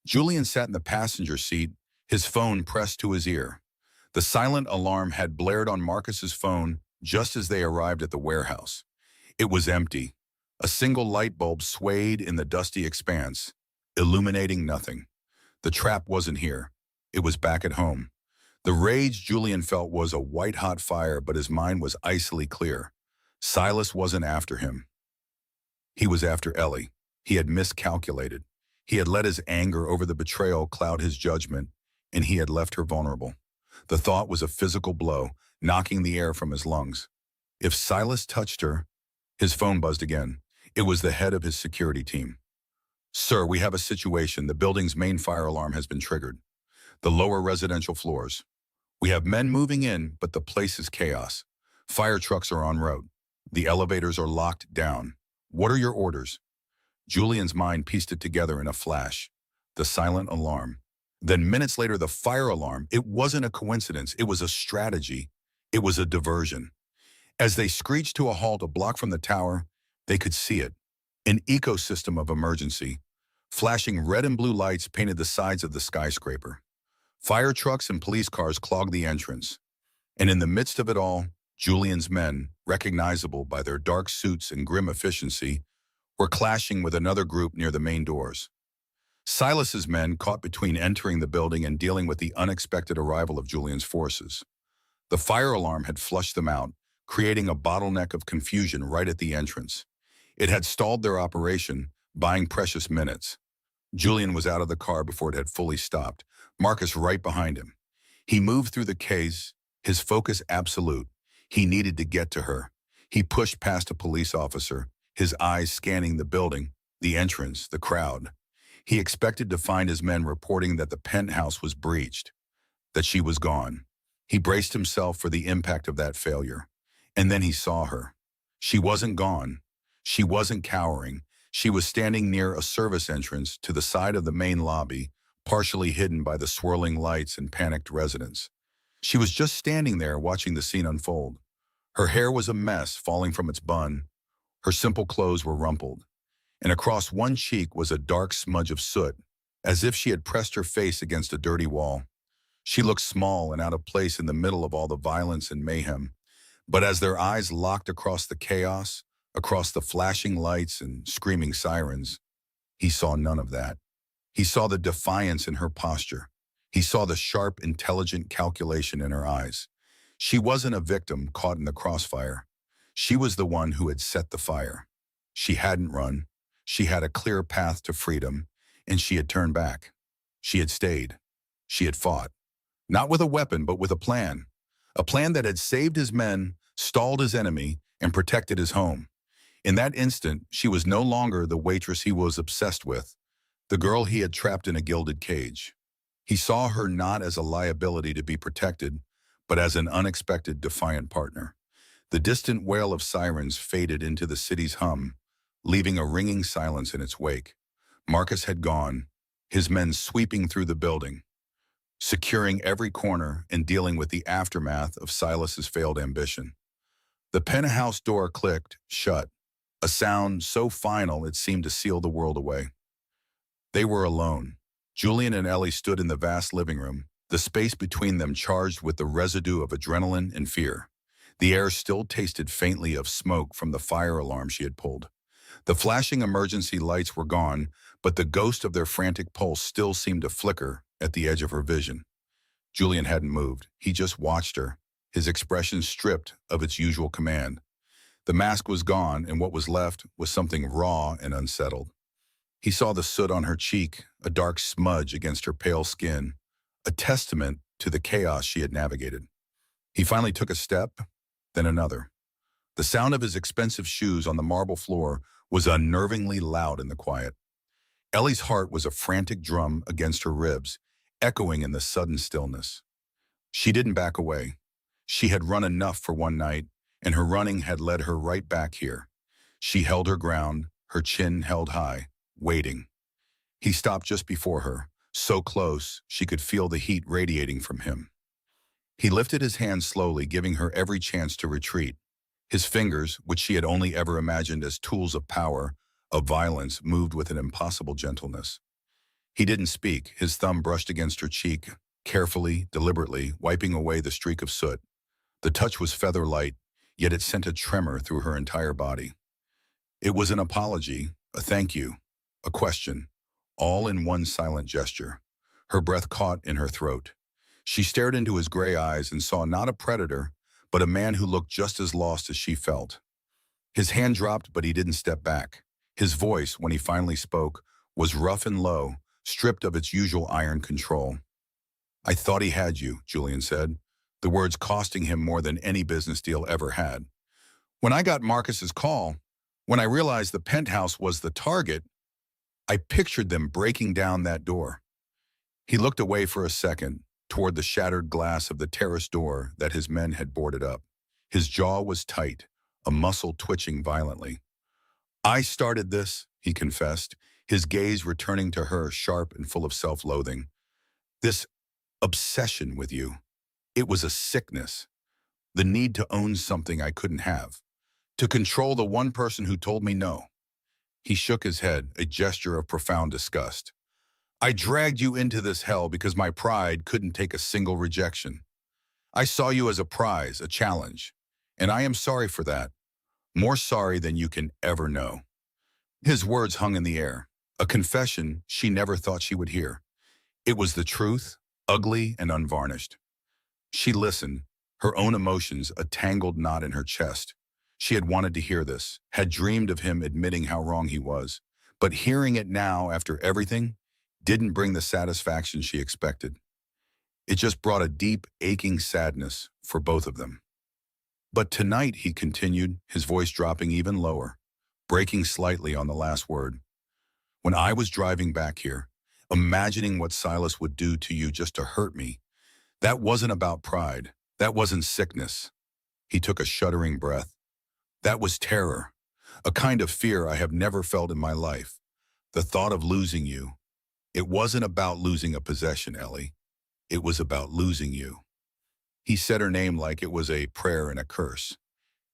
Julian sat in the passenger seat, his phone pressed to his ear. The silent alarm had blared on Marcus's phone just as they arrived at the warehouse. It was empty. A single light bulb swayed in the dusty expanse, illuminating nothing. The trap wasn't here. It was back at home. The rage Julian felt was a white-hot fire, but his mind was icily clear. Silas wasn't after him. He was after Ellie. He had miscalculated. He had let his anger over the betrayal cloud his judgment, and he had left her vulnerable. The thought was a physical blow, knocking the air from his lungs. If Silas touched her, his phone buzzed again. It was the head of his security team. "Sir, we have a situation. The building's main fire alarm has been triggered. The lower residential floors. We have men moving in, but the place is chaos. Fire trucks are en route. The elevators are locked down. What are your orders?" Julian's mind pieced it together in a flash. The silent alarm. Then minutes later, the fire alarm. It wasn't a coincidence. It was a strategy. It was a diversion. As they screeched to a halt a block from the tower, they could see it. An ecosystem of emergency. Flashing red and blue lights painted the sides of the skyscraper. Fire trucks and police cars clogged the entrance. And in the midst of it all, Julian's men, recognizable by their dark suits and grim efficiency, were clashing with another group near the main doors. Silas's men caught between entering the building and dealing with the unexpected arrival of Julian's forces. The fire alarm had flushed them out, creating a bottleneck of confusion right at the entrance. It had stalled their operation, buying precious minutes. Julian was out of the car before it had fully stopped, Marcus right behind him. He moved through the case, his focus absolute. He needed to get to her. He pushed past a police officer, his eyes scanning the building, the entrance, the crowd. He expected to find his men reporting that the penthouse was breached, that she was gone. He braced himself for the impact of that failure. And then he saw her. She wasn't gone. She wasn't cowering. She was standing near a service entrance to the side of the main lobby, partially hidden by the swirling lights and panicked residents. She was just standing there watching the scene unfold. Her hair was a mess falling from its bun. Her simple clothes were rumpled. And across one cheek was a dark smudge of soot, as if she had pressed her face against a dirty wall. She looked small and out of place in the middle of all the violence and mayhem. But as their eyes locked across the chaos, across the flashing lights and screaming sirens, he saw none of that. He saw the defiance in her posture. He saw the sharp, intelligent calculation in her eyes. She wasn't a victim caught in the crossfire. She was the one who had set the fire. She hadn't run. She had a clear path to freedom, and she had turned back. She had stayed. She had fought. Not with a weapon, but with a plan. A plan that had saved his men, stalled his enemy, and protected his home. In that instant, she was no longer the waitress he was obsessed with, the girl he had trapped in a gilded cage. He saw her not as a liability to be protected, but as an unexpected, defiant partner. The distant wail of sirens faded into the city's hum, leaving a ringing silence in its wake. Marcus had gone, his men sweeping through the building, securing every corner and dealing with the aftermath of Silas's failed ambition. The penthouse door clicked shut, a sound so final it seemed to seal the world away. They were alone. Julian and Ellie stood in the vast living room, the space between them charged with the residue of adrenaline and fear. The air still tasted faintly of smoke from the fire alarm she had pulled. The flashing emergency lights were gone, but the ghost of their frantic pulse still seemed to flicker at the edge of her vision. Julian hadn't moved. He just watched her, his expression stripped of its usual command. The mask was gone, and what was left was something raw and unsettled. He saw the soot on her cheek, a dark smudge against her pale skin, a testament to the chaos she had navigated. He finally took a step, then another. The sound of his expensive shoes on the marble floor was unnervingly loud in the quiet. Ellie's heart was a frantic drum against her ribs, echoing in the sudden stillness. She didn't back away. She had run enough for one night, and her running had led her right back here. She held her ground, her chin held high, waiting. He stopped just before her, so close she could feel the heat radiating from him. He lifted his hand slowly, giving her every chance to retreat. His fingers, which she had only ever imagined as tools of power, of violence, moved with an impossible gentleness. He didn't speak. His thumb brushed against her cheek, carefully, deliberately, wiping away the streak of soot. The touch was feather light, yet it sent a tremor through her entire body. It was an apology, a thank you, a question, all in one silent gesture. Her breath caught in her throat. She stared into his gray eyes and saw not a predator, but a man who looked just as lost as she felt. His hand dropped, but he didn't step back. His voice, when he finally spoke, was rough and low, stripped of its usual iron control. "I thought he had you," Julian said, the words costing him more than any business deal ever had. "When I got Marcus's call, when I realized the penthouse was the target, I pictured them breaking down that door." He looked away for a second, toward the shattered glass of the terrace door that his men had boarded up. His jaw was tight, a muscle twitching violently. "I started this," he confessed, his gaze returning to her, sharp and full of self-loathing. "This obsession with you. It was a sickness. The need to own something I couldn't have. To control the one person who told me no." He shook his head, a gesture of profound disgust. "I dragged you into this hell because my pride couldn't take a single rejection. I saw you as a prize, a challenge, and I am sorry for that. More sorry than you can ever know." His words hung in the air, a confession she never thought she would hear. It was the truth, ugly and unvarnished. She listened, her own emotions a tangled knot in her chest. She had wanted to hear this, had dreamed of him admitting how wrong he was. But hearing it now, after everything, didn't bring the satisfaction she expected. It just brought a deep, aching sadness for both of them. "But tonight," he continued, his voice dropping even lower, breaking slightly on the last word, "when I was driving back here, imagining what Silas would do to you just to hurt me, that wasn't about pride. That wasn't sickness." He took a shuddering breath. "That was terror, a kind of fear I have never felt in my life. The thought of losing you. It wasn't about losing a possession, Ellie. It was about losing you." He said her name like it was a prayer and a curse.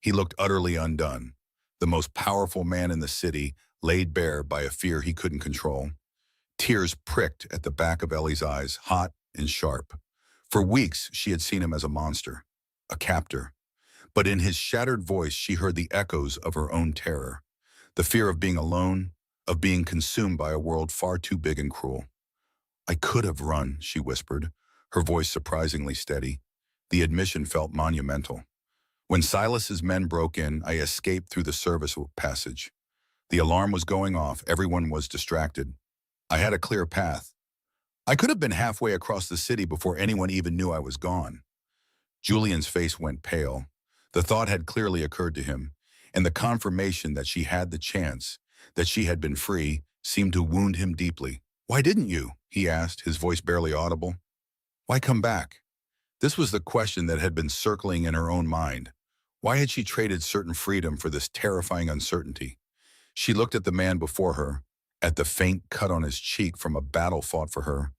He looked utterly undone, the most powerful man in the city, laid bare by a fear he couldn't control. Tears pricked at the back of Ellie's eyes, hot and sharp. For weeks, she had seen him as a monster, a captor. But in his shattered voice, she heard the echoes of her own terror, the fear of being alone, of being consumed by a world far too big and cruel. "I could have run," she whispered, her voice surprisingly steady. The admission felt monumental. "When Silas's men broke in, I escaped through the service passage. The alarm was going off, everyone was distracted. I had a clear path. I could have been halfway across the city before anyone even knew I was gone." Julian's face went pale. The thought had clearly occurred to him, and the confirmation that she had the chance, that she had been free, seemed to wound him deeply. "Why didn't you?" he asked, his voice barely audible. "Why come back?" This was the question that had been circling in her own mind. Why had she traded certain freedom for this terrifying uncertainty? She looked at the man before her, at the faint cut on his cheek from a battle fought for her,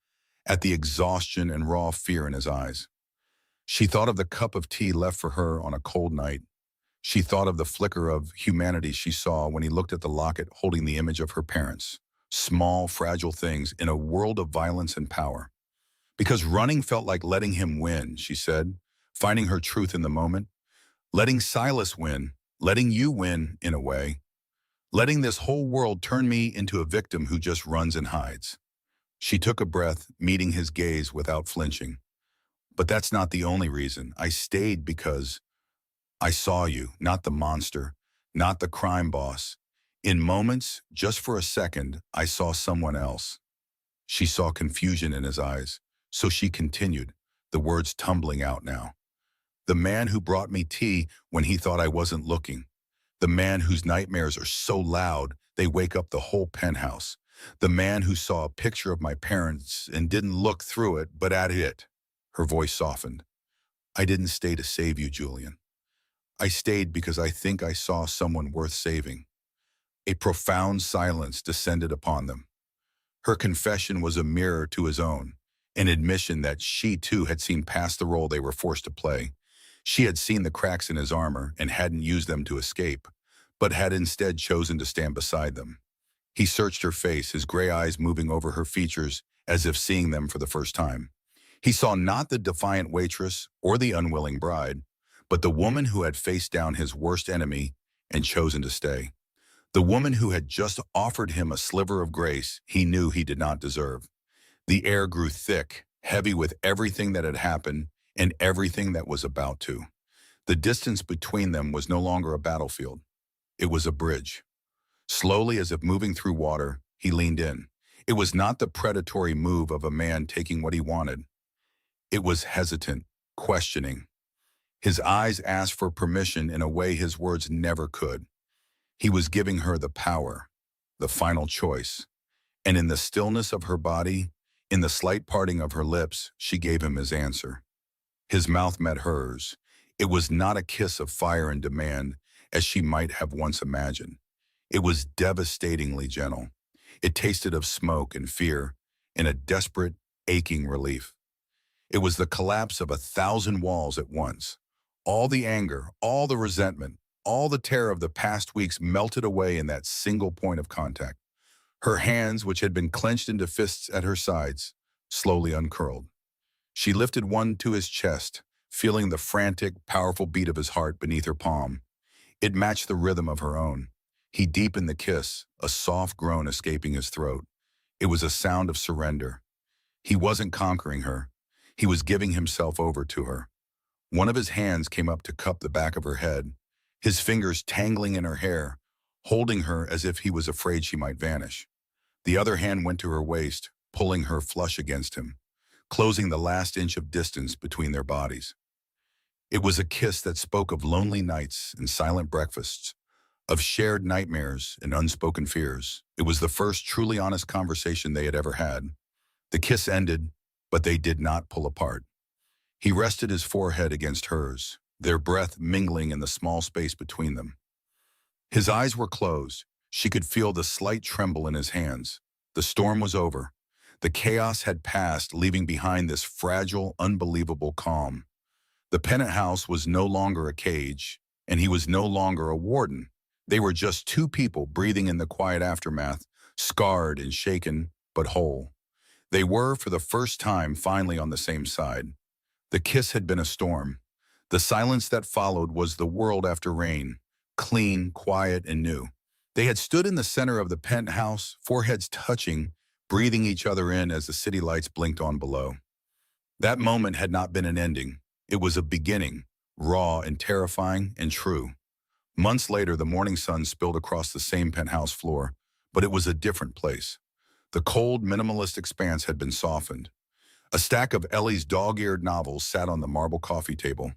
at the exhaustion and raw fear in his eyes. She thought of the cup of tea left for her on a cold night. She thought of the flicker of humanity she saw when he looked at the locket holding the image of her parents. Small, fragile things in a world of violence and power. "Because running felt like letting him win," she said, finding her truth in the moment. "Letting Silas win, letting you win, in a way. Letting this whole world turn me into a victim who just runs and hides." She took a breath, meeting his gaze without flinching. "But that's not the only reason. I stayed because I saw you, not the monster, not the crime boss. In moments, just for a second, I saw someone else. She saw confusion in his eyes, so she continued, the words tumbling out now. The man who brought me tea when he thought I wasn't looking. The man whose nightmares are so loud they wake up the whole penthouse. The man who saw a picture of my parents and didn't look through it, but at it. Her voice softened. I didn't stay to save you, Julian. I stayed because I think I saw someone worth saving. A profound silence descended upon them. Her confession was a mirror to his own, an admission that she too had seen past the role they were forced to play. She had seen the cracks in his armor and hadn't used them to escape, but had instead chosen to stand beside them. He searched her face, his gray eyes moving over her features as if seeing them for the first time. He saw not the defiant waitress or the unwilling bride, but the woman who had faced down his worst enemy and chosen to stay. The woman who had just offered him a sliver of grace he knew he did not deserve. The air grew thick, heavy with everything that had happened and everything that was about to. The distance between them was no longer a battlefield. It was a bridge. Slowly, as if moving through water, he leaned in. It was not the predatory move of a man taking what he wanted. It was hesitant, questioning. His eyes asked for permission in a way his words never could. He was giving her the power, the final choice. And in the stillness of her body, in the slight parting of her lips, she gave him his answer. His mouth met hers. It was not a kiss of fire and demand, as she might have once imagined. It was devastatingly gentle. It tasted of smoke and fear, and a desperate, aching relief. It was the collapse of 1,000 walls at once. All the anger, all the resentment, all the terror of the past weeks melted away in that single point of contact. Her hands, which had been clenched into fists at her sides, slowly uncurled. She lifted one to his chest, feeling the frantic, powerful beat of his heart beneath her palm. It matched the rhythm of her own. He deepened the kiss, a soft groan escaping his throat. It was a sound of surrender. He wasn't conquering her. He was giving himself over to her. One of his hands came up to cup the back of her head, his fingers tangling in her hair, holding her as if he was afraid she might vanish. The other hand went to her waist, pulling her flush against him, closing the last inch of distance between their bodies. It was a kiss that spoke of lonely nights and silent breakfasts, of shared nightmares and unspoken fears. It was the first truly honest conversation they had ever had. The kiss ended, but they did not pull apart. He rested his forehead against hers, their breath mingling in the small space between them. His eyes were closed. She could feel the slight tremble in his hands. The storm was over. The chaos had passed, leaving behind this fragile, unbelievable calm. The penthouse was no longer a cage, and he was no longer a warden. They were just two people breathing in the quiet aftermath, scarred and shaken, but whole. They were, for the first time, finally on the same side. The kiss had been a storm. The silence that followed was the world after rain, clean, quiet, and new. They had stood in the center of the penthouse, foreheads touching, breathing each other in as the city lights blinked on below. That moment had not been an ending. It was a beginning, raw and terrifying and true. Months later, the morning sun spilled across the same penthouse floor, but it was a different place. The cold, minimalist expanse had been softened. A stack of Ellie's dog-eared novels sat on the marble coffee table.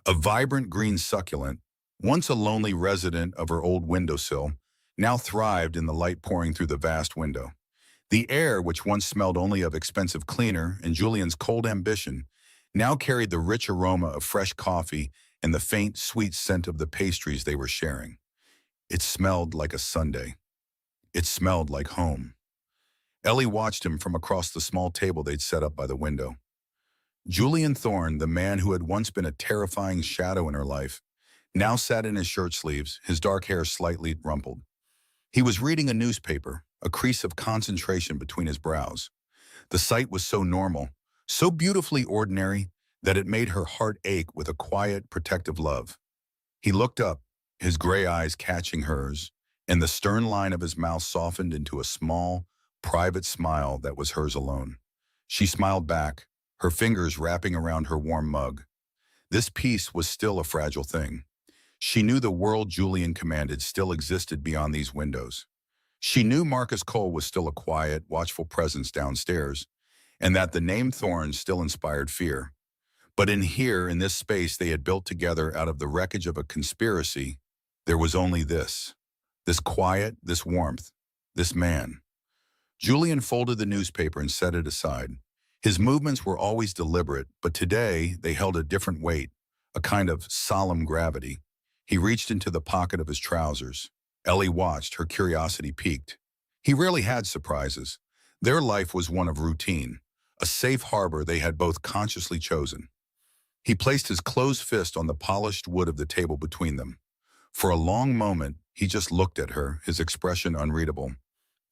A vibrant green succulent, once a lonely resident of her old windowsill, now thrived in the light pouring through the vast window. The air, which once smelled only of expensive cleaner and Julian's cold ambition, now carried the rich aroma of fresh coffee and the faint, sweet scent of the pastries they were sharing. It smelled like a Sunday. It smelled like home. Ellie watched him from across the small table they'd set up by the window. Julian Thorne, the man who had once been a terrifying shadow in her life, now sat in his shirt sleeves, his dark hair slightly rumpled. He was reading a newspaper, a crease of concentration between his brows. The sight was so normal, so beautifully ordinary, that it made her heart ache with a quiet, protective love. He looked up, his gray eyes catching hers, and the stern line of his mouth softened into a small, private smile that was hers alone. She smiled back, her fingers wrapping around her warm mug. This peace was still a fragile thing. She knew the world Julian commanded still existed beyond these windows. She knew Marcus Cole was still a quiet, watchful presence downstairs, and that the name Thorne still inspired fear. But in this space they had built together out of the wreckage of a conspiracy, there was only this quiet, this warmth, this man. Julian folded the newspaper and set it aside. His movements were always deliberate, but today they held a different weight, a kind of solemn gravity. He reached into the pocket of his trousers. Ellie watched, her curiosity piqued. He rarely had surprises. Their life was one of routine, a safe harbor they had both consciously chosen. He placed his closed fist on the polished wood of the table between them. For a long moment, he just looked at her, his expression unreadable.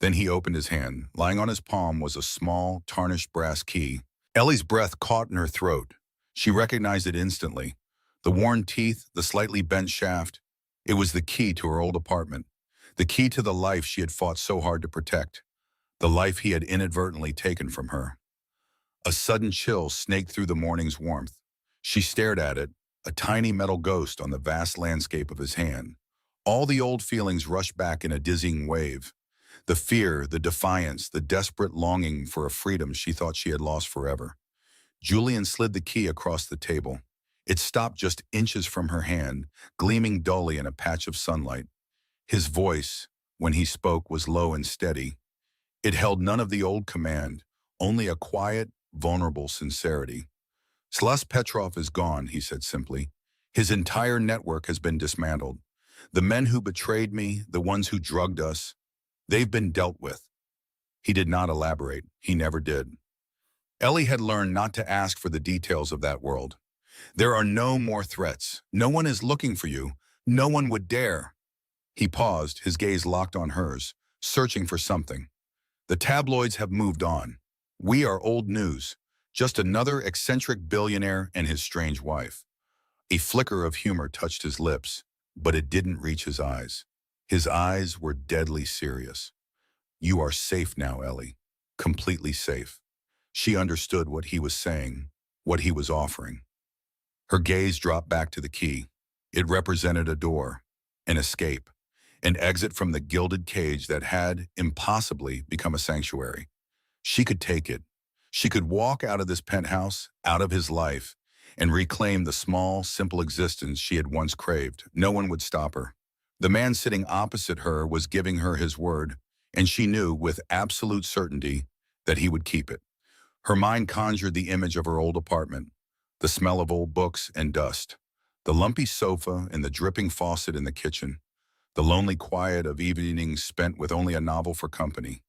Then he opened his hand. Lying on his palm was a small, tarnished brass key. Ellie's breath caught in her throat. She recognized it instantly. The worn teeth, the slightly bent shaft. It was the key to her old apartment. The key to the life she had fought so hard to protect. The life he had inadvertently taken from her. A sudden chill snaked through the morning's warmth. She stared at it, a tiny metal ghost on the vast landscape of his hand. All the old feelings rushed back in a dizzying wave. The fear, the defiance, the desperate longing for a freedom she thought she had lost forever. Julian slid the key across the table. It stopped just inches from her hand, gleaming dully in a patch of sunlight. His voice, when he spoke, was low and steady. It held none of the old command, only a quiet, vulnerable sincerity. Slas Petrov is gone, he said simply. His entire network has been dismantled. The men who betrayed me, the ones who drugged us, they've been dealt with. He did not elaborate. He never did. Ellie had learned not to ask for the details of that world. There are no more threats. No one is looking for you. No one would dare. He paused, his gaze locked on hers, searching for something. The tabloids have moved on. We are old news. Just another eccentric billionaire and his strange wife. A flicker of humor touched his lips, but it didn't reach his eyes. His eyes were deadly serious. You are safe now, Ellie. Completely safe. She understood what he was saying, what he was offering. Her gaze dropped back to the key. It represented a door, an escape, an exit from the gilded cage that had, impossibly, become a sanctuary. She could take it. She could walk out of this penthouse, out of his life, and reclaim the small, simple existence she had once craved. No one would stop her. The man sitting opposite her was giving her his word, and she knew with absolute certainty that he would keep it. Her mind conjured the image of her old apartment, the smell of old books and dust, the lumpy sofa and the dripping faucet in the kitchen, the lonely quiet of evenings spent with only a novel for company.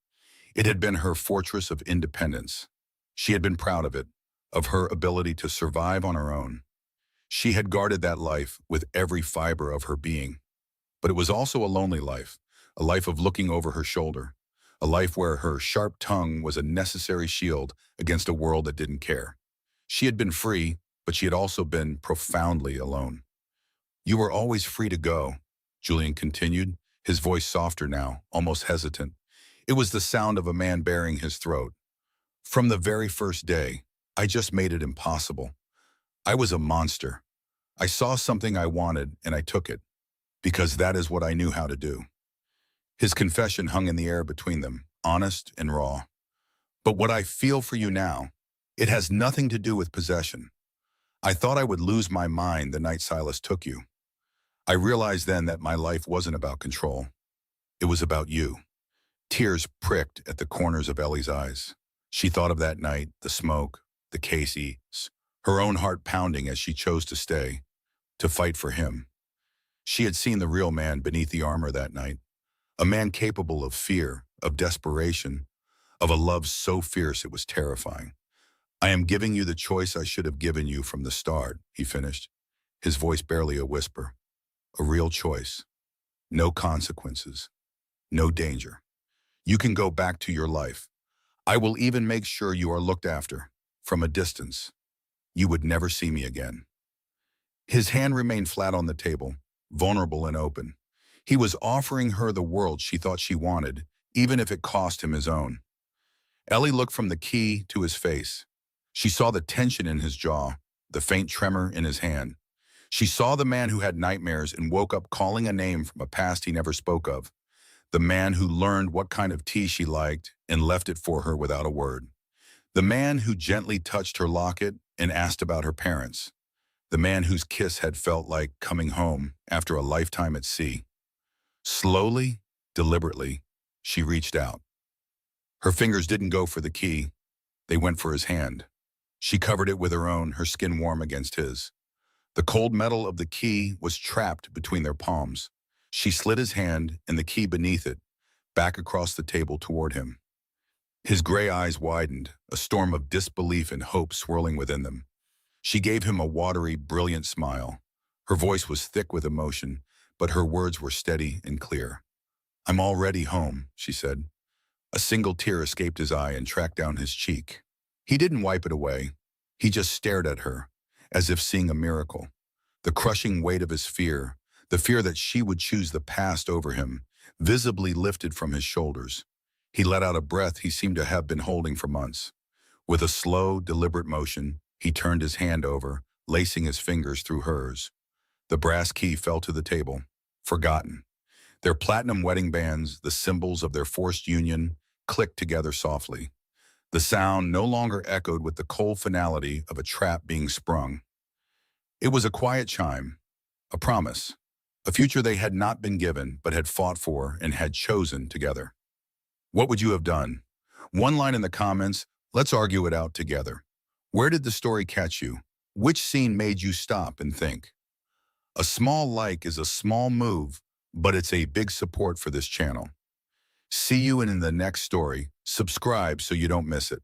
It had been her fortress of independence. She had been proud of her ability to survive on her own. She had guarded that life with every fiber of her being. But it was also a lonely life, a life of looking over her shoulder, a life where her sharp tongue was a necessary shield against a world that didn't care. She had been free, but she had also been profoundly alone. You were always free to go, Julian continued, his voice softer now, almost hesitant. It was the sound of a man baring his throat. From the very first day, I just made it impossible. I was a monster. I saw something I wanted and I took it, because that is what I knew how to do. His confession hung in the air between them, honest and raw. But what I feel for you now, it has nothing to do with possession. I thought I would lose my mind the night Silas took you. I realized then that my life wasn't about control. It was about you. Tears pricked at the corners of Ellie's eyes. She thought of that night, the smoke, the cases, her own heart pounding as she chose to stay, to fight for him. She had seen the real man beneath the armor that night, a man capable of fear, of desperation, of a love so fierce it was terrifying. I am giving you the choice I should have given you from the start, he finished, his voice barely a whisper. A real choice. No consequences. No danger. You can go back to your life. I will even make sure you are looked after, from a distance. You would never see me again. His hand remained flat on the table, vulnerable and open. He was offering her the world she thought she wanted, even if it cost him his own. Ellie looked from the key to his face. She saw the tension in his jaw, the faint tremor in his hand. She saw the man who had nightmares and woke up calling a name from a past he never spoke of. The man who learned what kind of tea she liked and left it for her without a word. The man who gently touched her locket and asked about her parents. The man whose kiss had felt like coming home after a lifetime at sea. Slowly, deliberately, she reached out. Her fingers didn't go for the key. They went for his hand. She covered it with her own, her skin warm against his. The cold metal of the key was trapped between their palms. She slid his hand and the key beneath it, back across the table toward him. His gray eyes widened, a storm of disbelief and hope swirling within them. She gave him a watery, brilliant smile. Her voice was thick with emotion, but her words were steady and clear. "I'm already home," she said. A single tear escaped his eye and tracked down his cheek. He didn't wipe it away. He just stared at her, as if seeing a miracle. The crushing weight of his fear, the fear that she would choose the past over him, visibly lifted from his shoulders. He let out a breath he seemed to have been holding for months. With a slow, deliberate motion, he turned his hand over, lacing his fingers through hers. The brass key fell to the table, forgotten. Their platinum wedding bands, the symbols of their forced union, clicked together softly. The sound no longer echoed with the cold finality of a trap being sprung. It was a quiet chime, a promise, a future they had not been given but had fought for and had chosen together. What would you have done? One line in the comments, let's argue it out together. Where did the story catch you? Which scene made you stop and think? A small like is a small move, but it's a big support for this channel. See you in the next story. Subscribe so you don't miss it.